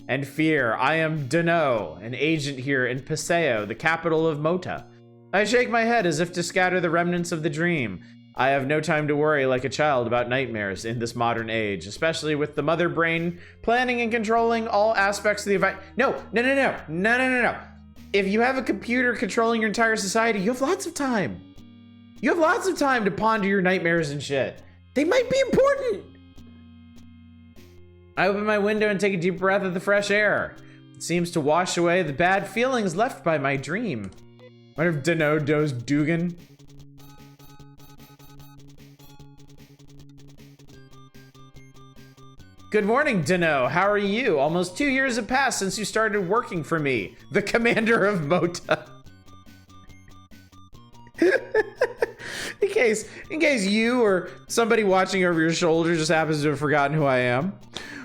and fear. I am Dano, an agent here in Paseo, the capital of Mota. I shake my head as if to scatter the remnants of the dream. I have no time to worry like a child about nightmares in this modern age, especially with the mother brain planning and controlling all aspects of the event. No. If you have a computer controlling your entire society, you have lots of time. You have lots of time to ponder your nightmares and shit. They might be important. I open my window and take a deep breath of the fresh air. It seems to wash away the bad feelings left by my dream. What if Dano does Dugan? Good morning, Dano. How are you? Almost 2 years have passed since you started working for me, the commander of Mota. In case you or somebody watching over your shoulder just happens to have forgotten who I am.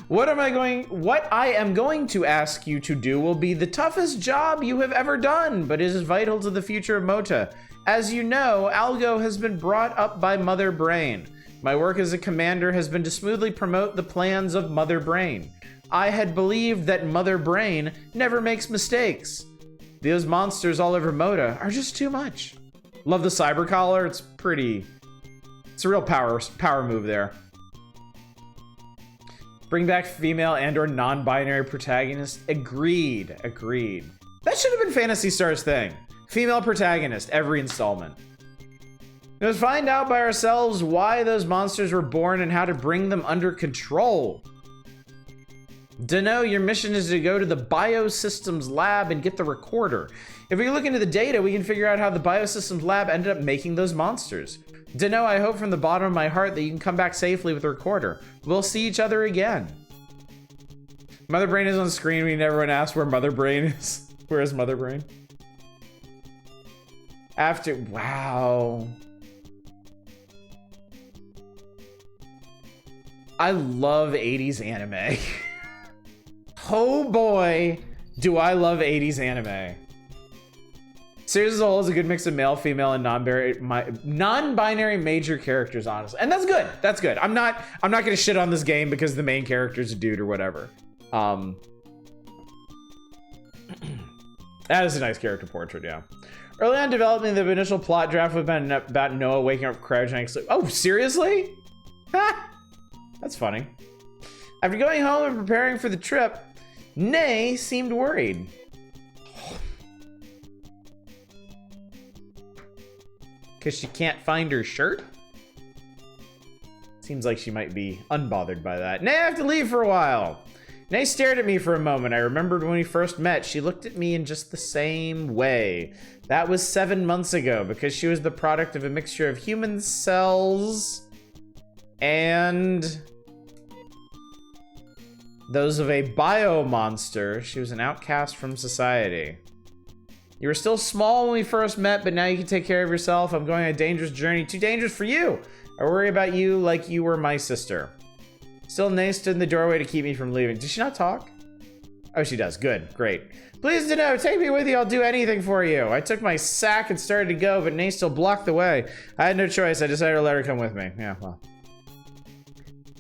What I am going to ask you to do will be the toughest job you have ever done, but is vital to the future of Mota. As you know, Algo has been brought up by Mother Brain. My work as a commander has been to smoothly promote the plans of Mother Brain. I had believed that Mother Brain never makes mistakes. Those monsters all over Mota are just too much. Love the cyber collar. It's a real power move there. Bring back female and or non-binary protagonist. Agreed. That should have been Phantasy Star's thing. Female protagonist every installment. Let's find out by ourselves why those monsters were born and how to bring them under control. Dano, your mission is to go to the Biosystems lab and get the recorder. If we look into the data, we can figure out how the Biosystems lab ended up making those monsters. Dano, I hope from the bottom of my heart that you can come back safely with the recorder. We'll see each other again. Mother Brain is on screen. We never want to ask where Mother Brain is. Where is Mother Brain? Wow. I love 80s anime. Oh boy, do I love 80s anime. Series as a whole is a good mix of male, female, and non-binary major characters, honestly. And that's good. That's good. I'm not gonna shit on this game because the main character's a dude or whatever. That is a nice character portrait, yeah. Early on developing the initial plot draft was about Noah waking up cryogenic. Oh, seriously? Ha! That's funny. After going home and preparing for the trip, Nay seemed worried. Because she can't find her shirt? Seems like she might be unbothered by that. Nay, I have to leave for a while. Nay stared at me for a moment. I remembered when we first met, she looked at me in just the same way. That was 7 months ago because she was the product of a mixture of human cells and those of a bio monster. She was an outcast from society. You were still small when we first met, but now you can take care of yourself. I'm going on a dangerous journey. Too dangerous for you. I worry about you like you were my sister. Still, Nay stood in the doorway to keep me from leaving. Does she not talk? Oh, she does. Good. Great. Please, Dano, take me with you. I'll do anything for you. I took my sack and started to go, but Nay still blocked the way. I had no choice. I decided to let her come with me. Yeah, well.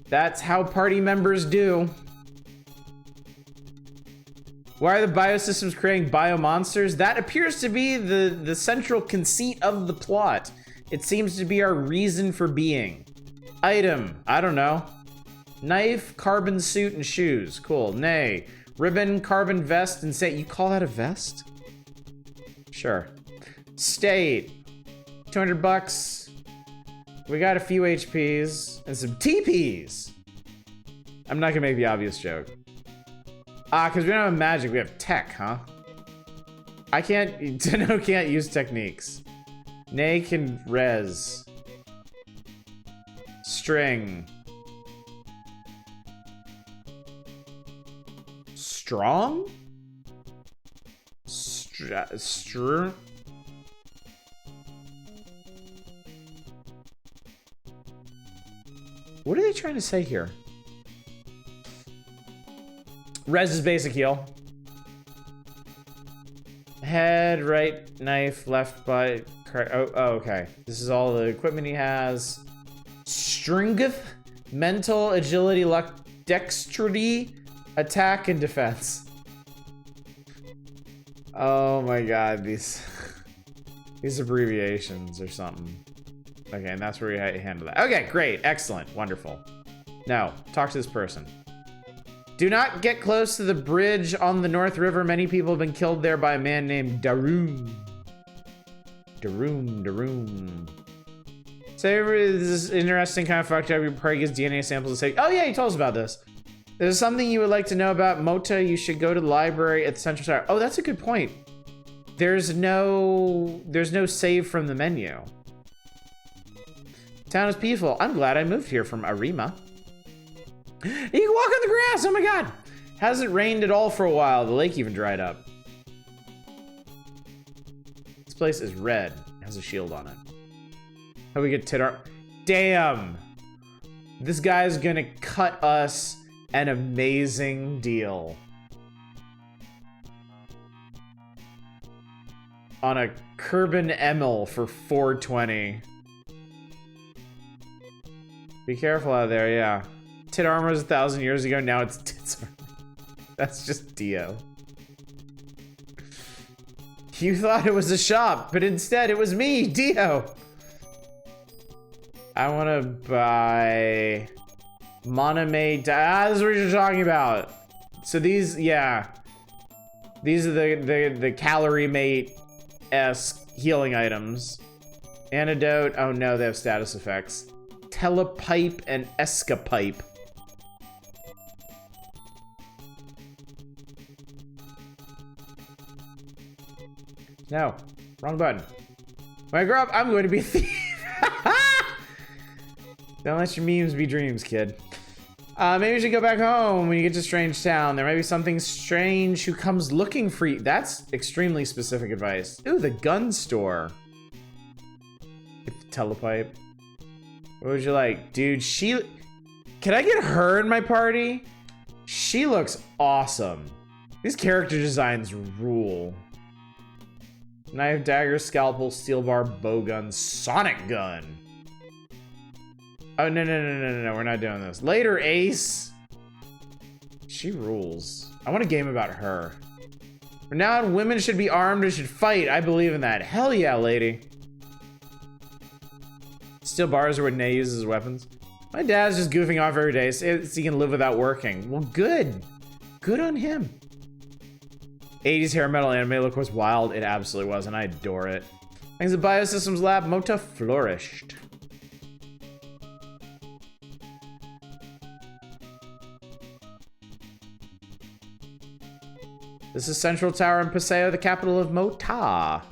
That's how party members do. Why are the biosystems creating biomonsters? That appears to be the central conceit of the plot. It seems to be our reason for being. Item, I don't know. Knife, carbon suit, and shoes. Cool. Nay. Ribbon, carbon vest, and say, you call that a vest? Sure. State. 200 bucks. We got a few HPs and some TPs. I'm not gonna make the obvious joke. Ah, because we don't have magic, we have tech, huh? I can't, Deno can't use techniques. Nay can res. String. Strong? Str. What are they trying to say here? Res is basic heal. Head, right, knife, left butt. Oh, okay. This is all the equipment he has. Stringth, mental, agility, luck, dexterity, attack, and defense. Oh my god, these abbreviations or something. Okay, and that's where we handle that. Okay, great, excellent, wonderful. Now, talk to this person. Do not get close to the bridge on the North River. Many people have been killed there by a man named Daroon. Daroon. So this is interesting, kind of fucked up. Your probably gets DNA samples and say, oh yeah, he told us about this. There's something you would like to know about Mota. You should go to the library at the Central Tower. Oh, that's a good point. There's no save from the menu. Town is peaceful. I'm glad I moved here from Arima. You can walk on the grass. Oh my god. Hasn't rained at all for a while. The lake even dried up. This place is red. It has a shield on it. How we get Tidar? Damn. This guy's gonna cut us an amazing deal. On a Kerbin Emil for 420. Be careful out there, yeah. Tit armor was 1,000 years ago, now it's tits armor. That's just Dio. You thought it was a shop, but instead it was me, Dio. I wanna buy Moname. This is what you're talking about. So these, yeah. These are the calorie mate-esque healing items. Antidote, oh no, they have status effects. Telepipe and Escapipe. No, wrong button. When I grow up, I'm going to be a thief. Don't let your memes be dreams, kid. Maybe you should go back home when you get to Strange Town. There might be something strange who comes looking for you. That's extremely specific advice. Ooh, the gun store. Telepipe. What would you like? Dude, can I get her in my party? She looks awesome. These character designs rule. Knife, dagger, scalpel, steel bar, bow gun, sonic gun. Oh, no, we're not doing this. Later, Ace. She rules. I want a game about her. Renowned women should be armed and should fight. I believe in that. Hell yeah, lady. Steel bars are what Nay uses as weapons. My dad's just goofing off every day so he can live without working. Well, good. Good on him. 80s hair metal anime look was wild. It absolutely was, and I adore it. Thanks to Biosystems Lab, Mota flourished. This is Central Tower in Paseo, the capital of Mota.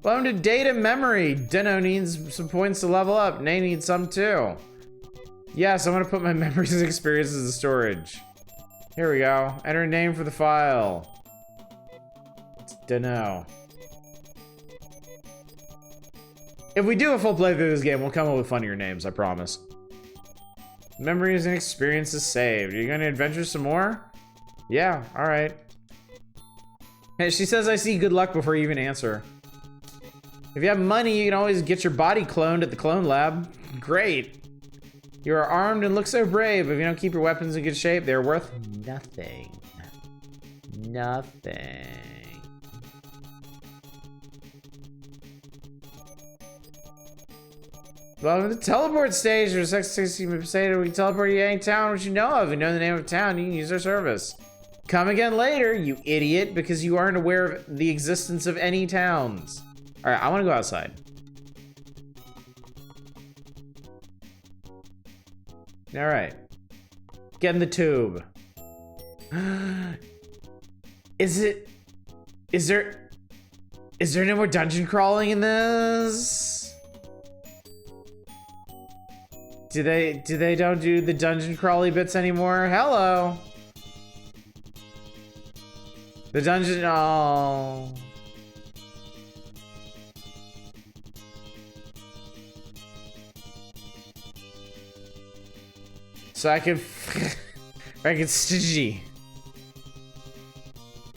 Welcome to Data Memory. Deno needs some points to level up. Nay needs some too. Yes, I want to put my memories and experiences in storage. Here we go. Enter a name for the file. It's Deno. If we do a full playthrough of this game, we'll come up with funnier names, I promise. Memories and experiences saved. Are you going to adventure some more? Yeah, alright. Hey, she says I see good luck before you even answer. If you have money, you can always get your body cloned at the clone lab. Great. You are armed and look so brave. If you don't keep your weapons in good shape, they're worth nothing. Nothing. Welcome to the teleport stage. There's X60 say we can teleport you to any town which you know of. If you know the name of town, you can use our service. Come again later, you idiot, because you aren't aware of the existence of any towns. All right, I want to go outside. All right. Get in the tube. Is there no more dungeon crawling in this? Do they don't do the dungeon crawly bits anymore? Hello. The dungeon, oh. So I can stingy.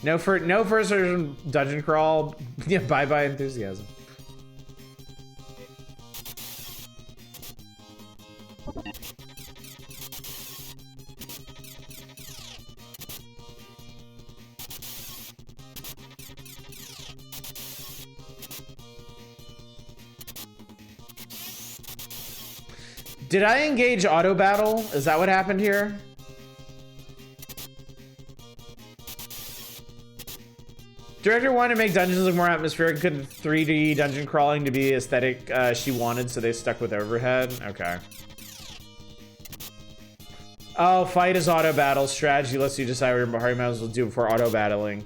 No first version dungeon crawl. Yeah, bye enthusiasm. Did I engage auto battle? Is that what happened here? Director wanted to make dungeons look more atmospheric, couldn't 3D dungeon crawling to be aesthetic she wanted, so they stuck with overhead. Okay. Oh, fight is auto battle. Strategy lets you decide what your party members will do before auto battling.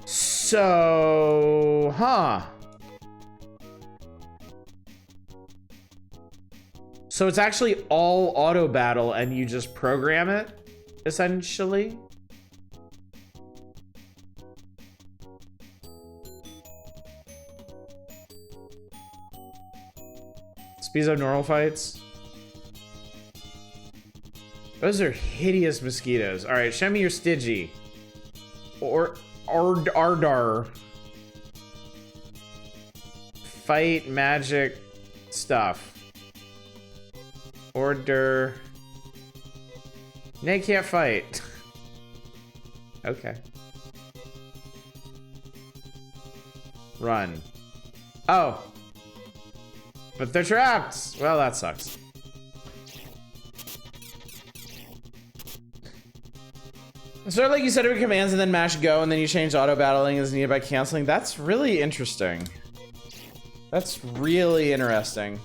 So, huh. So it's actually all auto battle and you just program it, essentially. Speedo normal fights. Those are hideous mosquitoes. All right, show me your Stigi. Or Ardar. Fight magic stuff. Order. They can't fight. Okay. Run. Oh. But they're trapped. Well, that sucks. Sort of like you set up your commands and then mash go and then you change auto battling as needed by canceling. That's really interesting. That's really interesting.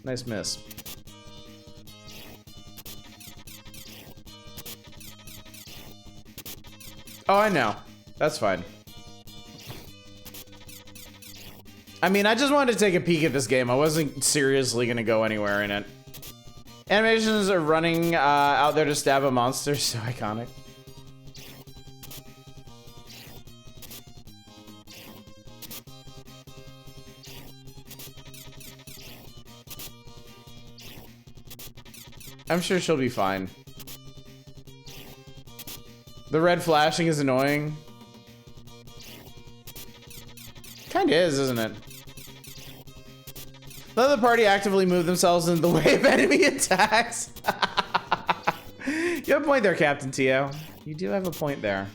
Nice miss. Oh, I know. That's fine. I mean, I just wanted to take a peek at this game. I wasn't seriously gonna go anywhere in it. Animations are running out there to stab a monster. So iconic. I'm sure she'll be fine. The red flashing is annoying. Kinda is, isn't it? Let the party actively move themselves in the way of enemy attacks. You have a point there, Captain Tio. You do have a point there.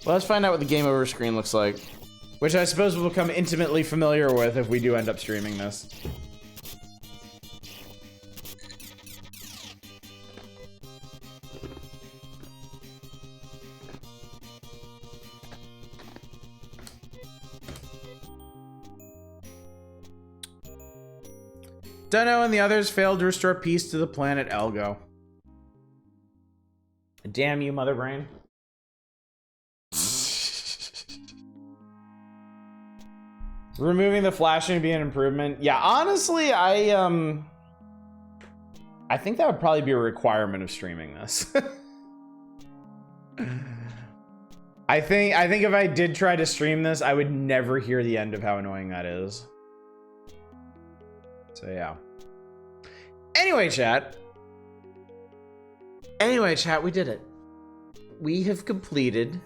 Well, let's find out what the game over screen looks like. Which I suppose we'll become intimately familiar with if we do end up streaming this. Dunno and the others failed to restore peace to the planet Elgo. Damn you, mother brain. Removing the flashing would be an improvement. Yeah, honestly, I think that would probably be a requirement of streaming this. I think if I did try to stream this, I would never hear the end of how annoying that is. So yeah. Anyway, chat, we did it. We have completed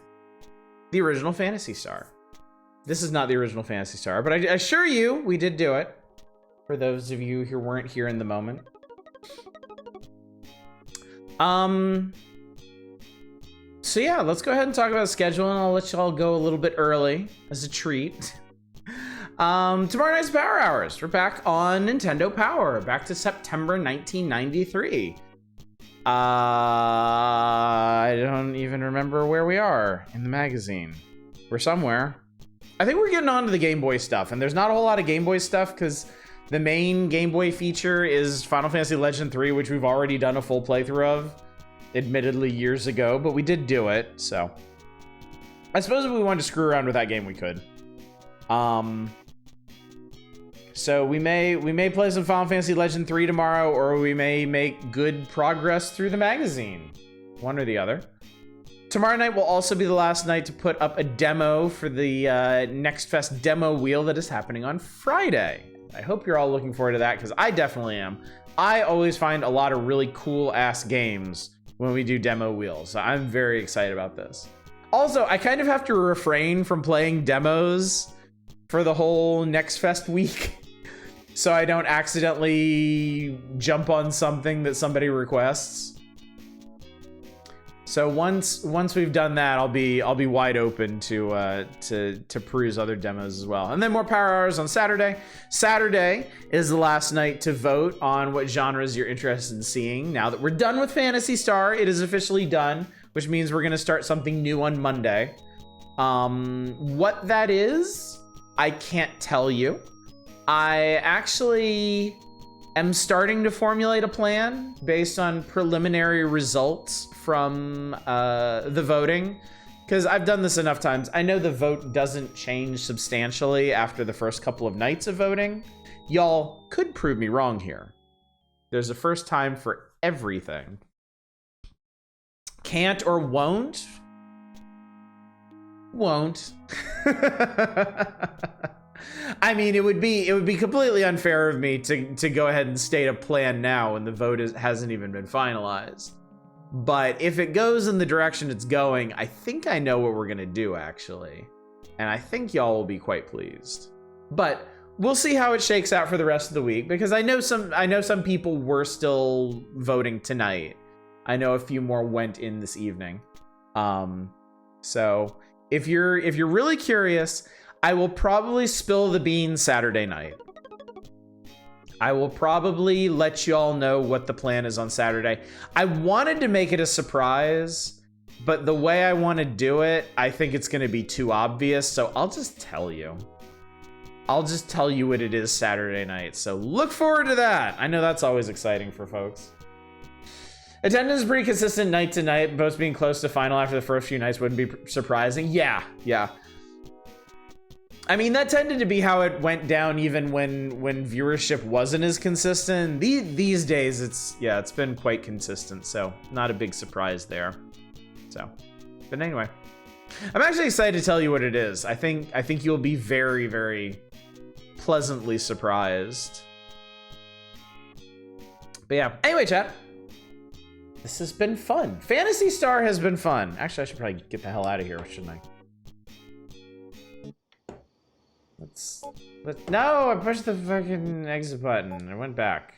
the original Phantasy Star. This is not the original Phantasy Star, but I assure you, we did do it. For those of you who weren't here in the moment. So yeah, let's go ahead and talk about the schedule, and I'll let y'all go a little bit early as a treat. Tomorrow night's Power Hours. We're back on Nintendo Power, back to September 1993. I don't even remember where we are in the magazine. We're somewhere. I think we're getting on to the Game Boy stuff, and there's not a whole lot of Game Boy stuff because the main Game Boy feature is Final Fantasy Legend 3, which we've already done a full playthrough of, admittedly years ago, but we did do it, so. I suppose if we wanted to screw around with that game, we could. So we may play some Final Fantasy Legend 3 tomorrow, or we may make good progress through the magazine. One or the other. Tomorrow night will also be the last night to put up a demo for the Next Fest demo wheel that is happening on Friday. I hope you're all looking forward to that, because I definitely am. I always find a lot of really cool-ass games when we do demo wheels, so I'm very excited about this. Also, I kind of have to refrain from playing demos for the whole Next Fest week, so I don't accidentally jump on something that somebody requests. So once we've done that, I'll be wide open to peruse other demos as well. And then more Power Hours on Saturday. Saturday is the last night to vote on what genres you're interested in seeing. Now that we're done with Phantasy Star, it is officially done, which means we're gonna start something new on Monday. What that is, I can't tell you. I actually am starting to formulate a plan based on preliminary results from the voting, because I've done this enough times. I know the vote doesn't change substantially after the first couple of nights of voting. Y'all could prove me wrong here. There's a first time for everything. Can't or won't? Won't. I mean, it would be completely unfair of me to go ahead and state a plan now when the vote hasn't even been finalized. But if it goes in the direction it's going, I think I know what we're gonna do, actually. And I think y'all will be quite pleased. But we'll see how it shakes out for the rest of the week, because I know some people were still voting tonight. I know a few more went in this evening. So if you're really curious, I will probably spill the beans Saturday night. I will probably let y'all know what the plan is on Saturday. I wanted to make it a surprise, but the way I want to do it, I think it's going to be too obvious, so I'll just tell you. I'll just tell you what it is Saturday night, so look forward to that. I know that's always exciting for folks. Attendance is pretty consistent night to night. Both being close to final after the first few nights wouldn't be surprising. Yeah. I mean, that tended to be how it went down even when viewership wasn't as consistent. These days, it's been quite consistent, so not a big surprise there. So, but anyway, I'm actually excited to tell you what it is. I think you'll be very, very pleasantly surprised. But yeah, anyway, chat. This has been fun. Phantasy Star has been fun. Actually, I should probably get the hell out of here, shouldn't I? No, I pushed the fucking exit button. I went back.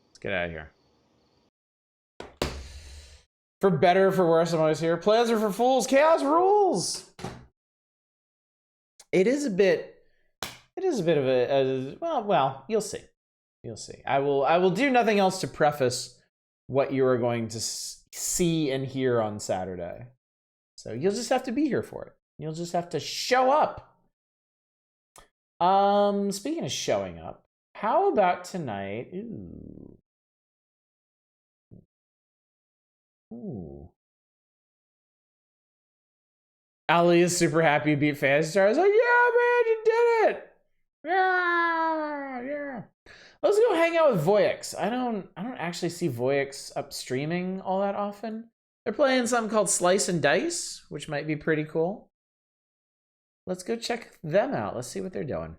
Let's get out of here. For better or for worse, I'm always here. Plans are for fools. Chaos rules. It is a bit of a well, you'll see. You'll see. I will do nothing else to preface what you are going to see and hear on Saturday. So you'll just have to be here for it. You'll just have to show up. Speaking of showing up, how about tonight? Ooh. Ali is super happy to beat Phantasy Star. I was like, yeah, man, you did it. Yeah. Let's go hang out with Voyix. I don't actually see Voyix up streaming all that often. They're playing something called Slice and Dice, which might be pretty cool. Let's go check them out. Let's see what they're doing.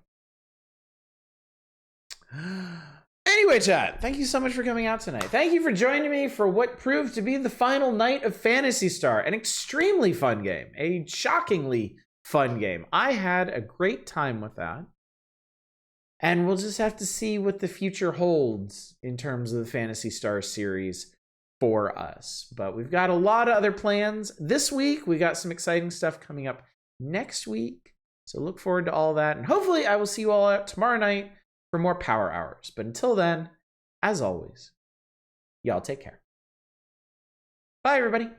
Anyway, chat, thank you so much for coming out tonight. Thank you for joining me for what proved to be the final night of Phantasy Star. An extremely fun game. A shockingly fun game. I had a great time with that. And we'll just have to see what the future holds in terms of the Phantasy Star series for us. But we've got a lot of other plans. This week, we got some exciting stuff coming up next week. So look forward to all that. And hopefully I will see you all out tomorrow night for more Power Hours. But until then, as always, y'all take care. Bye, everybody.